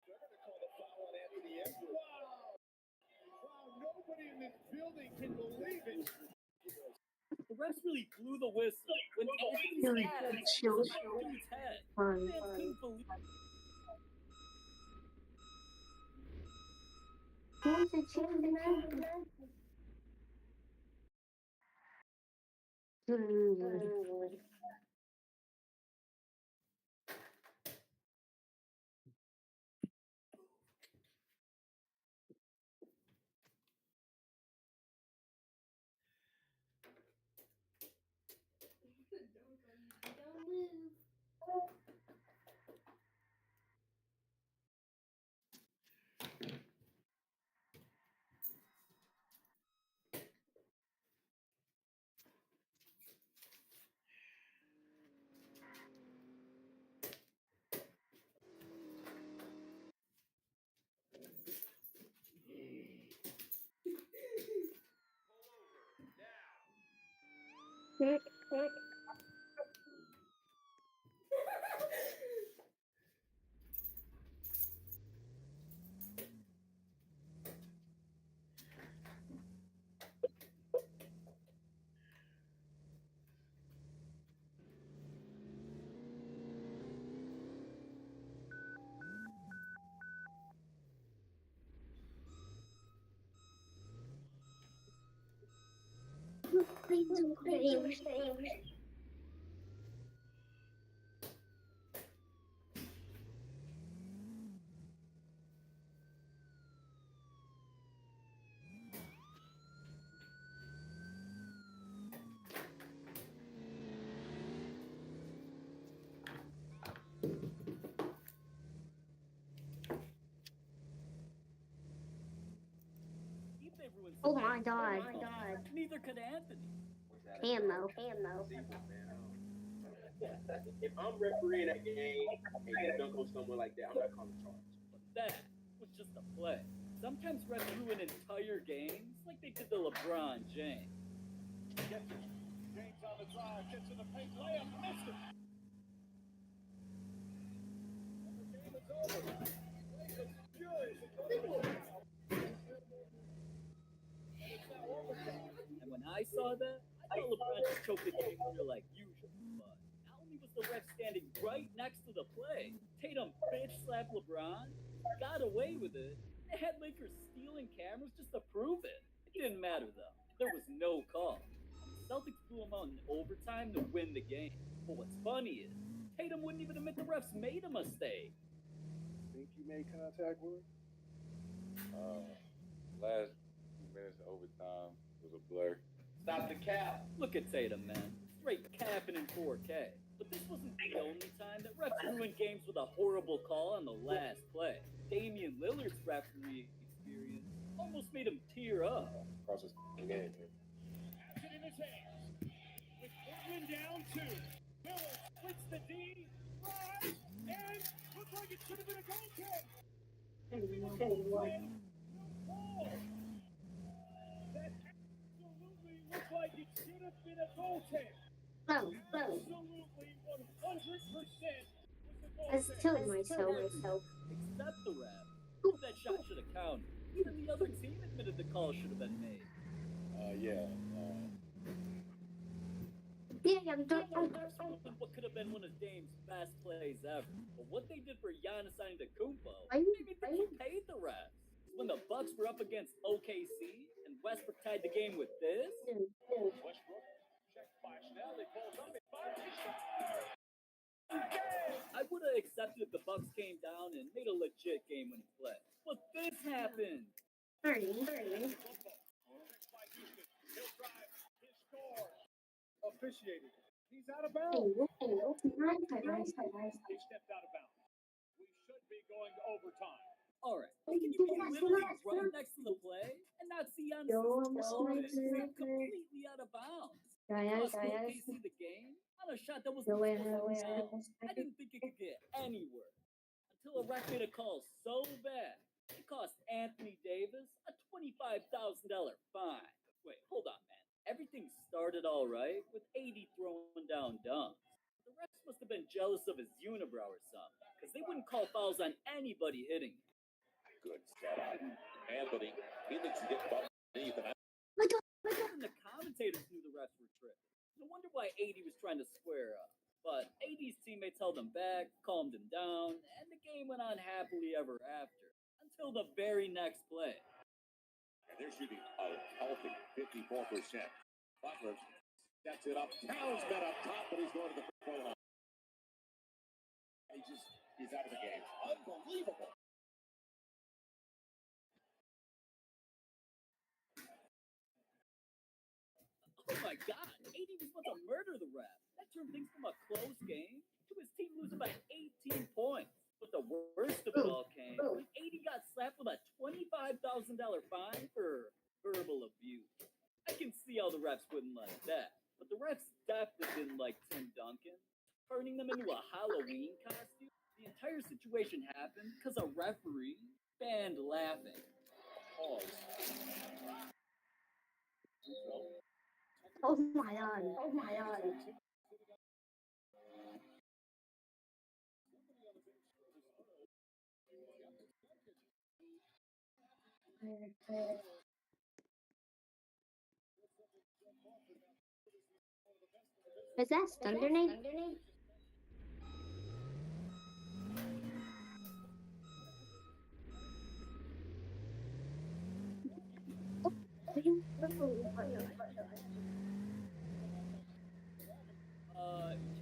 They're going to call the foul on Anthony Edwards. Wow. Wow, nobody in this building can believe it. The refs really blew the whistle when Anthony's head was above dude's head. Fans couldn't believe it. Who's the champion? Oh my god. Neither could Anthony. Ammo. If I'm refereeing a game and you dunk on someone like that, I'm not calling charge. But that was just a play. Sometimes refs ruin entire games like they did to LeBron James. James on the drive, gets in the paint, layup, missed it. And the game is over. Lakers furious. And when I saw that, I thought LeBron just choked the game winner like usual. But not only was the ref standing right next to the play, Tatum bitch slapped LeBron, got away with it, they had Lakers stealing cameras just to prove it. It didn't matter though. There was no call. Celtics blew them out in overtime to win the game. But what's funny is, Tatum wouldn't even admit the refs made a mistake. Think you made contact with? Last few minutes of overtime was a blur. Stop the cap. Look at Tatum, man. Straight capping in 4K. But this wasn't the only time that refs ruined games with a horrible call on the last play. Damian Lillard's referee experience almost made him tear up. Across his game. Has it in his hands. With Portland down 2. Miller splits the D, drives, and looks like it should have been a goal kick. That absolutely looked like it should have been a goal kick. Oh, Absolutely 100% was a goal I kick. killed myself. Except the ref. Who that shot should have counted. Even the other team admitted the call should have been made. Yeah. Yeah, I'm done. What could have been one of Dame's best plays ever. But what they did for Giannis Antetokounmpo Are you- made me think he paid the refs. When the Bucks were up against OKC and Westbrook tied the game with this, Westbrook checked by Snell. They pulled up and fired. I would have accepted if the Bucks came down and made a legit game when he played. But this happened. 30. 30. Checked by Houston. He'll drive. His score. Officiated. He's out of bounds. He stepped out of bounds. We should be going to overtime. Alright, can you be literally right next to the play and not see Giannis' completely out of bounds? Cost OKC the game on a shot that was supposed to go. I didn't think it could get any worse. Until a ref made a call so bad, it cost Anthony Davis a $25,000 fine. Wait, hold on, man. Everything started all right with 80 throwing down dunks. The refs must have been jealous of his unibrow or something, because they wouldn't call fouls on anybody hitting him. Good setup. Anthony, he thinks he gets bumped underneath, and Even the commentators knew the refs were tripping. No wonder why 80 was trying to square up. But 80's teammates held him back, calmed him down, and the game went on happily ever after. Until the very next play. And they're shooting a healthy 54%. Butler sets it up. Towns got up top, but he's going to the free throw line. He's out of the game. Unbelievable. Oh my god, 80 was about to murder the ref. That turned things from a close game to his team losing by 18 points. But the worst of it all came when 80 got slapped with a $25,000 fine for verbal abuse. I can see how the refs wouldn't like that. But the refs definitely didn't like Tim Duncan. Turning them into a Halloween costume. The entire situation happened because a referee banned laughing. Pause. Oh my god. Oh my god. Is that Thunder name?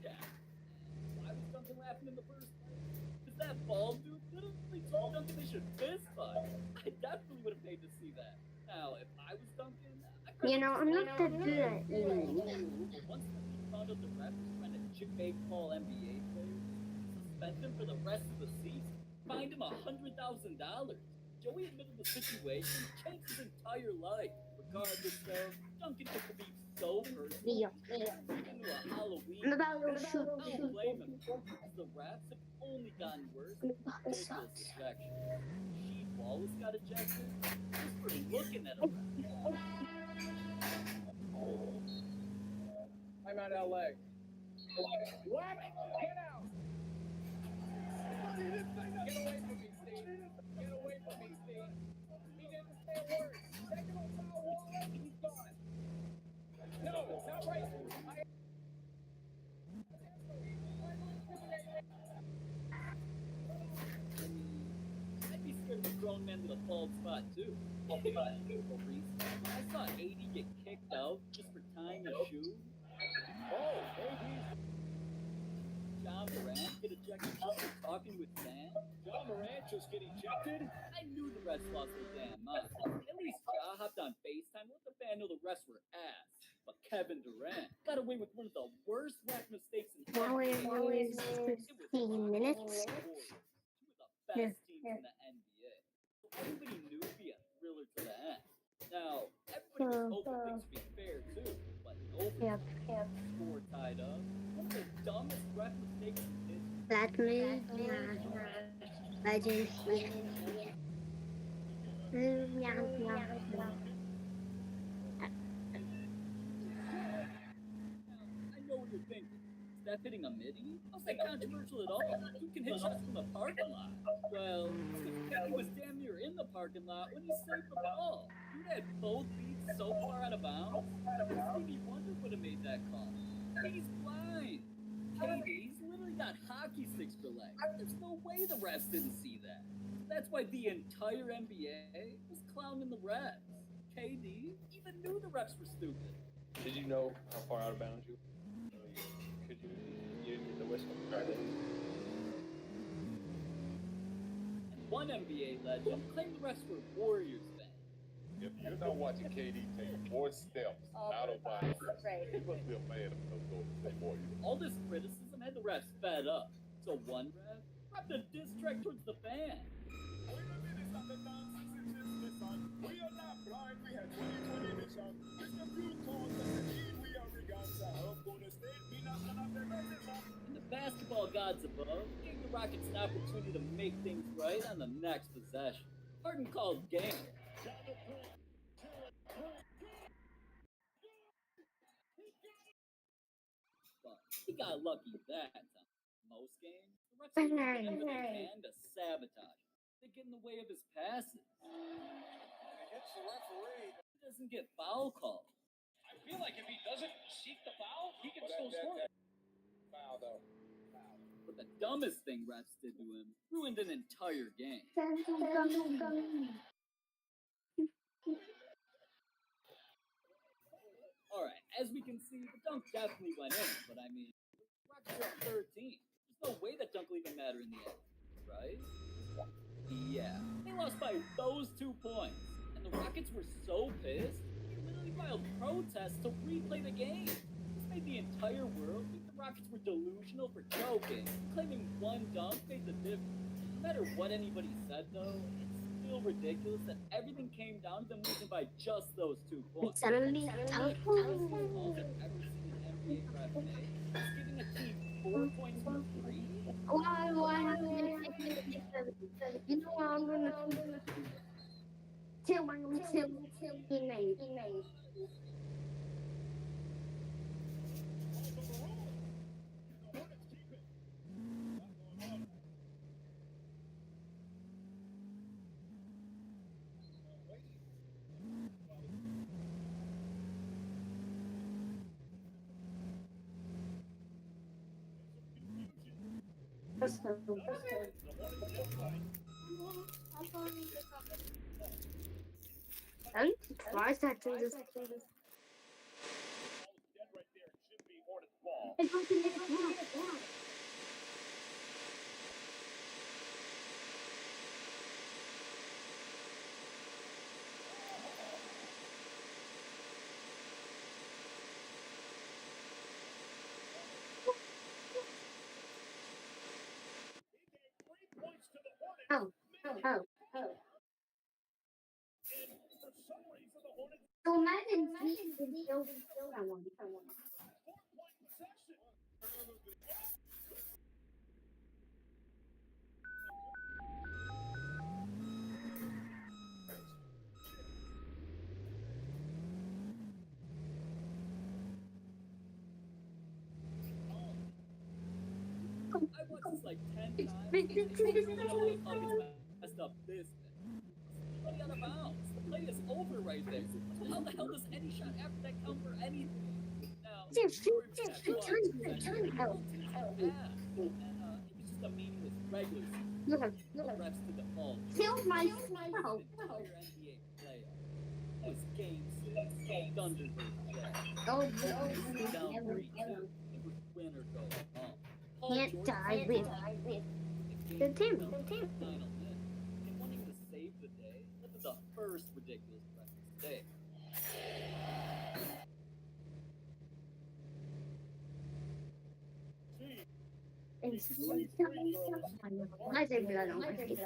Yeah. Why was Duncan laughing in the first place? Because that bald dude literally told Duncan they should fist fight. I definitely would have paid to see that. Now, if I was Duncan, You know, I'm not that good at eating. Once he found out the ref was trying to chick-bait call NBA players, suspend him for the rest of the season, fined him $100,000. Joey admitted the situation, changed his entire life. Regardless, though, Duncan took the beef so personally, into a Halloween. I'm about to I shoot. don't blame him. The refs have only gotten worse. Ridiculous ejections. Sheed Wallace got ejected just for looking at a ref. I'm at LA. What? Get out! Get away from me, Steve. Get away from me, Steve. He didn't say a word. Technical foul, Wallace, he's gone. No, not right. I'd be scared of a grown man with a bald spot, too. I saw 80 get kicked out just for tying a shoe. Oh, baby. John Morant get ejected just for talking with Sam. John Morant just get ejected? I knew the refs lost their damn mind. At least Ja hopped on FaceTime and let the fan know the refs were ass. But Kevin Durant got away with one of the worst ref mistakes in Now NBA. is 15 minutes. Two of the best teams in the NBA. So everybody knew it'd be a thriller to the end. Now, everybody was hoping things would be fair too, but nobody score tied up. One of the dumbest ref mistakes in history. Legend. I know what you're thinking. Is that hitting a midi? How's that controversial at all? You can hit shots from the parking lot. Well, he was damn near in the parking lot when he saved the ball. You'd had both feet so far out of bounds. Stevie Wonder would have made that call. He's blind. KD's literally got hockey sticks for legs. There's no way the refs didn't see that. That's why the entire NBA was clowning the refs. KD even knew the refs were stupid. Did you know how far out of bounds you? Could you? You didn't get the whistle. And one NBA legend claimed the refs were Warriors fans. If you're not watching KD take 4 steps out of bounds, you must be a fan of those Golden State Warriors. All this criticism had the refs fed up. So one ref dropped a diss track towards the fan. We are not blind, we had 2020 vision. Mr. Blue Coat said, we are Riganza. Help Golden State, be not one of their messages. And the basketball gods above gave the Rockets an opportunity to make things right on the next possession. Harden called game. But he got lucky that time. Most games, the refs are doing whatever they can to sabotage him. They get in the way of his passes. Hits the referee. He doesn't get foul calls. I feel like if he doesn't seek the foul, he can still score. Foul though. But the dumbest thing refs did to him ruined an entire game. Alright, as we can see, the dunk definitely went in, but I mean, Rockets are up 13. There's no way that dunk will even matter in the end, right? Yeah, they lost by those 2 points. And the Rockets were so pissed, they literally filed protests to replay the game. This made the entire world think the Rockets were delusional for choking, claiming one dunk made the difference. No matter what anybody said, though, it's still ridiculous that everything came down to them losing by just those 2 points. Suddenly, Calls I've ever seen an NBA ref make. It's giving a team 4 points for free. why, you know what I'm gonna tell my teammate. I'm surprised I can just. It wasn't even wrong. Oh. So imagine he killed someone. I watched this like 10 times. It's messed up this bad. Play out of bounds. The play is over right there. So how the hell does any shot after that count for anything? Now, Turn. it was just a meaningless regular season. No. The refs to the ball. Kill myself. Entire NBA playoff. It was game 6. Thunder versus Jazz. Oh, Down 3-2. It was win or go home. Can't die with the team. Final minute. And wanting to save the day led to the first ridiculous ref mistake. Why is there blood on my face?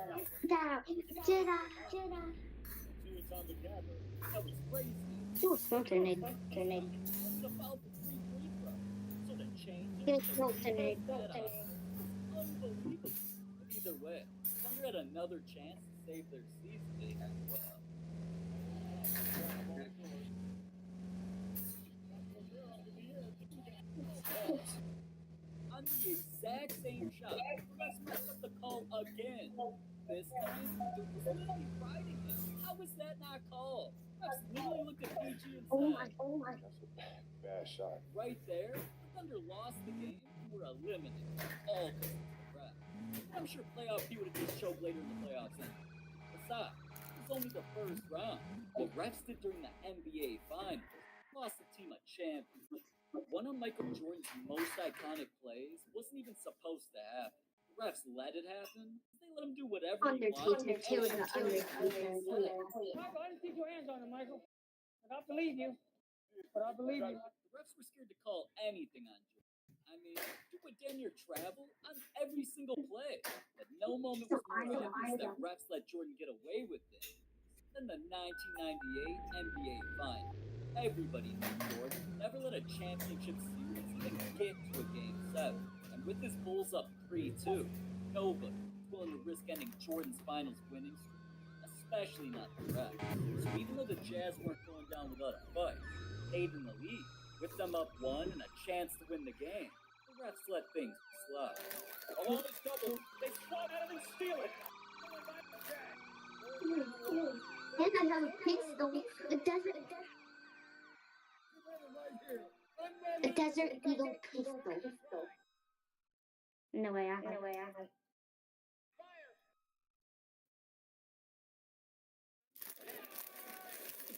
Jedi. That was crazy. Oh, small tornado. Was it a foul for 3 free throws? So to change Get a small tornado. unbelievable. Maybe either way, Thunder had another chance to save their season. They had on the exact same shot, Russ messed up the call again. This time, it was literally riding him. How was that not called? Russ literally looked at PG and said, That's a bad shot. right there, the Thunder lost the game and were eliminated. All because of the ref. I'm sure playoff P would have just choked later in the playoffs anyway. Besides, it was only the first round. What refs did during the NBA Finals lost the team a championship. One of Michael Jordan's most iconic plays wasn't even supposed to happen. The refs let it happen. They let him do whatever he wanted. Michael, I didn't see your hands on him, Michael. But I believe you. But I believe you. The refs were scared to call anything on Jordan. I mean, you would damn near travel on every single play. But no moment was more obvious that refs let Jordan get away with it than the 1998 NBA Finals. Everybody knew Jordan never let a championship series even get to a Game 7. And with his Bulls up 3-2, nobody was willing to risk ending Jordan's finals winning streak, especially not the refs. So even though the Jazz weren't going down without a fight, stayed in the lead, with them up 1 and a chance to win the game, the refs let things slide. Along this double, they swat at him and steal it. And I have a pistol. The Desert Eagle pistol. No way, I have.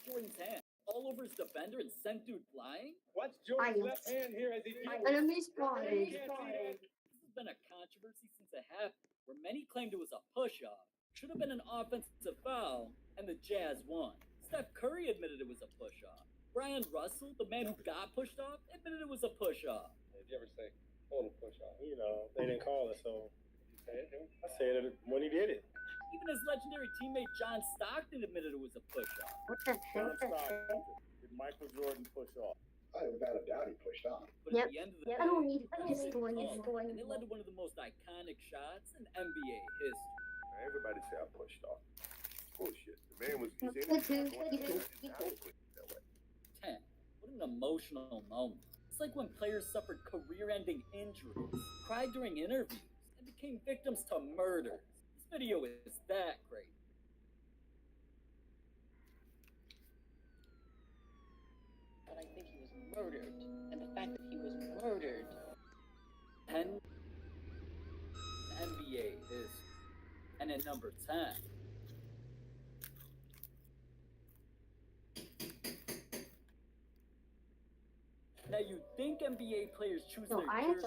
Jordan's hand all over his defender and sent dude flying? Watch Jordan's left hand here as he Enemy spotted. This has been a controversy since it happened, where many claimed it was a push-off. Should have been an offensive foul, and the Jazz won. Steph Curry admitted it was a push-off. Brian Russell, the man who got pushed off, admitted it was a push-off. Did you ever say total push off? You know, they didn't call it, so I said it when he did it. Even his legendary teammate John Stockton admitted it was a push-off. What the John heck? Stockton, did Michael Jordan push off? Without a doubt, he pushed off. But Yep. at the end of the day, I don't need a it pistol was in this called, going. and it led to one of the most iconic shots in NBA history. Everybody say I pushed off. Bullshit. The man was Me too. 10. What an emotional moment. It's like when players suffered career-ending injuries, cried during interviews, and became victims to murders. This video is that great. But I think he was murdered. And the fact that he was murdered. 10. NBA history. And at number 10. Now you'd think NBA players choose their jerseys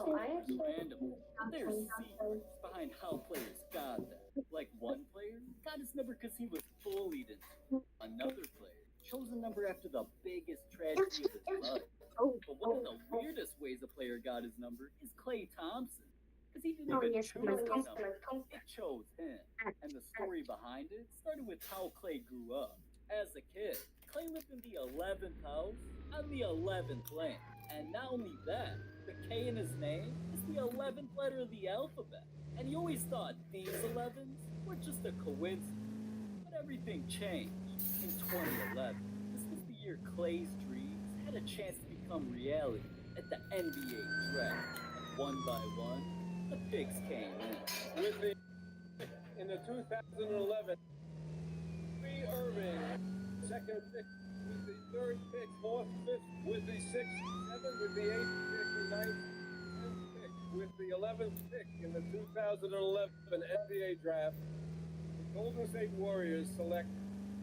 randomly, but there's secrets behind how players got them. Like one player got his number because he was bullied into it. Another player chose a number after the biggest tragedy of his life. But one of the weirdest ways a player got his number is Klay Thompson. Because he didn't even choose his number, it chose him. And the story behind it started with how Klay grew up. As a kid, Klay lived in the 11th house on the 11th lane. And not only that, the K in his name is the 11th letter of the alphabet. And he always thought these 11s were just a coincidence. But everything changed in 2011. This was the year Klay's dreams had a chance to become reality at the NBA draft. And one by one, the picks came in. In the 2011, Kyrie Irving, second pick with the third pick, fourth, fifth with the sixth, seventh with the eighth pick, the ninth, 10th pick with the 11th pick in the 2011 NBA draft. The Golden State Warriors select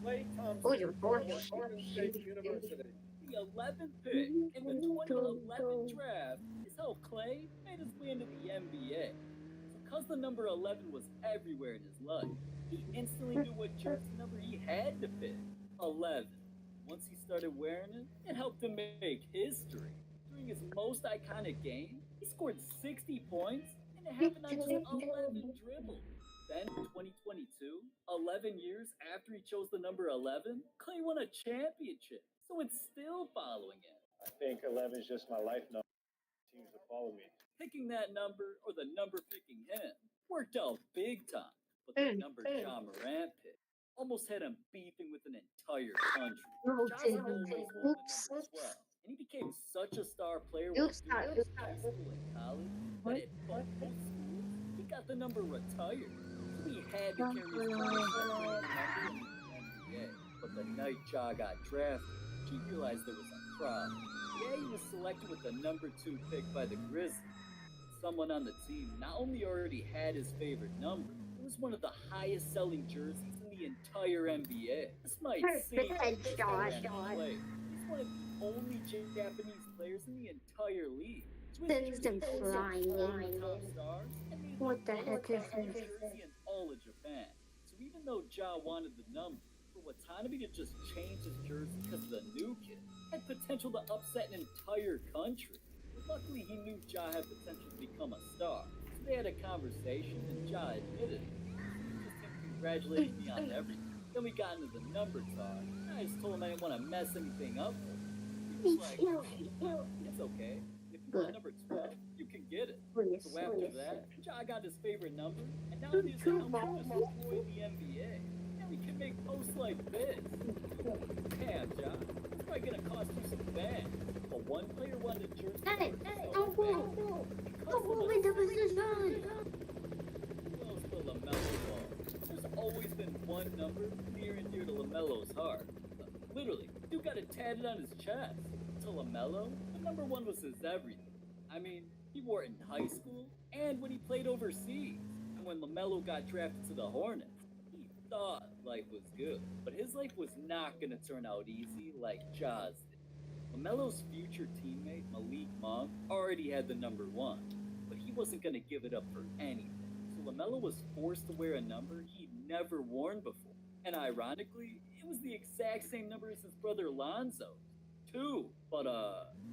Klay Thompson from Washington State University. The 11th pick in the 2011 draft is how Klay made his way into the NBA. So because the number 11 was everywhere in his life, he instantly knew what jersey number he had to pick. 11. Once he started wearing it, it helped him make history. During his most iconic game, he scored 60 points, and it happened on just 11 dribbles. Then, in 2022, 11 years after he chose the number 11, Klay won a championship, so it's still following him. I think 11 is just my life number. Teams to follow me. Picking that number, or the number picking him, Worked out big time. But the number John Morant picked almost had him beefing with an entire country. Johnson almost won the number 12, and he became such a star player while doing his high school and college that at both schools, he got the number retired. So he had to carry his number in the NBA. But the night Ja got drafted, he realized there was a problem. Yeah, he was selected with the number 2 pick by the Grizzlies. Someone on the team not only already had his favorite number, it was one of the highest selling jerseys in the entire NBA. This might seem like a player. He's one of the only Japanese players in the entire league. What the heck is this? In all of Japan. So even though Ja wanted the number, for Watanabe to just change his jersey because of the new kid had potential to upset an entire country. Luckily, he knew Ja had potential to become a star. So they had a conversation, and Ja admitted it. Just him congratulating me on everything. Then we got into the number talk. I just told him I didn't want to mess anything up. He was like, it's okay. If you want number 12, you can get it. So after that, Ja got his favorite number, and now his number just destroyed the NBA. Now we can make posts like this. Damn, Ja, it's probably gonna cost you some fans. But one player wanted a jersey. Don't go! LaMelo Ball. There's always been one number near and dear to LaMelo's heart. Literally, dude got it tatted on his chest. To LaMelo, the number 1 was his everything. I mean, he wore it in high school and when he played overseas. And when LaMelo got drafted to the Hornets, he thought life was good. But his life was not going to turn out easy like Ja's did. LaMelo's future teammate, Malik Monk, already had the number 1, but he wasn't going to give it up for anything. So LaMelo was forced to wear a number he'd never worn before. And ironically, it was the exact same number as his brother Lonzo, too. But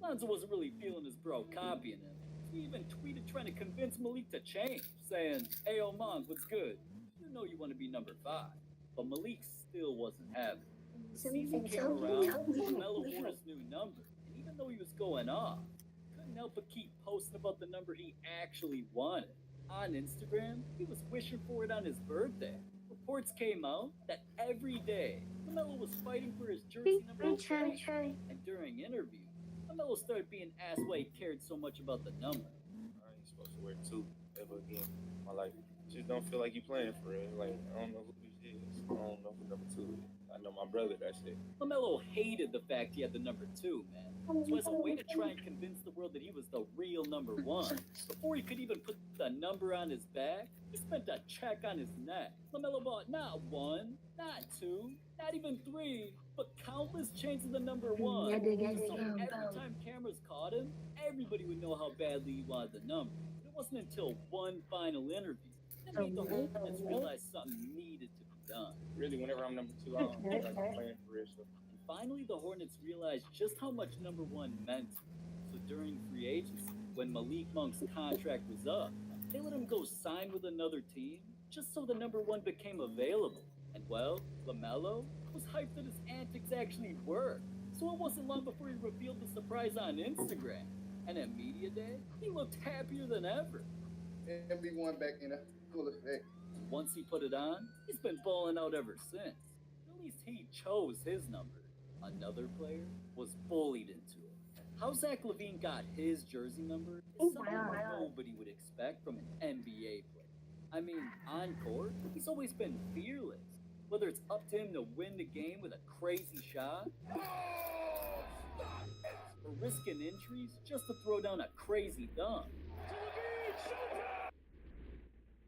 Lonzo wasn't really feeling his bro copying him. He even tweeted trying to convince Malik to change, saying, "Hey, yo, Monk, what's good? You know you want to be number 5." But Malik still wasn't having it. The season came around, LaMelo wore his new number, and even though he was going off, couldn't help but keep posting about the number he actually wanted. On Instagram, he was wishing for it on his birthday. Reports came out that every day, LaMelo was fighting for his jersey number. And during interviews, LaMelo started being asked why he cared so much about the number. I ain't supposed to wear 2 ever again in my life. Just don't feel like you playing for real. Like, I don't know who this is. I don't know who number 2 is. I know my brother, that's it. LaMelo hated the fact he had the number 2, man. So as a way to try and convince the world that he was the real number 1, before he could even put the number on his back, he spent a check on his neck. LaMelo bought not 1, not 2, not even 3, but countless chains of the number 1. So every time cameras caught him, everybody would know how badly he wanted the number. But it wasn't until one final interview that made the Hornets realize something needed to be done. Really, whenever I'm number 2, I don't feel like I'm playing for real. So. Finally, the Hornets realized just how much number 1 meant to them. So during free agency, when Malik Monk's contract was up, they let him go sign with another team just so the number 1 became available. And well, LaMelo was hyped that his antics actually worked. So it wasn't long before he revealed the surprise on Instagram. And at Media Day, he looked happier than ever. MB1 back in a full effect. Once he put it on, he's been balling out ever since. At least he chose his number. Another player was bullied into it. How Zach LaVine got his jersey number is something nobody would expect from an NBA player. I mean, on court, he's always been fearless. Whether it's up to him to win the game with a crazy shot, or risking injuries just to throw down a crazy dunk.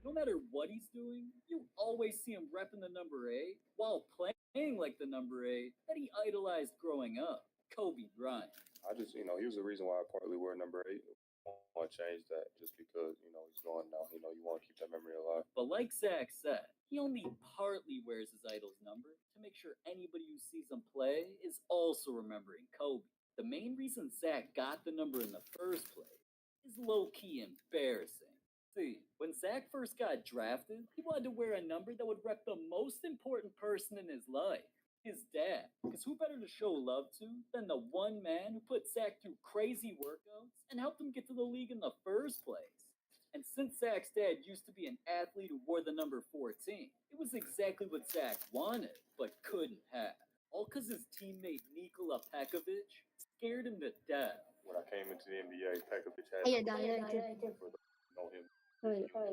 No matter what he's doing, you always see him repping the number 8 while playing like the number 8 that he idolized growing up, Kobe Bryant. I just, he was the reason why I partly wear number 8. I want to change that just because, he's gone now. You want to keep that memory alive. But like Zach said, he only partly wears his idol's number to make sure anybody who sees him play is also remembering Kobe. The main reason Zach got the number in the first place is low-key embarrassing. See, when Zach first got drafted, he wanted to wear a number that would rep the most important person in his life, his dad. Because who better to show love to than the one man who put Zach through crazy workouts and helped him get to the league in the first place? And since Zach's dad used to be an athlete who wore the number 14, it was exactly what Zach wanted, but couldn't have. All because his teammate Nikola Pekovic scared him to death. When I came into the NBA, Pekovic had Hey, know Dad, him,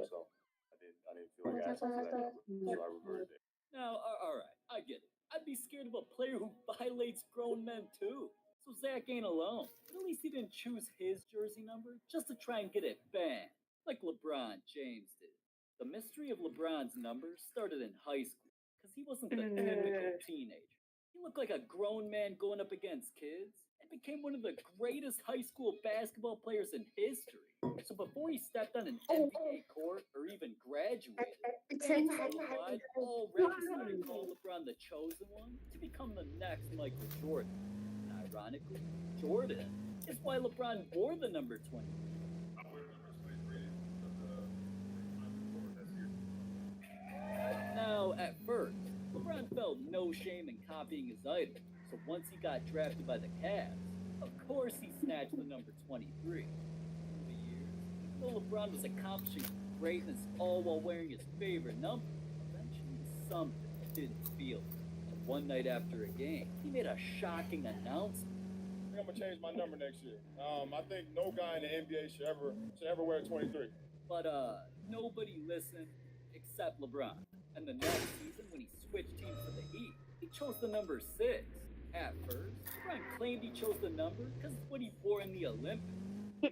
so I didn't feel like asking for that, so I reverted it. Now, alright, I get it. I'd be scared of a player who violates grown men too. So Zach ain't alone. But at least he didn't choose his jersey number just to try and get it banned, like LeBron James did. The mystery of LeBron's number started in high school, because he wasn't the typical teenager. He looked like a grown man going up against kids, and became one of the greatest high school basketball players in history. So before he stepped on an NBA court or even graduated, fans worldwide already started calling LeBron the chosen one to become the next Michael Jordan. And ironically, Jordan is why LeBron wore the number 20. Now, at first, LeBron felt no shame in copying his idol, so once he got drafted by the Cavs, of course he snatched the number 23. Through the years, even though LeBron was accomplishing greatness all while wearing his favorite number, eventually something didn't feel. And one night after a game, he made a shocking announcement. I think I'm gonna change my number next year. I think no guy in the NBA should ever wear 23. But nobody listened except LeBron. And the next season, when he switched teams to the Heat, he chose the number 6. At first, LeBron claimed he chose the number because it's what he wore in the Olympics. Then,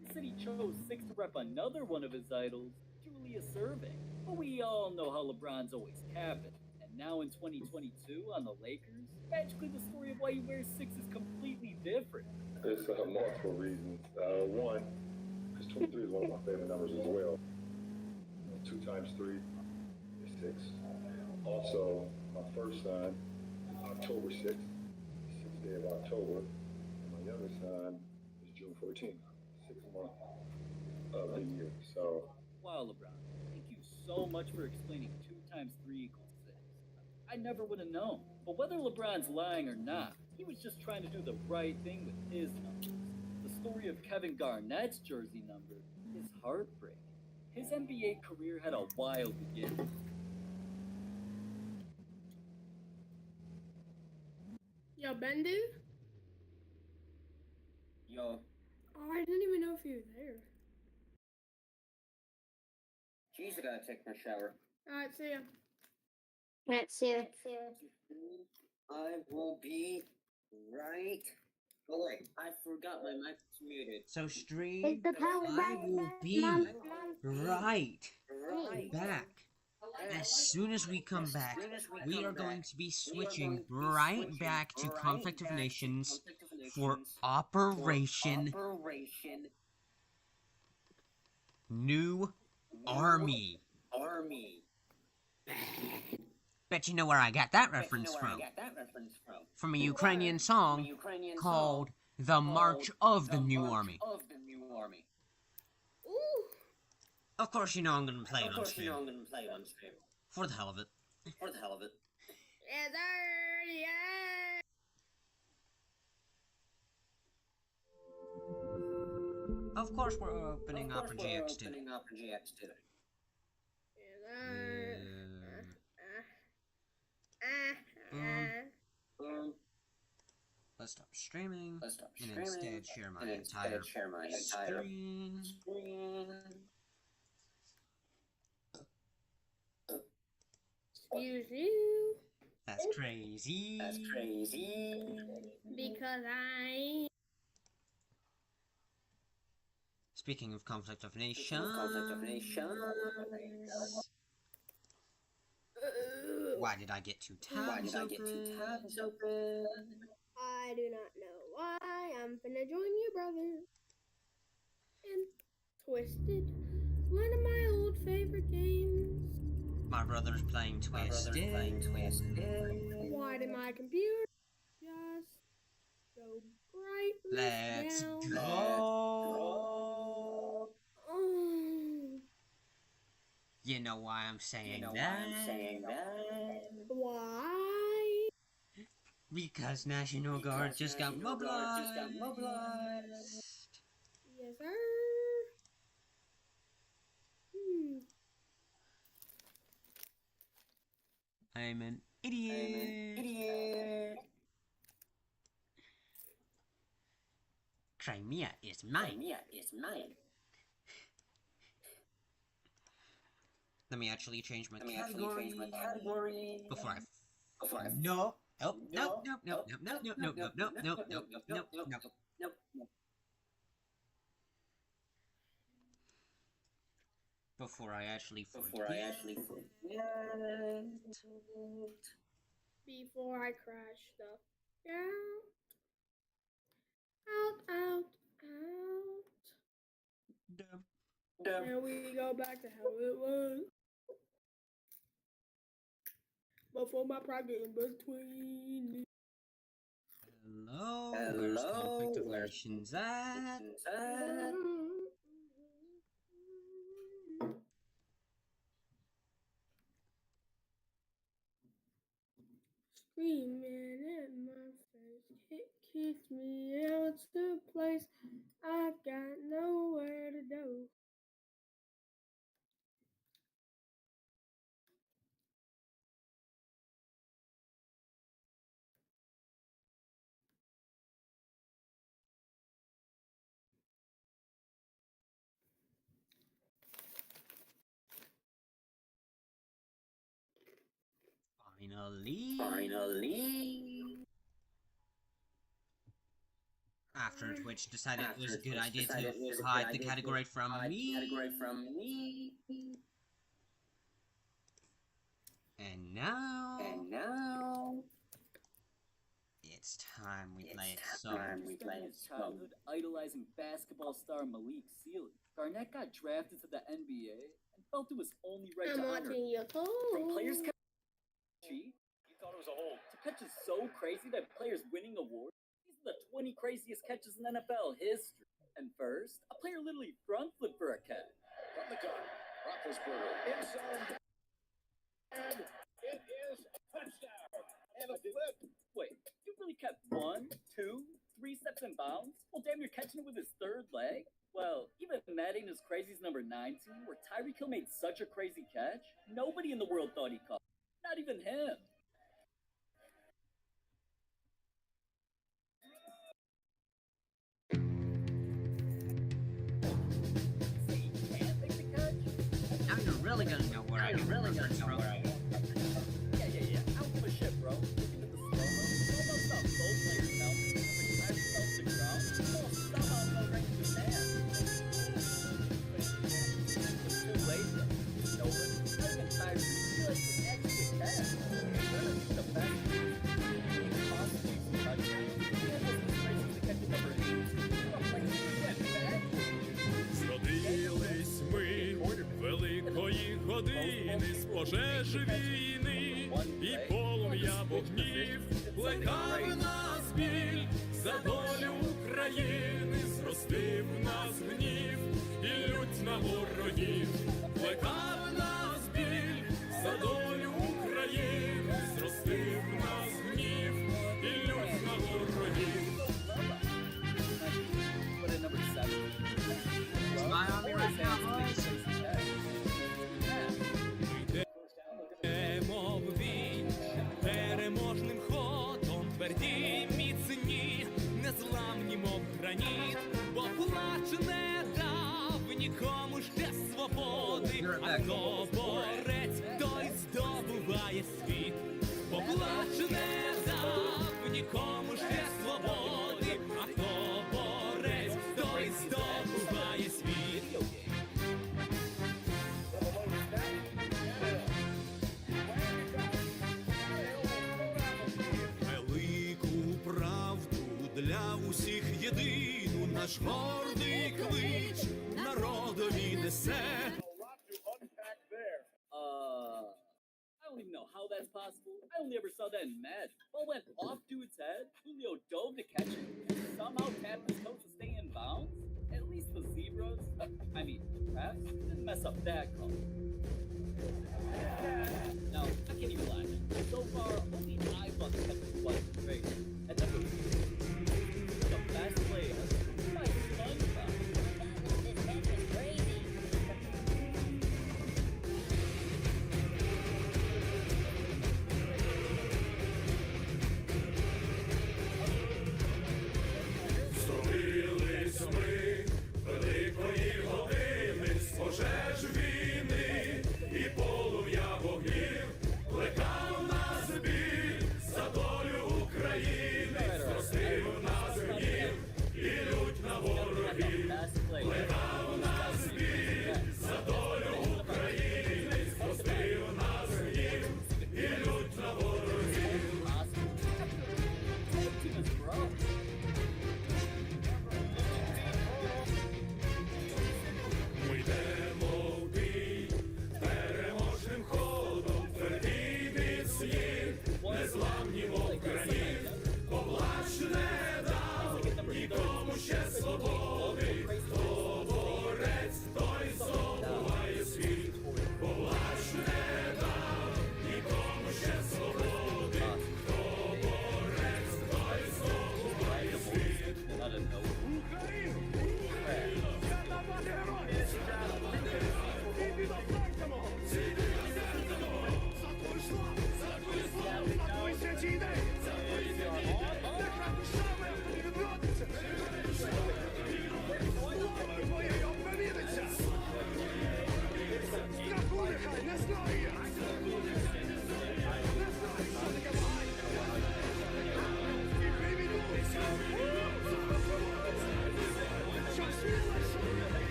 he said he chose 6 to rep another one of his idols, Julius Erving. But we all know how LeBron's always capped it. And now in 2022, on the Lakers, magically the story of why he wears 6 is completely different. There's multiple reasons. One, because 23 is one of my favorite numbers as well. 2 times 3 is 6. Also, my first son, October 6th, 6th day of October. And my youngest son is June 14th, 6th month of the year. So, wow, LeBron, thank you so much for explaining 2 times 3 equals 6. I never would have known. But whether LeBron's lying or not, he was just trying to do the right thing with his numbers. The story of Kevin Garnett's jersey number is heartbreaking. His NBA career had a wild beginning. Yo, Ben, dude? Yo, Oh, I didn't even know if you were there. geez, I gotta take my shower. Alright, see ya. Let's see it. I will be right. Oh wait, I forgot my mic was muted. So stream, It's the power I will back, be Mom. right Right. back. As soon as we come back, we are going to be switching right back to Conflict of Nations for Operation New Army. Bet you know where I got that reference from. From a Ukrainian song called The March of the New Army. Ooh. Of course you know I'm gonna play it on stream. For the hell of it. Yes, sir. Yeah. Of course we're opening Opera GX2. Yes, sir. Let's stop streaming and instead share my entire screen. Excuse you. That's crazy. Because I. Speaking of Conflict of Nations, why did I get 2 tabs open? I do not know why. I'm finna join you, brother. And Twisted, one of my old favorite games. My brother's playing Twisted. Why did my computer just go brightly Let's down? go. Oh. You know why I'm saying that? Why? Because National Guard just got mobilized. Yes, sir. I'm an idiot. Crimea is mine. Let me actually change my category. Before I... No. Oh, no. Before I actually forget. Before I crash the out. And we go back to how it was before my project in between. Hello. Where's conflict of nations at? Screaming in my face, it kicks me out to place I got nowhere to go. Finally. After Twitch decided it was a good idea to hide the category from me. And now it's time we play it so. Childhood idolizing basketball star Malik Sealy. Garnett got drafted to the NBA and felt it was only right I'm to honor watching you too. from players. He thought it was a hold. To catches so crazy that players winning awards. These are the 20 craziest catches in NFL history. And first, a player literally front flipped for a catch. From the gun, Roethlisberger in zone, and it is a touchdown. And a flip. Wait, you really kept 1, 2, 3 steps in bounds? Well, damn, you're catching it with his third leg? Well, even that ain't as crazy as number 19, where Tyreek Hill made such a crazy catch, nobody in the world thought he caught. Not even him. Now you're really gonna know where I am. Yeah. I don't give a shit, bro. Looking at the slow-mo, it's almost up. Both players melted, and the crash fell to the ground. Oh, somehow no range of man. It's too late, though. No one, not even Tyreek, he likes to actually get catch. Better be the best. Possibly some touchdowns. Yeah, this is crazy to catch a number 8. What place he went back? Зродились ми великої години з пожежі війни, і полум'я вогнів плекав нас біль, за долю України зростив нас гнів, і лють на ворогів плекав нас біль, за долю України зростив нас гнів, і лють на ворогів. Йдемо в бій переможним ходом, тверді, міцні, незламні, мов граніт, бо плач не дав нікому ще свободи, а хто борець, той здобуває світ. Бо плач не дав нікому ще свободи, а хто борець, той здобуває світ. Велику правду для усіх єдину наш гордий клич народові несе. I don't even know how that's possible. I only ever saw that in Madden. Ball went off dude's head, Julio dove to catch it, and somehow tapped his toe to stay in bounds. At least the zebras, refs, didn't mess up that call. Now, I can't even lie. So far, only I thought the catch was great. And number 2, the best play ever by SpongeBob.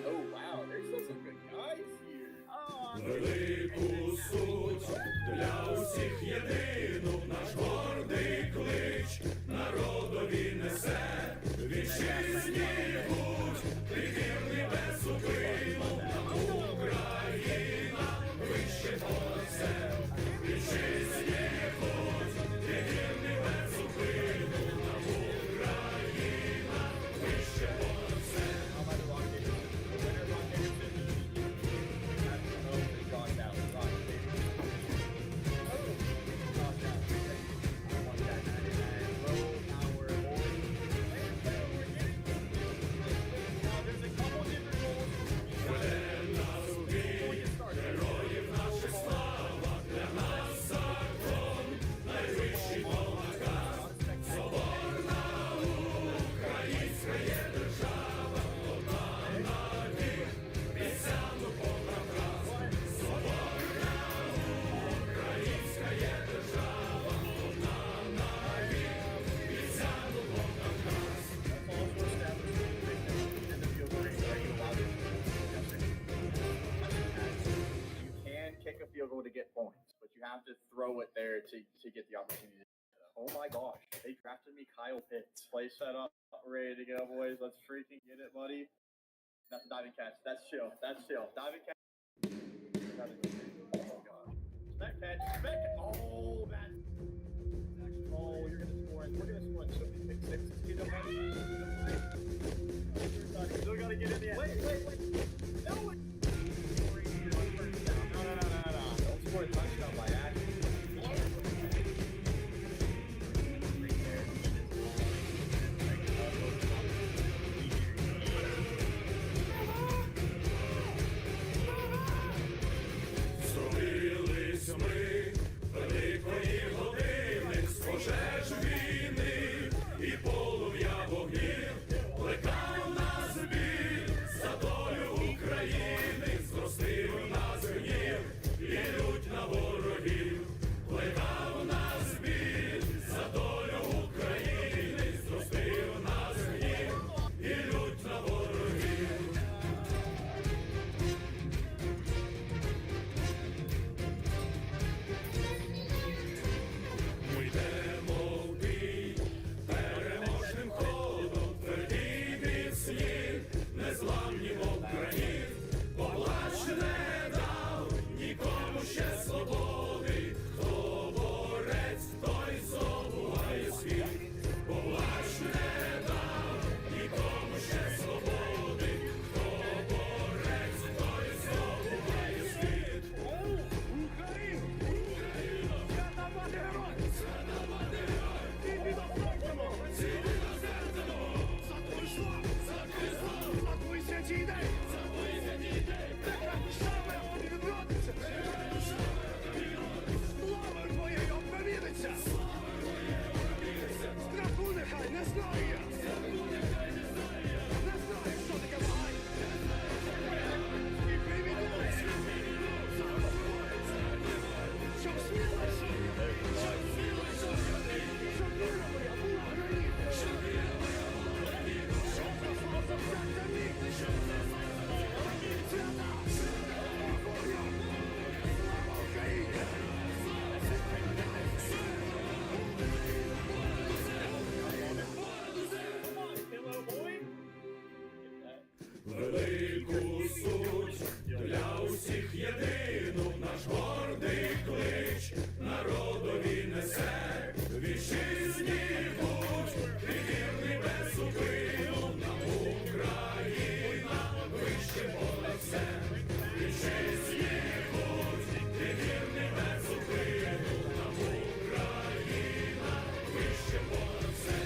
Oh wow, there's still some good guys here. Велику суть для усіх єдину наш гордий клич народові несе. Вітчизні будь, вірний без зупину, Україна вище понад все. Вітчизні будь, вірний без зупину, Україна вище понад все. You can kick a field goal to get points, but you have to throw it there to get the opportunity. Oh my gosh, they drafted me Kyle Pitts. Play set up, ready to go, boys. Let's freaking get it, buddy. That's a diving catch. That's chill. That's chill. Diving catch. Oh my gosh. Smack catch. Smack catch. Oh, that's. Oh, you're gonna score it. We're gonna score it. So pick six. Get up, buddy. Still gotta get in the end. Wait. No. No. Don't score a touchdown by accident. Зустрілись ми великої години, з пожеж війни і полум'я вогнів, плекав нас біль за долю України, зростив нас гнів і лють на ворогів, плекав нас біль за долю України, зростив нас гнів і лють на ворогів. Ми йдемо в бій переможним ходом, тверді міцні, незламні мов граніт, бо плач не дав нікому ще свободи, хто борець, той здобуває світ, бо плач не дав нікому ще свободи, хто борець, той здобуває світ. Україна! Свята мати герой! Свята мати герой! Тобі допомогемо! Тобі допомогемо! За твою славу! За твою славу! За твої святі ідеї! За твої святі ідеї! Нехай душа моя тобі відродиться! Нехай душа моя тобі відродиться! Славою твоєю опроміниться! Славою твоєю опроміниться! Страху нехай не знаю я! Страху нехай не знаю я! Не знаю, що таке вагай! Не знаю, що таке вагай! І приведу! За тобою! За тобою! Щоб сміло йшов я! Щоб сміло йшов я! Щоб віра моя була граніт! Щоб віра моя була граніт! Щоб заслався серця мій! Щоб заслався серця мій! Свята! Свята! Слава Україні! Велику суть для усіх єдину наш гордий клич народові несе. Вітчизні будь, вірний без зупину, нам Україна вище понад все. Вітчизні будь, вірний без зупину, нам Україна вище понад все.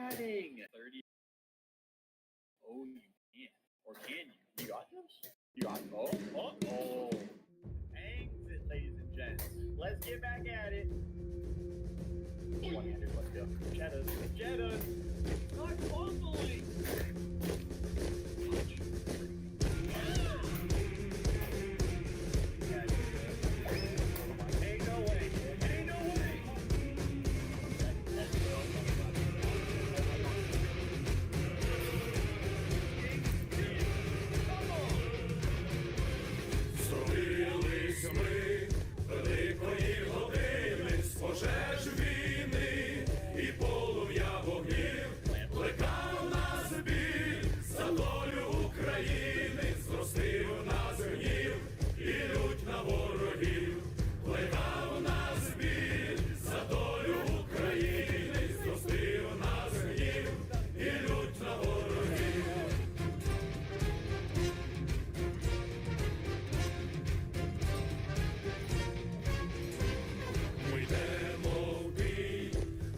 chatting. 30. Oh, you can't. Or can you? You got this? You got oh. Hangs it, ladies and gents. Let's get back at it. One-handed, let's go. Jettas. Not fumbling. Ain't no way. Зробились ми великої години з пожеж війни і полум'я вогнів, плекав нас біль за долю України, зростив нас гнів і лють на ворогів, плекав нас біль за долю України, зростив нас гнів і лють на ворогів. Ми йдемо в бій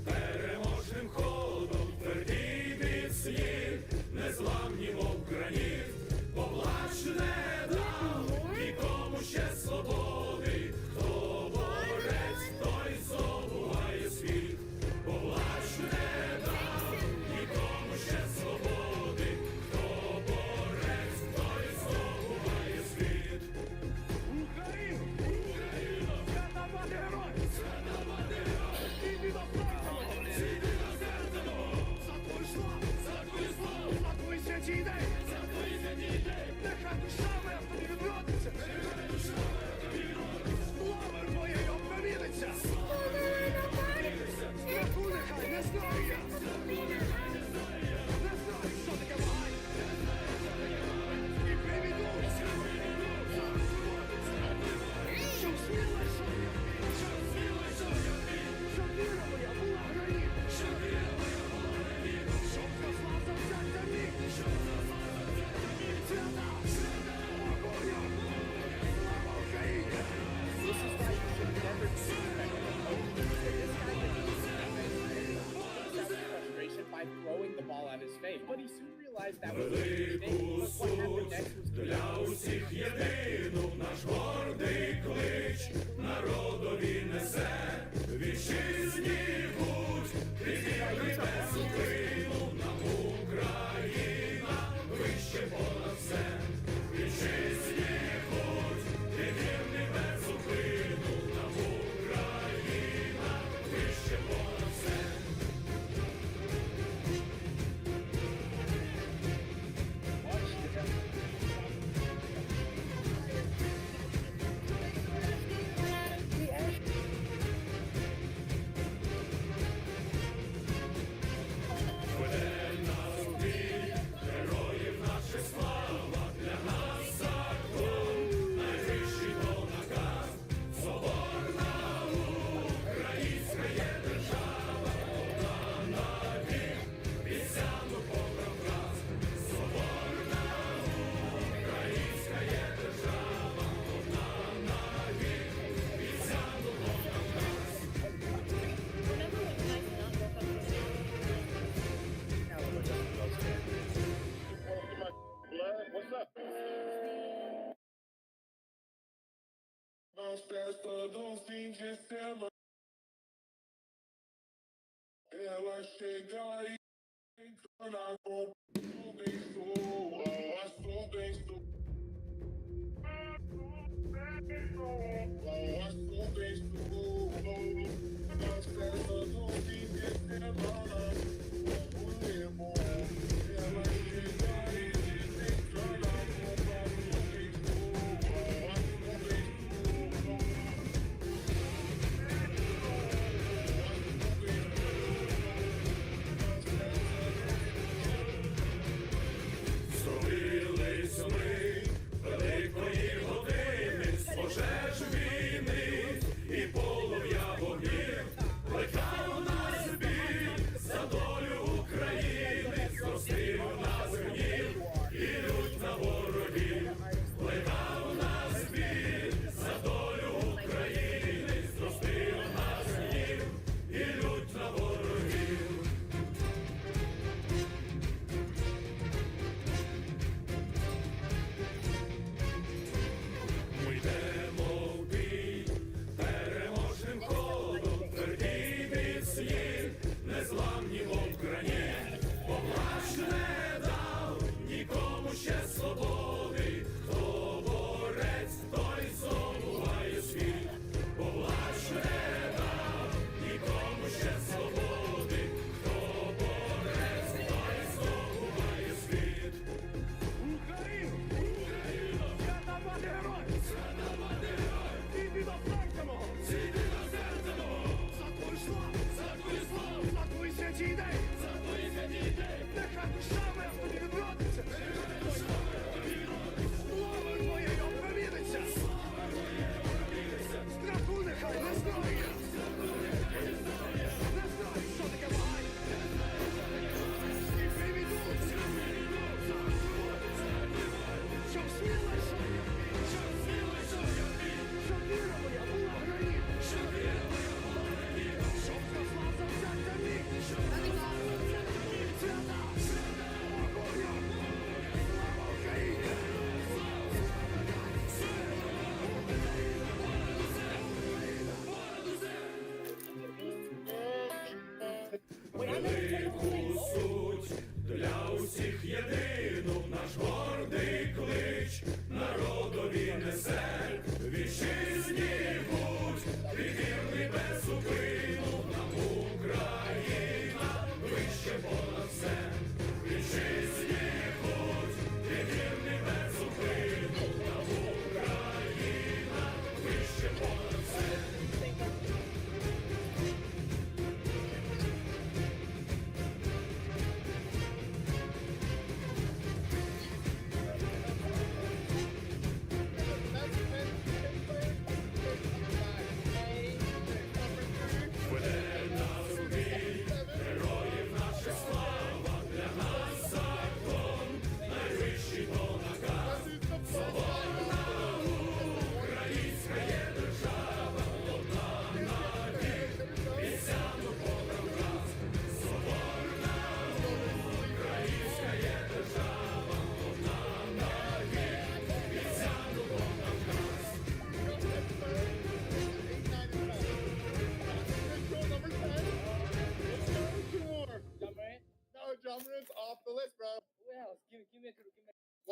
переможним ходом, тверді міцні, незламні, мов граніт, поплач не дав нікому ще свободи, хто борець, той здобуває світ, поплач не дав нікому ще свободи, хто борець, той здобуває світ. Україна! Свята мати героїв! Свята мати героїв! Іди до фронту! Іди до серця! За твою славу! За твою славу! За твої святі ідеї! За твої святі ідеї! Нехай душа моя в тобі відродиться! Нехай душа моя в тобі відродиться! Слава твоєю опроміниться! Слава твоєю опроміниться! Страху нехай не знаю я! Страху нехай не знаю я! Не знаю, що таке вагай! Не знаю, що таке вагай! І приведу! Щоб сміло йшов я в бій! Щоб сміло йшов я в бій! Щоб віра моя була граніт! Щоб віра моя була граніт! Щоб зросла за взяття міг! Щоб зросла за взяття міг! Свята! Свята! Огонь! Слава Україні! This is why you should never do frustration by throwing the ball at his face. But he soon realized that was a mistake. But what happened next was Для усіх єдину наш гордий клич народові несе, вітчизні будь, підійми безупину, нам Україна вище понад все. Вітчизні будь, підійми безупину, нам Україна вище понад все. What's up? Não festa do fim de semana. Ela chega e entra na copa. Abençoa, abençoa. Na festa do fim de semana. Ela chega e entra na copa.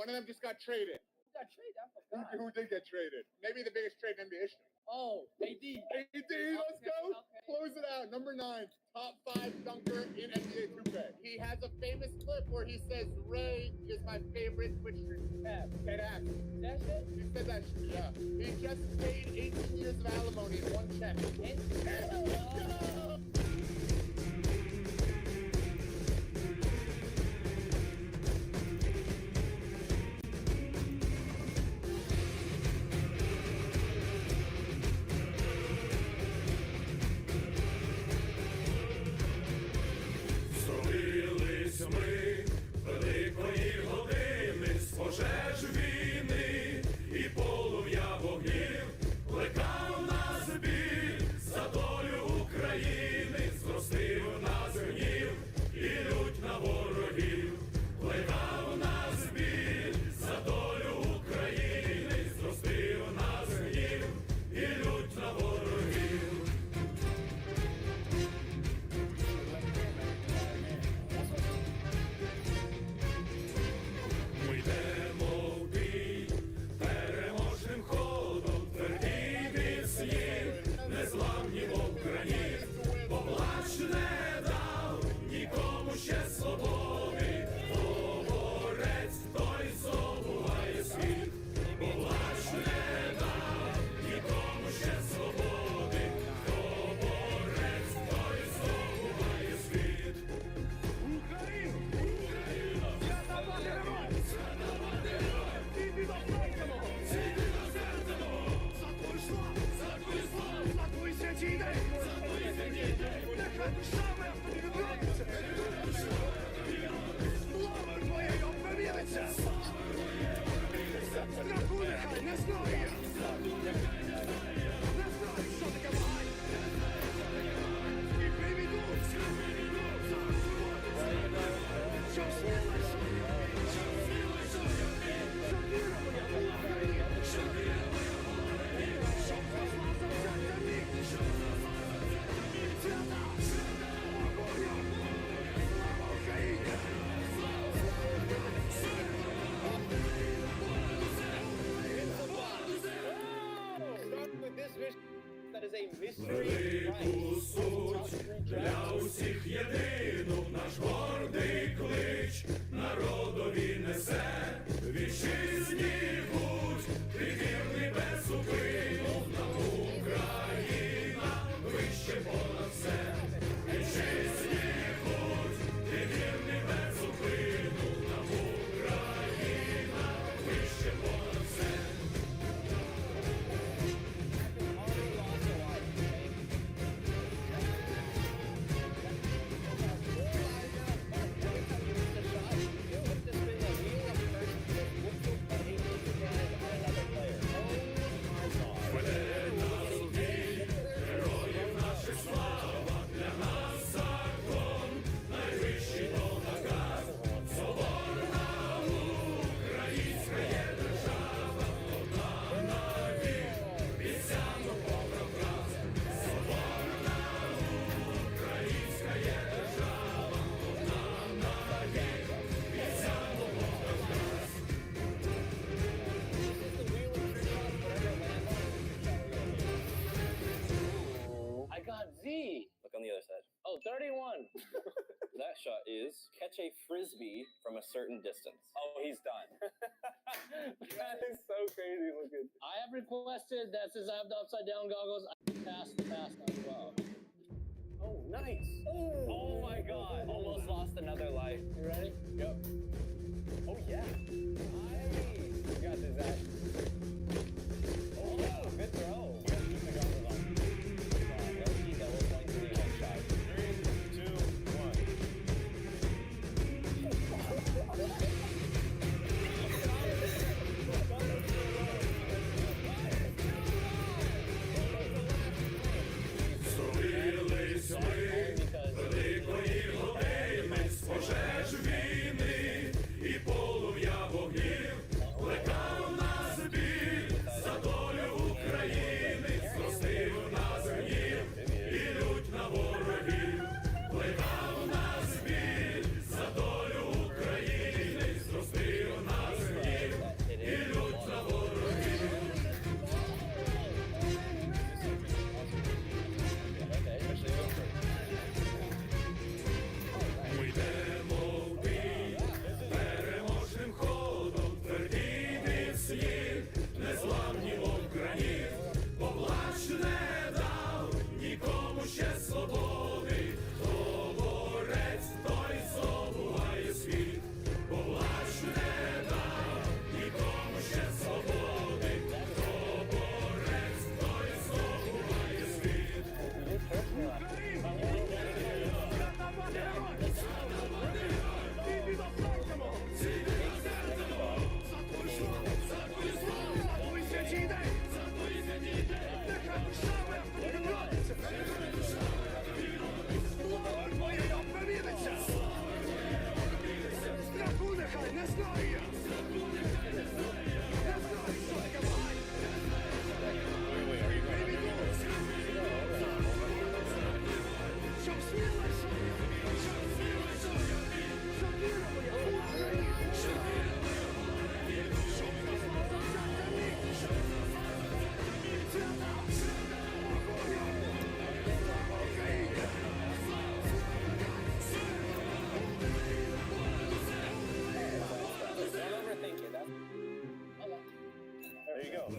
One of them just got traded. Who got traded? I forgot. Who did get traded? Maybe the biggest trade in NBA history. Oh, AD. AD, let's go. Close it out. Number 9, top 5 dunker in NBA 2K. He has a famous clip where he says, Ray is my favorite Twitch streamer. Dead ass. That shit? He said that shit, yeah. He just paid 18 years of alimony in one check. Зробились ми великої години з пожеж війни і полум'я вогнів, плекав нас біль за долю України, зростив нас гнів і лють на ворогів, плекав нас біль за долю України, зростив нас гнів і лють на ворогів. Ми йдемо в бій переможним ходом, тверді міцні, незламні мов граніт, бо плач не дав нікому ще свободи, хто борець, той здобуває світ, бо плач не дав нікому ще свободи, хто борець, той здобуває світ. Україна! Свята герой! Іди до серця мого! Іди до серця мого! За твою славу! За твою славу! За твої святі ідеї! За твої святі ідеї! Нехай душа моя тобі відродиться! Славою твоєю опроміниться! Страху нехай не знає! Не знає, що таке вагань! І привідуть! Зараз свободу! Щоб снилось! Щоб снилось! Щоб віра моя була в країні! Щоб віра моя була в країні! Щоб зросла завзяття міг! Щоб зросла завзяття міг! Свята! Свята! Огонь! Слава Україні! Слава велику суть для усіх єдину наш гордий клич народові несе, вітчизні будь, ти вірний без зупину, нам Україна вище понад все. Вітчизні будь, ти вірний без зупину, нам Україна вище понад все. Веде нас у бій, героїв наших слава, для нас закон, найвищий то наказ. Соборна українська є держава, одна навік, обіцяно попра враз. Соборна українська є держава, одна навік, обіцяно попра враз. I got Z. Look on the other side. Oh, 31. That shot is catch a frisbee from a certain distance. Oh, he's done. That is so crazy looking. I have requested that since I have the upside down goggles, I pass the pass as well. Oh, nice. Oh my god. Almost lost another life. You ready? Yep. Oh, yeah. Nice. You got this, Zach. Oh, good throw. You gotta keep the goggles on. LG double point 3 headshot. 3, 2, 1. Зробились ми великої години з пожеж війни і полум'я вогнів, плекав нас біль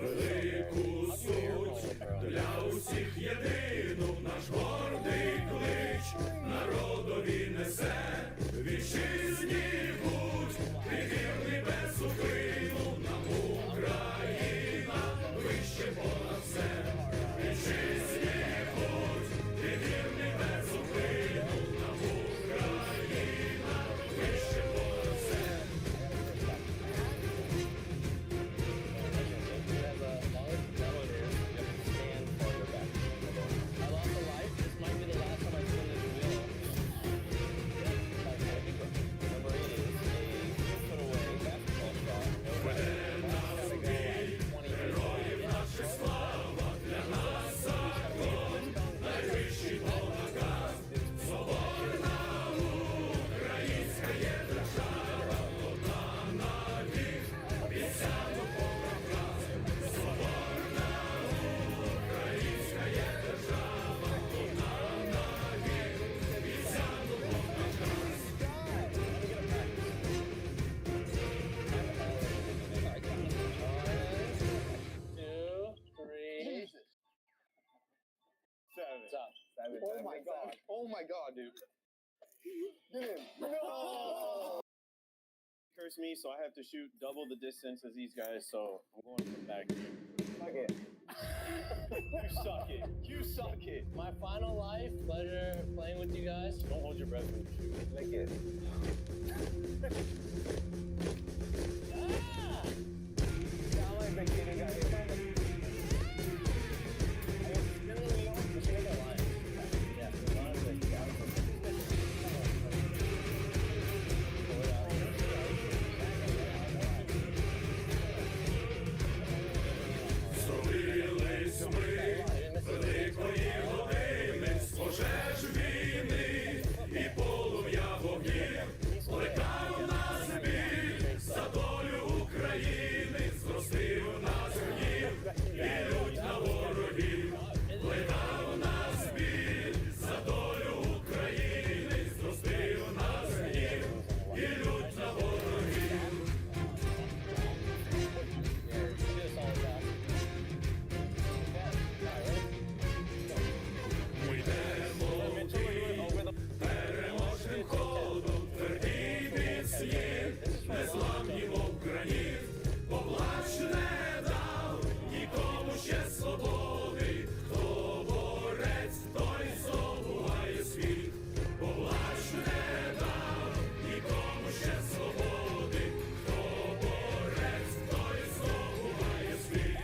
велику суть, для усіх єдину наш гордий клич, народові несе, вітчизні будь, ти вірний без зупину, нам Україна вище понад все, вітчизні будь, ти вірний без зупину, нам Україна вище понад все. Oh my god. Oh my god, dude. No! Curse me, so I have to shoot double the distance as these guys, so I'm going from back here. Suck it. You suck it. You suck it. My final life, pleasure playing with you guys. Don't hold your breath when you shoot. Lick it. Sound like the kid who got hit by the... Зробились ми великої години з пожеж війни і полум'я вогнів, плекав нас біль за долю України, зростив нас гнів і лють на ворогів, плекав нас біль за долю України, зростив нас гнів і лють на ворогів. Ми йдемо в бій, переможним ходом, тверді міцні, незламні, мов граніт, поплач не дав нікому ще свободи, хто борець, той здобуває світ, поплач не дав нікому ще свободи, хто борець, той здобуває світ.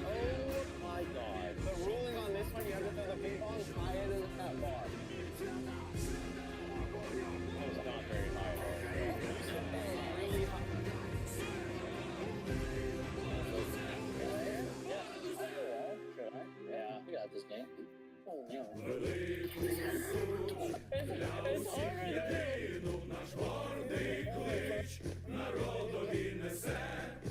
Oh my god. The ruling on this one, you have to throw the ping pong higher than that bar. That was not very high. Really high. Yeah, we got this game. Для усіх єдину наш гордий клич, народові несе,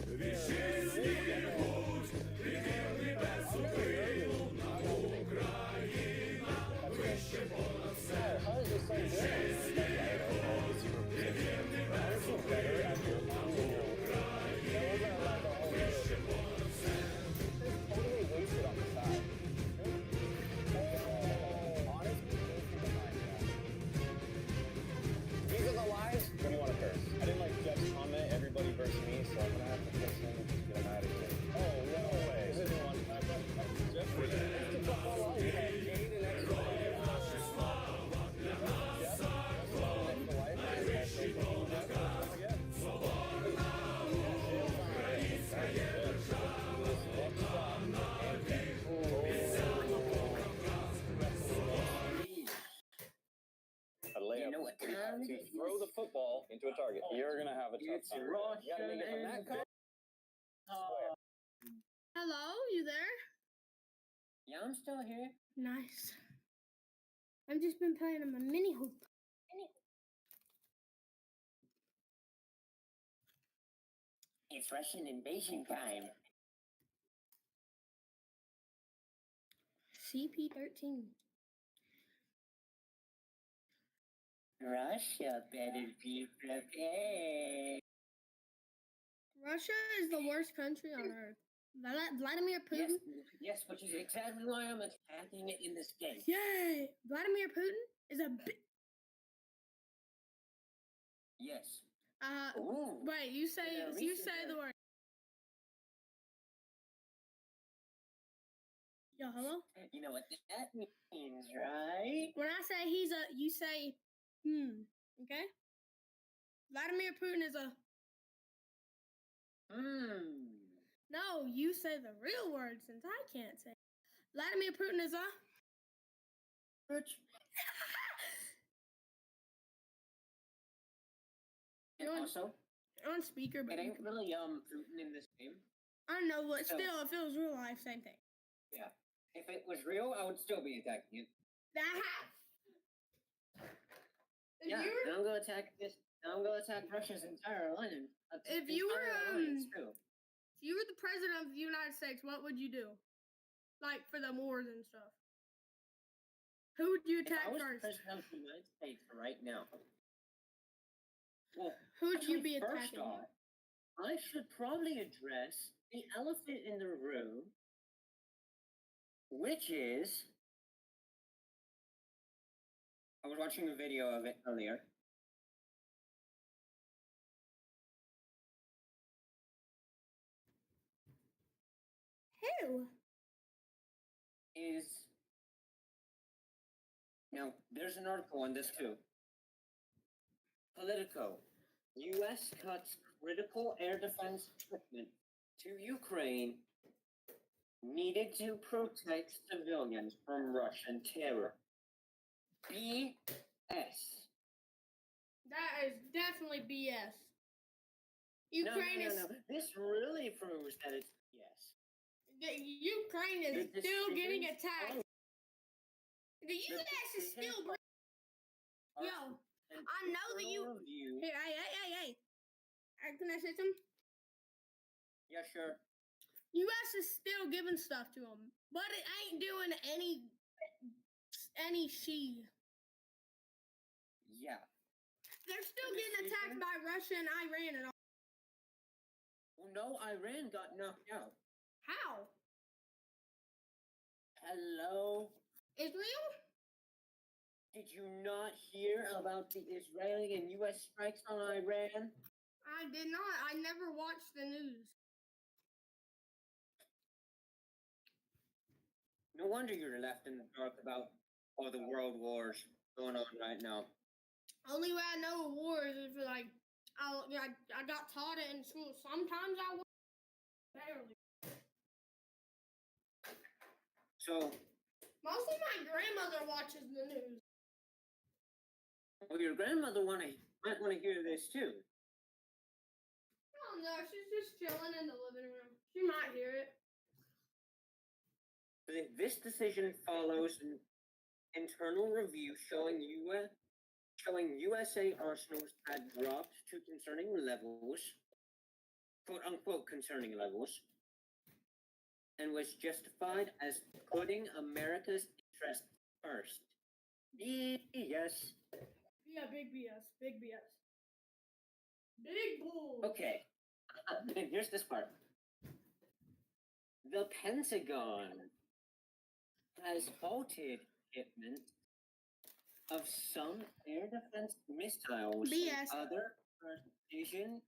вітчизні будь, ти вірний без зупину, нам Україна вище понад все, вітчизні будь, ти вірний без зупину, нам Україна вище понад все. throw the football into a target. You're gonna have a tough It's time. You gotta make it from that cone. Hello, you there? Yeah, I'm still here. Nice. I've just been playing on my mini hoop. It's Russian invasion time. CP13. Russia better be prepared. Russia is the worst country on earth. Vladimir Putin. Yes, which is exactly why I'm attacking it in this game. Yay! Vladimir Putin is a Yes. wait, you say the word. Yo, hello? You know what that means, right? When I say you say, okay? Vladimir Putin is a... No, you say the real word since I can't say. Vladimir Putin is a... And also, on speaker, but it ain't really Putin in this game. I know, but So- still, if it was real life, same thing. Yeah. If it was real, I would still be attacking it. Yeah, and I'm gonna attack this. I'm gonna attack Russia's entire island. If you were too. if you were the president of the United States, what would you do? Like for the wars and stuff. Who would you attack If I was first? president of the United States right now, well, Who would you be first attacking? off, I should probably address the elephant in the room, which is I was watching a video of it earlier. Who? Is now there's an article on this too. Politico. U.S. cuts critical air defense equipment to Ukraine needed to protect civilians from Russian terror. BS. That is definitely BS. No, Ukraine is This really proves that it's BS. Ukraine is The still getting decisions attacked. The The U.S. is decisions still. Yo, I know that you. Review. Here, hey. Can I say something? Yeah, sure. U.S. is still giving stuff to them, but it ain't doing any she. Yeah. They're still getting attacked by Russia and Iran and all. Well, no, Iran got knocked out. How? Hello? Israel? Did you not hear about the Israeli and U.S. strikes on Iran? I did not. I never watched the news. No wonder you're left in the dark about all the world wars going on right now. Only way I know of wars is like I got taught it in school. Sometimes I was barely. So, Mostly my grandmother watches the news. well, your grandmother might want to hear this too. Oh no, she's just chilling in the living room. She might hear it. This decision follows an internal review showing USA arsenals had dropped to concerning levels, quote unquote concerning levels, and was justified as putting America's interests first. Yes. Yeah, big BS. Big BS. Big bull. Okay. Here's this part. The Pentagon has halted shipment of some air defense missiles BS. and other precision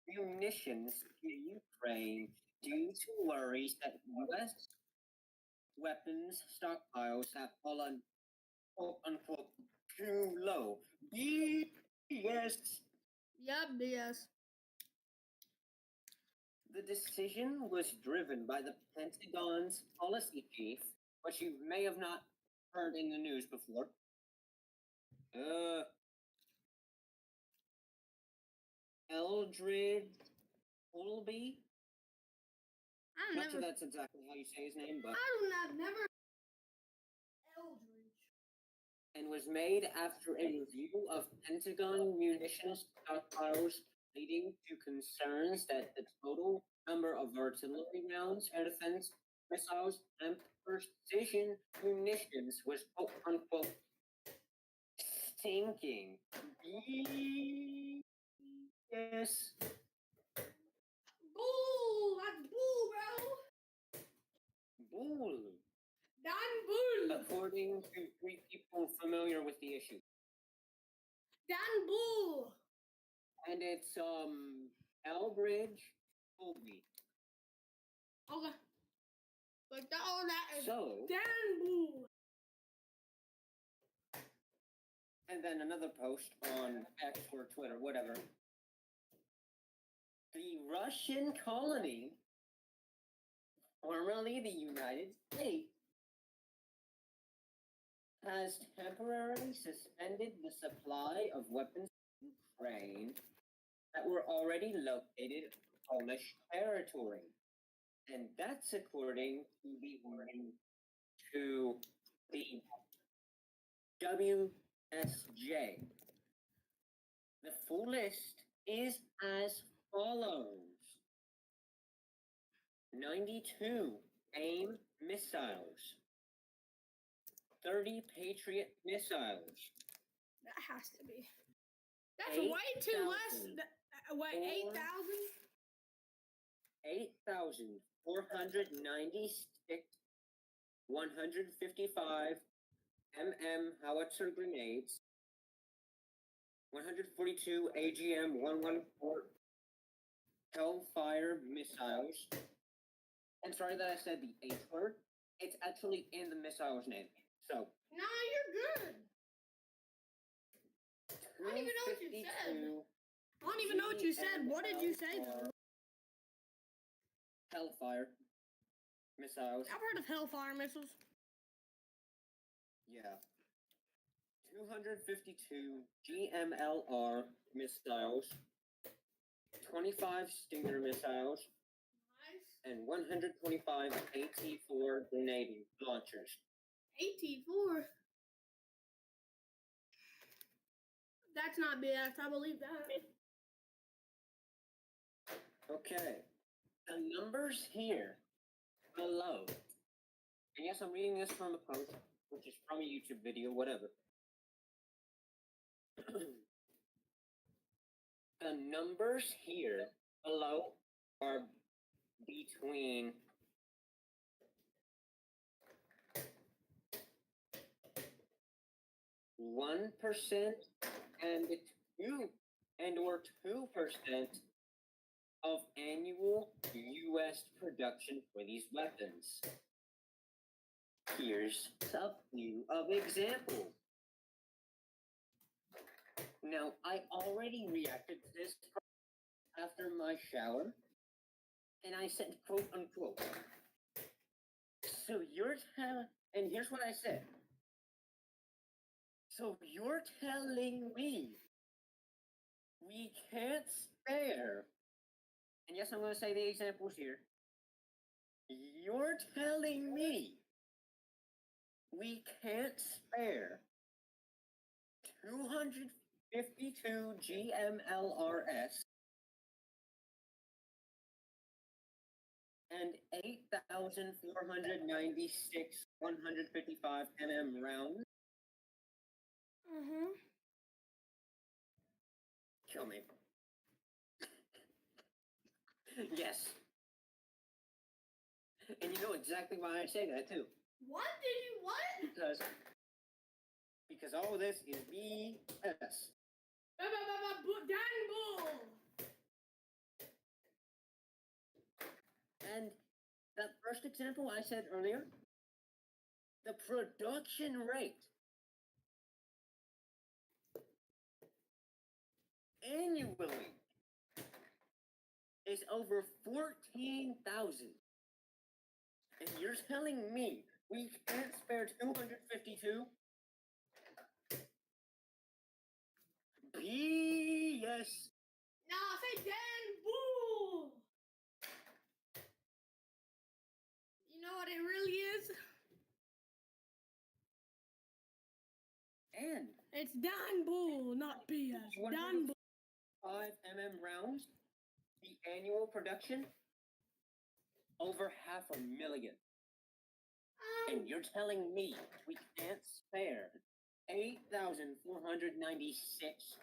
munitions to Ukraine due to worries that U.S. weapons stockpiles have fallen, quote unquote, too low. BS. Yup, BS. The decision was driven by the Pentagon's policy chief, which you may have not heard in the news before. Eldridge Holby. I've Not sure never. that's exactly how you say his name, but I've never. Eldridge. and was made after a review of Pentagon munitions stockpiles, leading to concerns that the total number of artillery rounds, air defense missiles, and precision munitions was quote unquote stinking. Yes. Bull! That's bull, bro! Bull. Dan Bull! According to 3 people familiar with the issue. Dan Bull! And it's Eldridge Holby. Okay. But all that is So Dan Bull. and then another post on X or Twitter, whatever. The Russian colony, formerly the United States, has temporarily suspended the supply of weapons to Ukraine that were already located in Polish territory. And that's according to the warning to the WSJ. The full list is as follows: 92 AIM missiles, 30 Patriot missiles, That has to be. That's way too less. 8,496 155 howitzer grenades, 142 AGM-114 Hellfire missiles. I'm sorry that I said the H word. It's actually in the missile's name. So, No, you're good. I don't even know what you said. I don't even know what you said. What did you say though? Hellfire missiles. I've heard of Hellfire missiles. Yeah. 252 GMLR missiles, 25 Stinger missiles, and 125 AT-4 grenade launchers. AT-4. That's not BS. I believe that. Okay. The numbers here below. And yes, I'm reading this from a post, which is from a YouTube video, whatever. The numbers here below are between 1% and 2% of annual U.S. production for these weapons. Here's a few of examples. Now, I already reacted to this after my shower, and I said, quote unquote, so you're and here's what I said. So you're telling me we can't spare, and yes, I'm going to say the examples here. You're telling me we can't spare 252 GMLRS and 8,496 155 rounds? Mm-hmm. Kill me. Yes. And you know exactly why I say that too. What did you what? Because all of this is BS. Dan Bull. And that first example I said earlier, the production rate annually is over 14,000. And you're telling me we can't spare 252? No, BS. say Dan Bull. You know what it really is? And It's Dan Bull, not BS. Dan Bull. 5 rounds, the annual production over 500,000. And you're telling me we can't spare 8,496?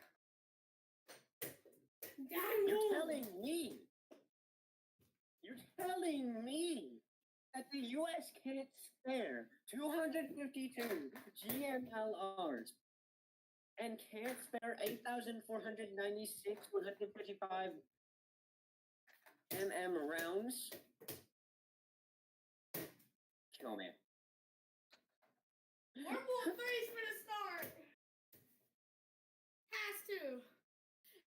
You're telling me that the U.S. can't spare 252 GMLRs and can't spare 8,496 155 rounds? Kill me. World War III's gonna start. Has to.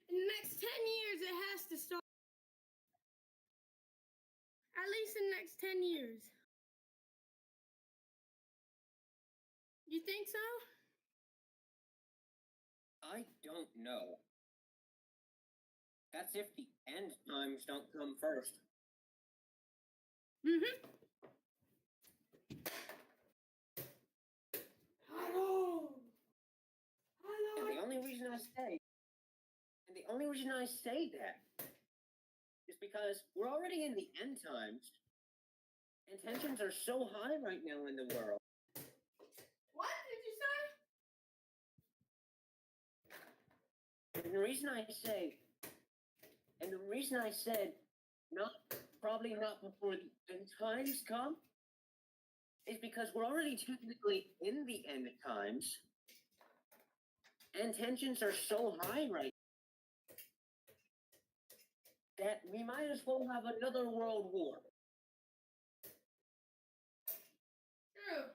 In the next 10 years, it has to start. At least in the next 10 years. You think so? I don't know. That's if the end times don't come first. Mm-hmm. Hello. And the only reason I say that is because we're already in the end times, and tensions are so high right now in the world. What did you say? And the reason I said probably not before the end times come is because we're already technically in the end times, and tensions are so high right now that we might as well have another world war. True.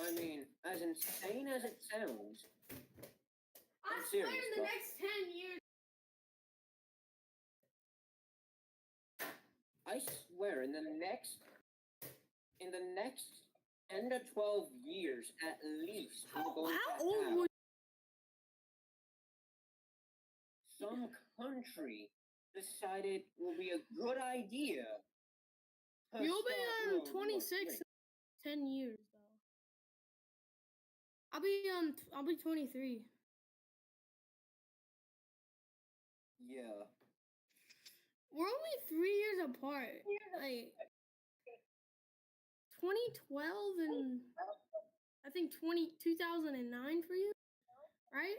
I mean, as insane as it sounds, I swear in the next 10 years. I swear in the next 10 to 12 years at least, we're going to have some country decided it will be a good idea. You'll be 26 in 10 years though. I'll be 23. Yeah. We're only 3 years apart. Like 2012 and I think 2009 for you, right?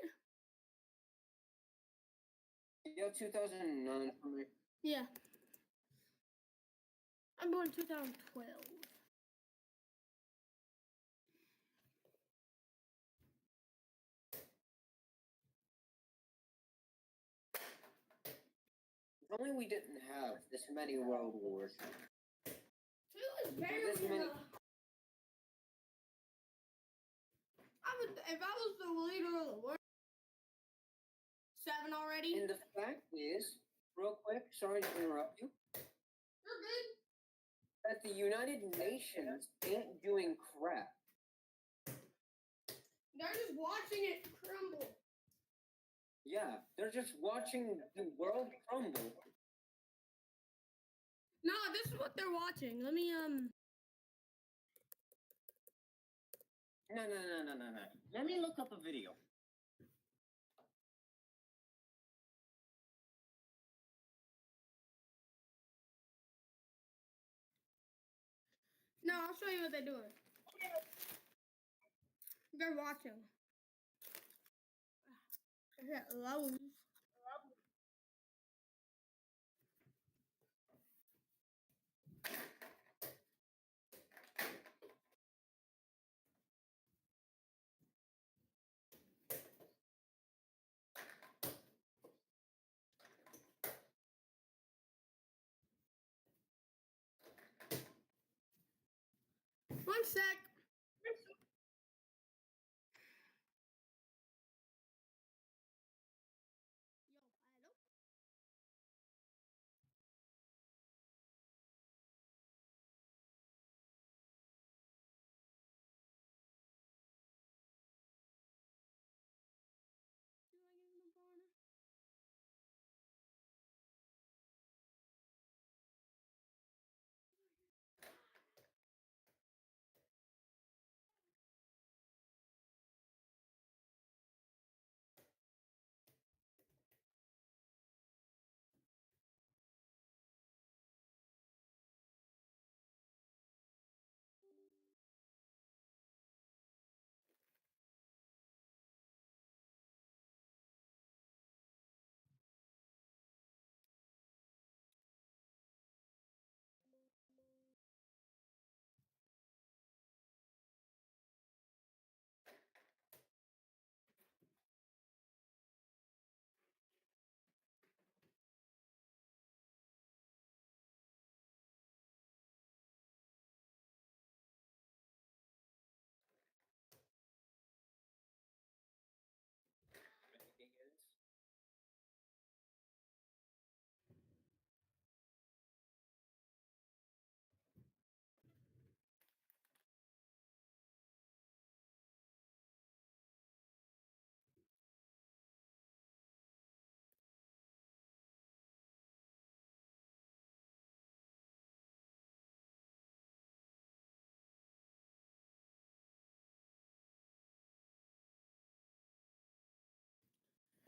Yeah, 2009 for me. Yeah. I'm born 2012. If only we didn't have this many world wars. Two is barely This many- enough. If I was the leader of the world, 7 already. And the fact is, real quick, sorry to interrupt you, You're good. that the United Nations ain't doing crap. They're just watching it crumble. Yeah, they're just watching the world crumble. No, this is what they're watching. Let me No. Let me look up a video. No, I'll show you what they're doing. They're watching. Is that low? One sec.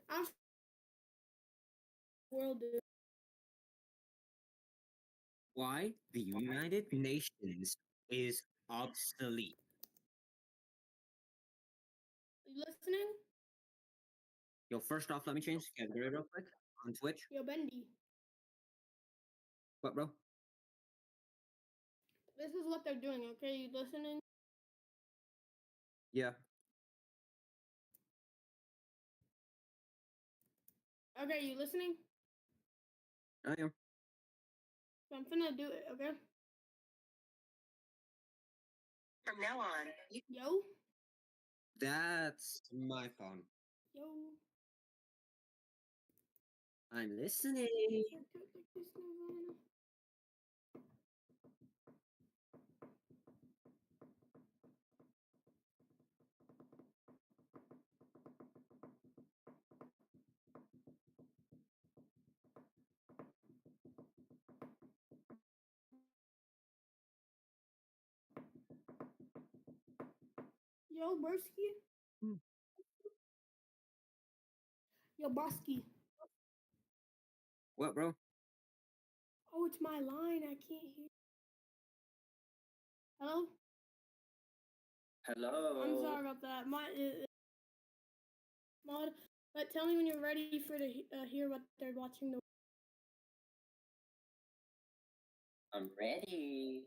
I'm world, dude. Why the United Nations is obsolete. Are you listening? Yo, first off, let me change the category real quick on Twitch. Yo, Bendy. What, bro? This is what they're doing, okay? You listening? Yeah. Okay, you listening? I am. So I'm finna do it, okay? From now on. Yo? That's my phone. Yo. I'm listening. Yo, Bursky? Yo, Bosky. What, bro? Oh, it's my line. I can't hear. Hello? Hello. I'm sorry about that. Mod, but tell me when you're ready for to hear what they're watching. I'm ready.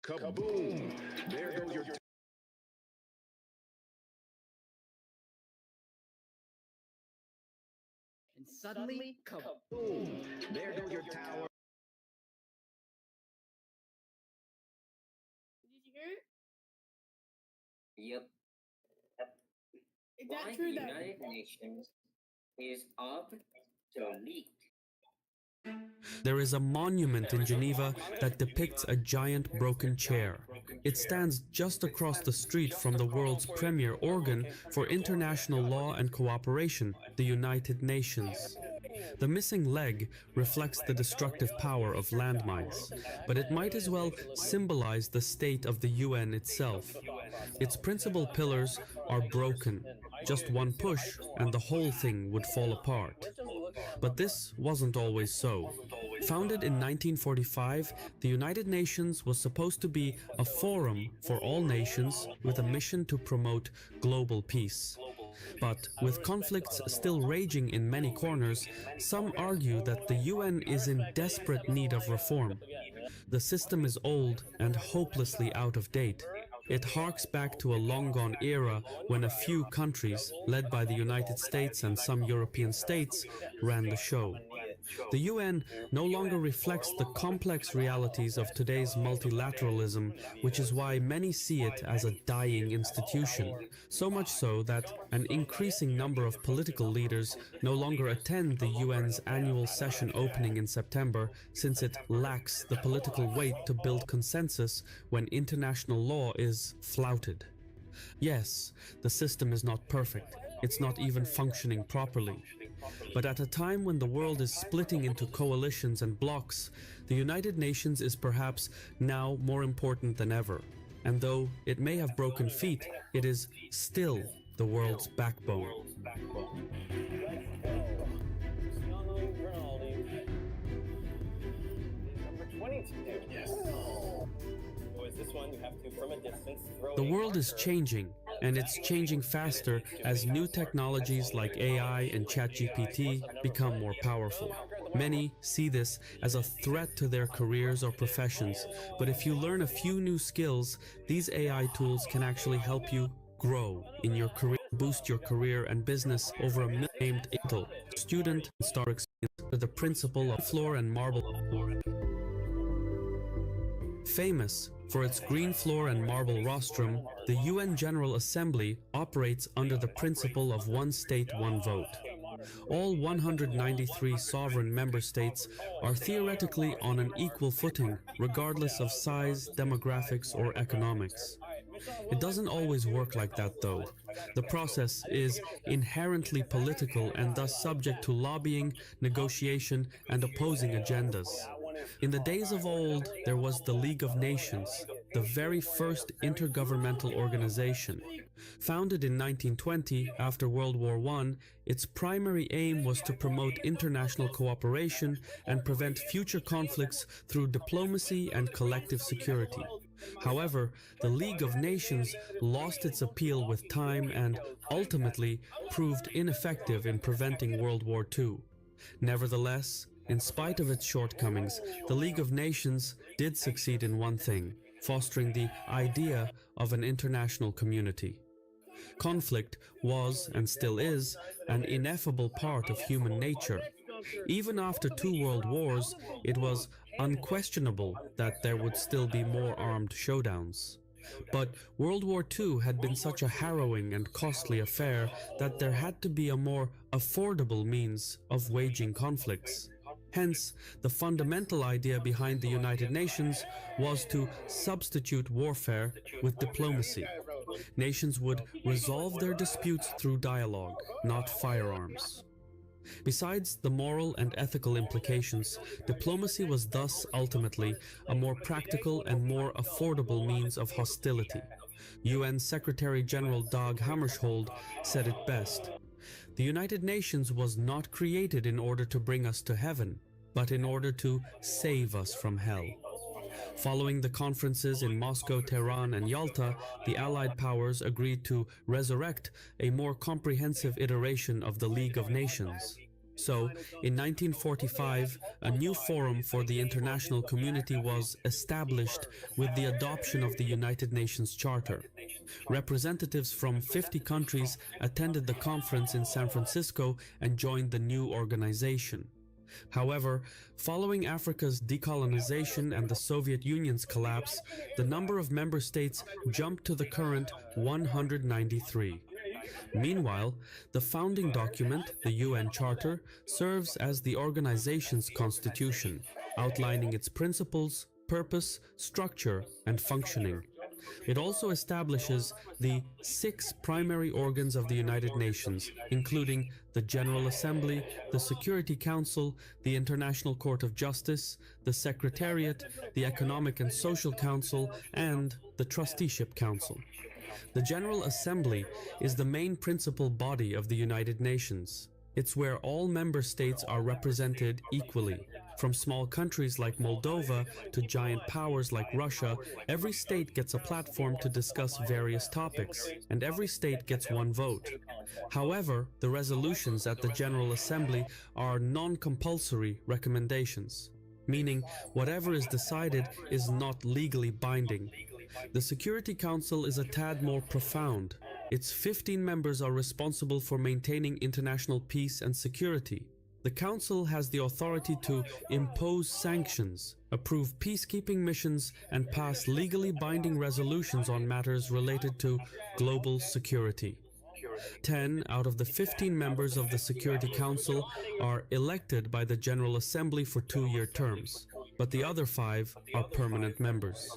Kaboom! There goes your And suddenly, kaboom! There goes your tower. Did you hear it? Yep. Is Why that true? the That United Nations is obsolete. There is a monument in Geneva that depicts a giant broken chair. It stands just across the street from the world's premier organ for international law and cooperation, the United Nations. The missing leg reflects the destructive power of landmines, but it might as well symbolize the state of the UN itself. Its principal pillars are broken. Just one push and the whole thing would fall apart. But this wasn't always so. Founded in 1945, the United Nations was supposed to be a forum for all nations with a mission to promote global peace. But with conflicts still raging in many corners, some argue that the UN is in desperate need of reform. The system is old and hopelessly out of date. It harks back to a long-gone era when a few countries, led by the United States and some European states, ran the show. The UN no longer reflects the complex realities of today's multilateralism, which is why many see it as a dying institution. So much so that an increasing number of political leaders no longer attend the UN's annual session opening in September, since it lacks the political weight to build consensus when international law is flouted. Yes, the system is not perfect. It's not even functioning properly. But at a time when the world is splitting into coalitions and blocs, the United Nations is perhaps now more important than ever. And though it may have broken feet, it is still the world's backbone. The world is changing, and it's changing faster as new technologies like AI and ChatGPT become more powerful. Many see this as a threat to their careers or professions, but if you learn a few new skills, these AI tools can actually help you grow in your career, boost your career and business. Over a million named Intel student star experience with the principle of floor and marble. Famous for its green floor and marble rostrum, the UN General Assembly operates under the principle of one state, one vote. All 193 sovereign member states are theoretically on an equal footing, regardless of size, demographics, or economics. It doesn't always work like that, though. The process is inherently political and thus subject to lobbying, negotiation, and opposing agendas. In the days of old, there was the League of Nations, the very first intergovernmental organization. Founded in 1920 after World War I, its primary aim was to promote international cooperation and prevent future conflicts through diplomacy and collective security. However, the League of Nations lost its appeal with time and ultimately proved ineffective in preventing World War II. Nevertheless, in spite of its shortcomings, the League of Nations did succeed in one thing: fostering the idea of an international community. Conflict was, and still is, an ineffable part of human nature. Even after 2 world wars, it was unquestionable that there would still be more armed showdowns. But World War II had been such a harrowing and costly affair that there had to be a more affordable means of waging conflicts. Hence, the fundamental idea behind the United Nations was to substitute warfare with diplomacy. Nations would resolve their disputes through dialogue, not firearms. Besides the moral and ethical implications, diplomacy was thus ultimately a more practical and more affordable means of hostility. UN Secretary-General Dag Hammarskjöld said it best: "The United Nations was not created in order to bring us to heaven, but in order to save us from hell." Following the conferences in Moscow, Tehran, and Yalta, the Allied powers agreed to resurrect a more comprehensive iteration of the League of Nations. So, in 1945, a new forum for the international community was established with the adoption of the United Nations Charter. Representatives from 50 countries attended the conference in San Francisco and joined the new organization. However, following Africa's decolonization and the Soviet Union's collapse, the number of member states jumped to the current 193. Meanwhile, the founding document, the UN Charter, serves as the organization's constitution, outlining its principles, purpose, structure, and functioning. It also establishes the 6 primary organs of the United Nations, including the General Assembly, the Security Council, the International Court of Justice, the Secretariat, the Economic and Social Council, and the Trusteeship Council. The General Assembly is the main principal body of the United Nations. It's where all member states are represented equally. From small countries like Moldova to giant powers like Russia, every state gets a platform to discuss various topics, and every state gets one vote. However, the resolutions at the General Assembly are non-compulsory recommendations, meaning whatever is decided is not legally binding. The Security Council is a tad more profound. Its 15 members are responsible for maintaining international peace and security. The Council has the authority to impose sanctions, approve peacekeeping missions, and pass legally binding resolutions on matters related to global security. 10 out of the 15 members of the Security Council are elected by the General Assembly for 2-year terms, but the other 5 are permanent members.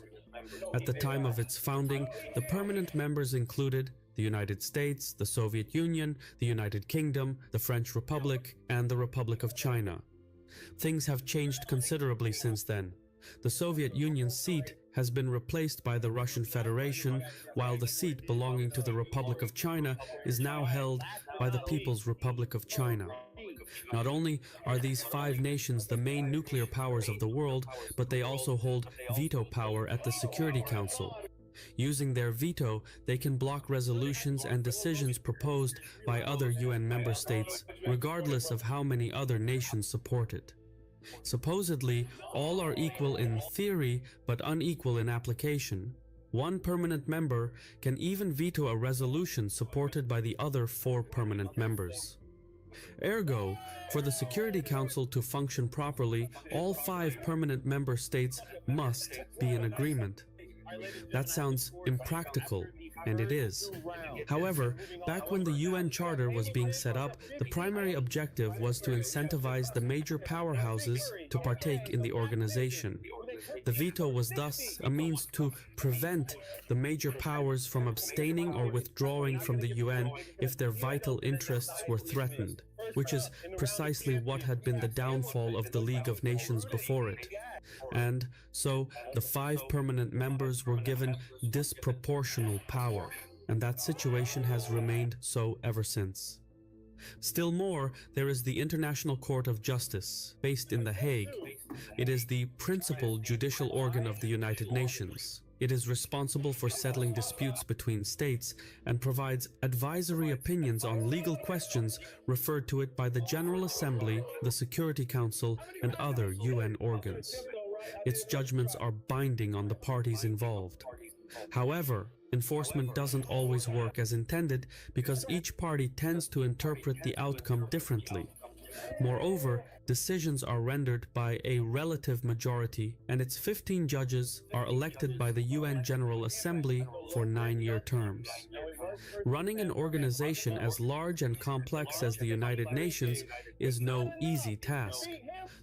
At the time of its founding, the permanent members included the United States, the Soviet Union, the United Kingdom, the French Republic, and the Republic of China. Things have changed considerably since then. The Soviet Union's seat has been replaced by the Russian Federation, while the seat belonging to the Republic of China is now held by the People's Republic of China. Not only are these 5 nations the main nuclear powers of the world, but they also hold veto power at the Security Council. Using their veto, they can block resolutions and decisions proposed by other UN member states, regardless of how many other nations support it. Supposedly, all are equal in theory, but unequal in application. One permanent member can even veto a resolution supported by the other 4 permanent members. Ergo, for the Security Council to function properly, all 5 permanent member states must be in agreement. That sounds impractical, and it is. However, back when the UN Charter was being set up, the primary objective was to incentivize the major powerhouses to partake in the organization. The veto was thus a means to prevent the major powers from abstaining or withdrawing from the UN if their vital interests were threatened, which is precisely what had been the downfall of the League of Nations before it. And so the 5 permanent members were given disproportional power, and that situation has remained so ever since. Still more, there is the International Court of Justice, based in The Hague. It is the principal judicial organ of the United Nations. It is responsible for settling disputes between states and provides advisory opinions on legal questions referred to it by the General Assembly, the Security Council, and other UN organs. Its judgments are binding on the parties involved. However, enforcement doesn't always work as intended because each party tends to interpret the outcome differently. Moreover, decisions are rendered by a relative majority, and its 15 judges are elected by the UN General Assembly for 9-year terms. Running an organization as large and complex as the United Nations is no easy task.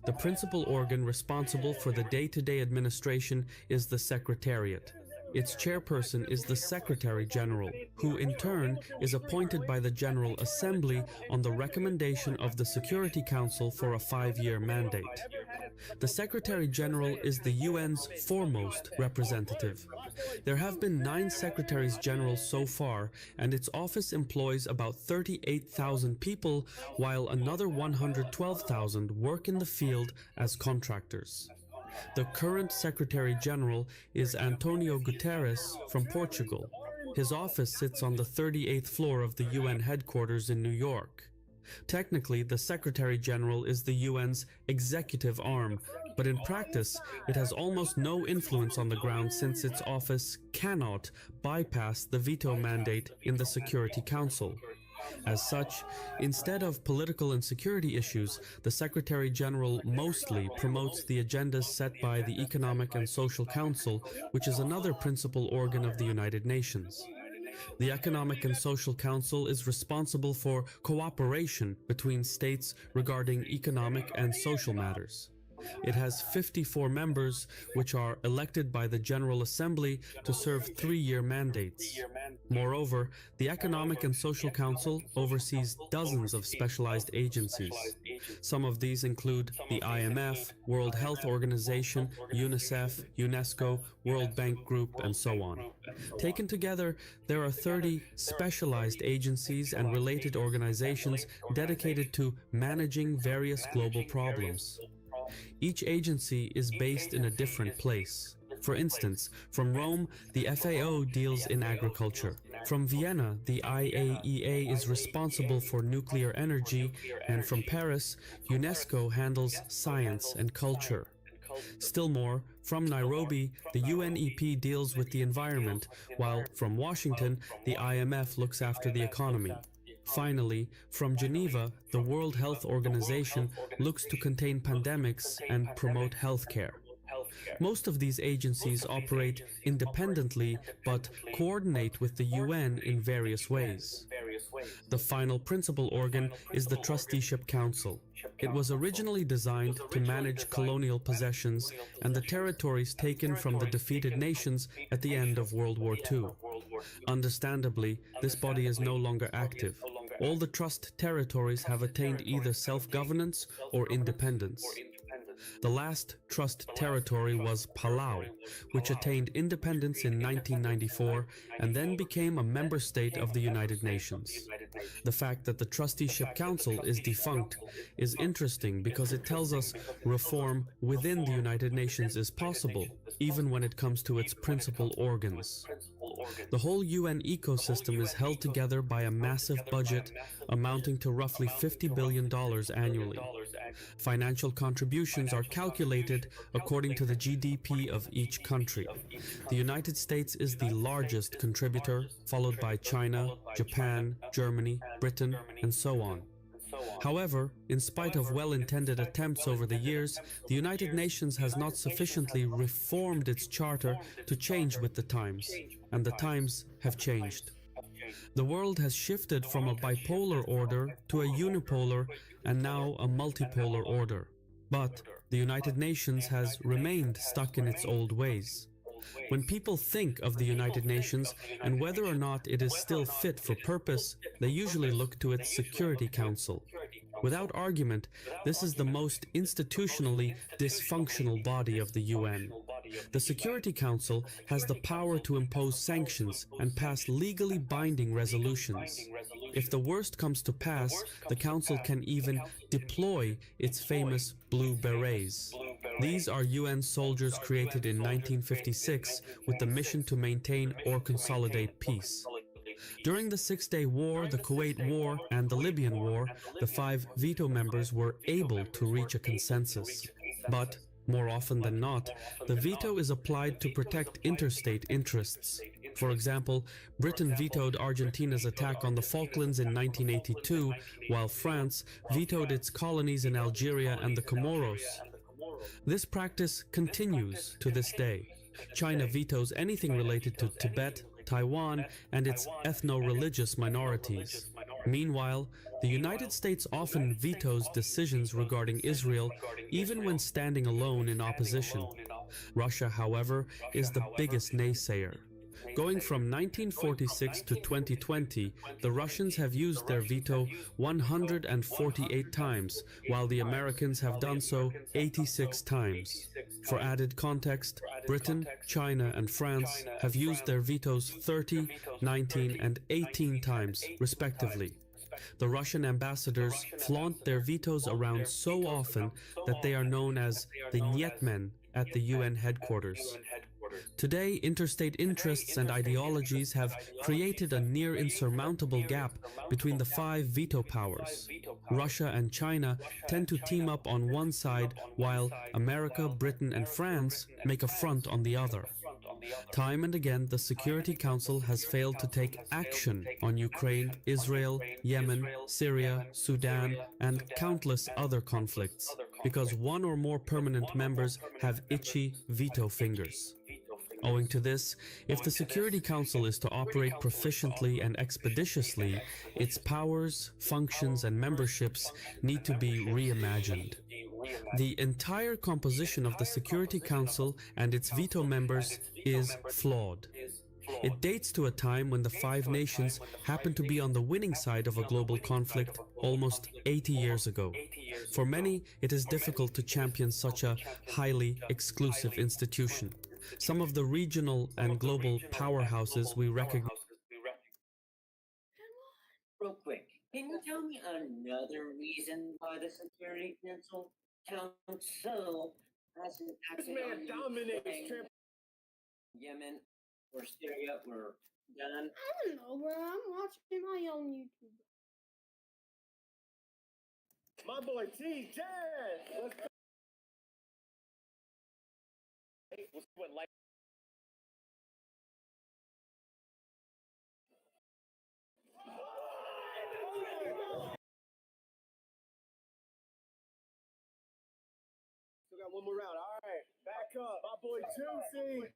The principal organ responsible for the day-to-day administration is the Secretariat. Its chairperson is the Secretary General, who in turn is appointed by the General Assembly on the recommendation of the Security Council for a 5-year mandate. The Secretary General is the UN's foremost representative. There have been 9 Secretaries General so far, and its office employs about 38,000 people, while another 112,000 work in the field as contractors. The current Secretary General is Antonio Guterres from Portugal. His office sits on the 38th floor of the UN headquarters in New York. Technically, the Secretary General is the UN's executive arm, but in practice, it has almost no influence on the ground since its office cannot bypass the veto mandate in the Security Council. As such, instead of political and security issues, the Secretary General mostly promotes the agendas set by the Economic and Social Council, which is another principal organ of the United Nations. The Economic and Social Council is responsible for cooperation between states regarding economic and social matters. It has 54 members, which are elected by the General Assembly to serve 3-year mandates. Moreover, the Economic and Social Council oversees dozens of specialized agencies. Some of these include the IMF, World Health Organization, UNICEF, UNESCO, World Bank Group, and so on. Taken together, there are 30 specialized agencies and related organizations dedicated to managing various global problems. Each agency is based in a different place. For instance, from Rome, the FAO deals in agriculture. From Vienna, the IAEA is responsible for nuclear energy, and from Paris, UNESCO handles science and culture. Still more, from Nairobi, the UNEP deals with the environment, while from Washington, the IMF looks after the economy. Finally, from Geneva, the World Health Organization looks to contain pandemics and promote healthcare. Most of these agencies operate independently but coordinate with the UN in various ways. The final principal organ is the Trusteeship Council. It was originally designed to manage colonial possessions and the territories taken from the defeated nations at the end of World War II. Understandably, this body is no longer active. All the trust territories have attained either self-governance or independence. The last trust territory was Palau, which attained independence in 1994 and then became a member state of the United Nations. The fact that the Trusteeship Council is defunct is interesting because it tells us reform within the United Nations is possible, even when it comes to its principal organs. The whole UN ecosystem is held together by a massive budget amounting to roughly $50 billion annually. Financial contributions are calculated according to the GDP of each country. The United States is the largest contributor, followed by China, Japan, Germany, Britain, and so on. However, in spite of well-intended attempts over the years, the United Nations has not sufficiently reformed its charter to change with the times, and the times have changed. The world has shifted from a bipolar order to a unipolar and now a multipolar order. But the United Nations has remained stuck in its old ways. When people think of the United Nations and whether or not it is still fit for purpose, they usually look to its Security Council. Without argument, this is the most institutionally dysfunctional body of the UN. The Security Council has the power to impose sanctions and pass legally binding resolutions. If the worst comes to pass, the Council can even deploy its famous Blue Berets. These are UN soldiers created in 1956 with the mission to maintain or consolidate peace. During the Six-Day War, the Kuwait War, and the Libyan War, the 5 veto members were able to reach a consensus. But, more often than not, the veto is applied to protect interstate interests. For example, Britain vetoed Argentina's attack on the Falklands in 1982, while France vetoed its colonies in Algeria and the Comoros. This practice continues to this day. China vetoes anything related to Tibet, Taiwan, and its ethno-religious minorities. Meanwhile, the United States often vetoes decisions regarding Israel, even when standing alone in opposition. Russia, however, is the biggest naysayer. Going from 1946 to 2020, the Russians have used their veto 148 times, while the Americans have done so 86 times. For added context, Britain, China, and France have used their vetoes 30, 19, and 18 times, respectively. The Russian ambassadors flaunt their vetoes around so often that they are known as the Niet Men at the UN headquarters. Today, interstate interests and ideologies have created a near insurmountable gap between the 5 veto powers. Russia and China tend to team up on one side, while America, Britain, and France make a front on the other. Time and again, the Security Council has failed to take action on Ukraine, Israel, Yemen, Syria, Sudan, and countless other conflicts, because one or more permanent members have itchy veto fingers. Owing to this, if the Security Council is to operate proficiently and expeditiously, its powers, functions, and memberships need to be reimagined. The entire composition of the Security Council and its veto members is flawed. It dates to a time when the 5 nations happened to be on the winning side of a global conflict almost 80 years ago. For many, it is difficult to champion such a highly exclusive institution. Some of the regional and global powerhouses we recognize. Real quick, can you tell me another reason why the Security Council hasn't acted on Ukraine, Yemen, or Syria were done? I don't know, bro. I'm watching my own YouTube. My boy TJ. Let's go. Hey, we'll see what light. Still got one more round. All right, back up. My boy Juicy.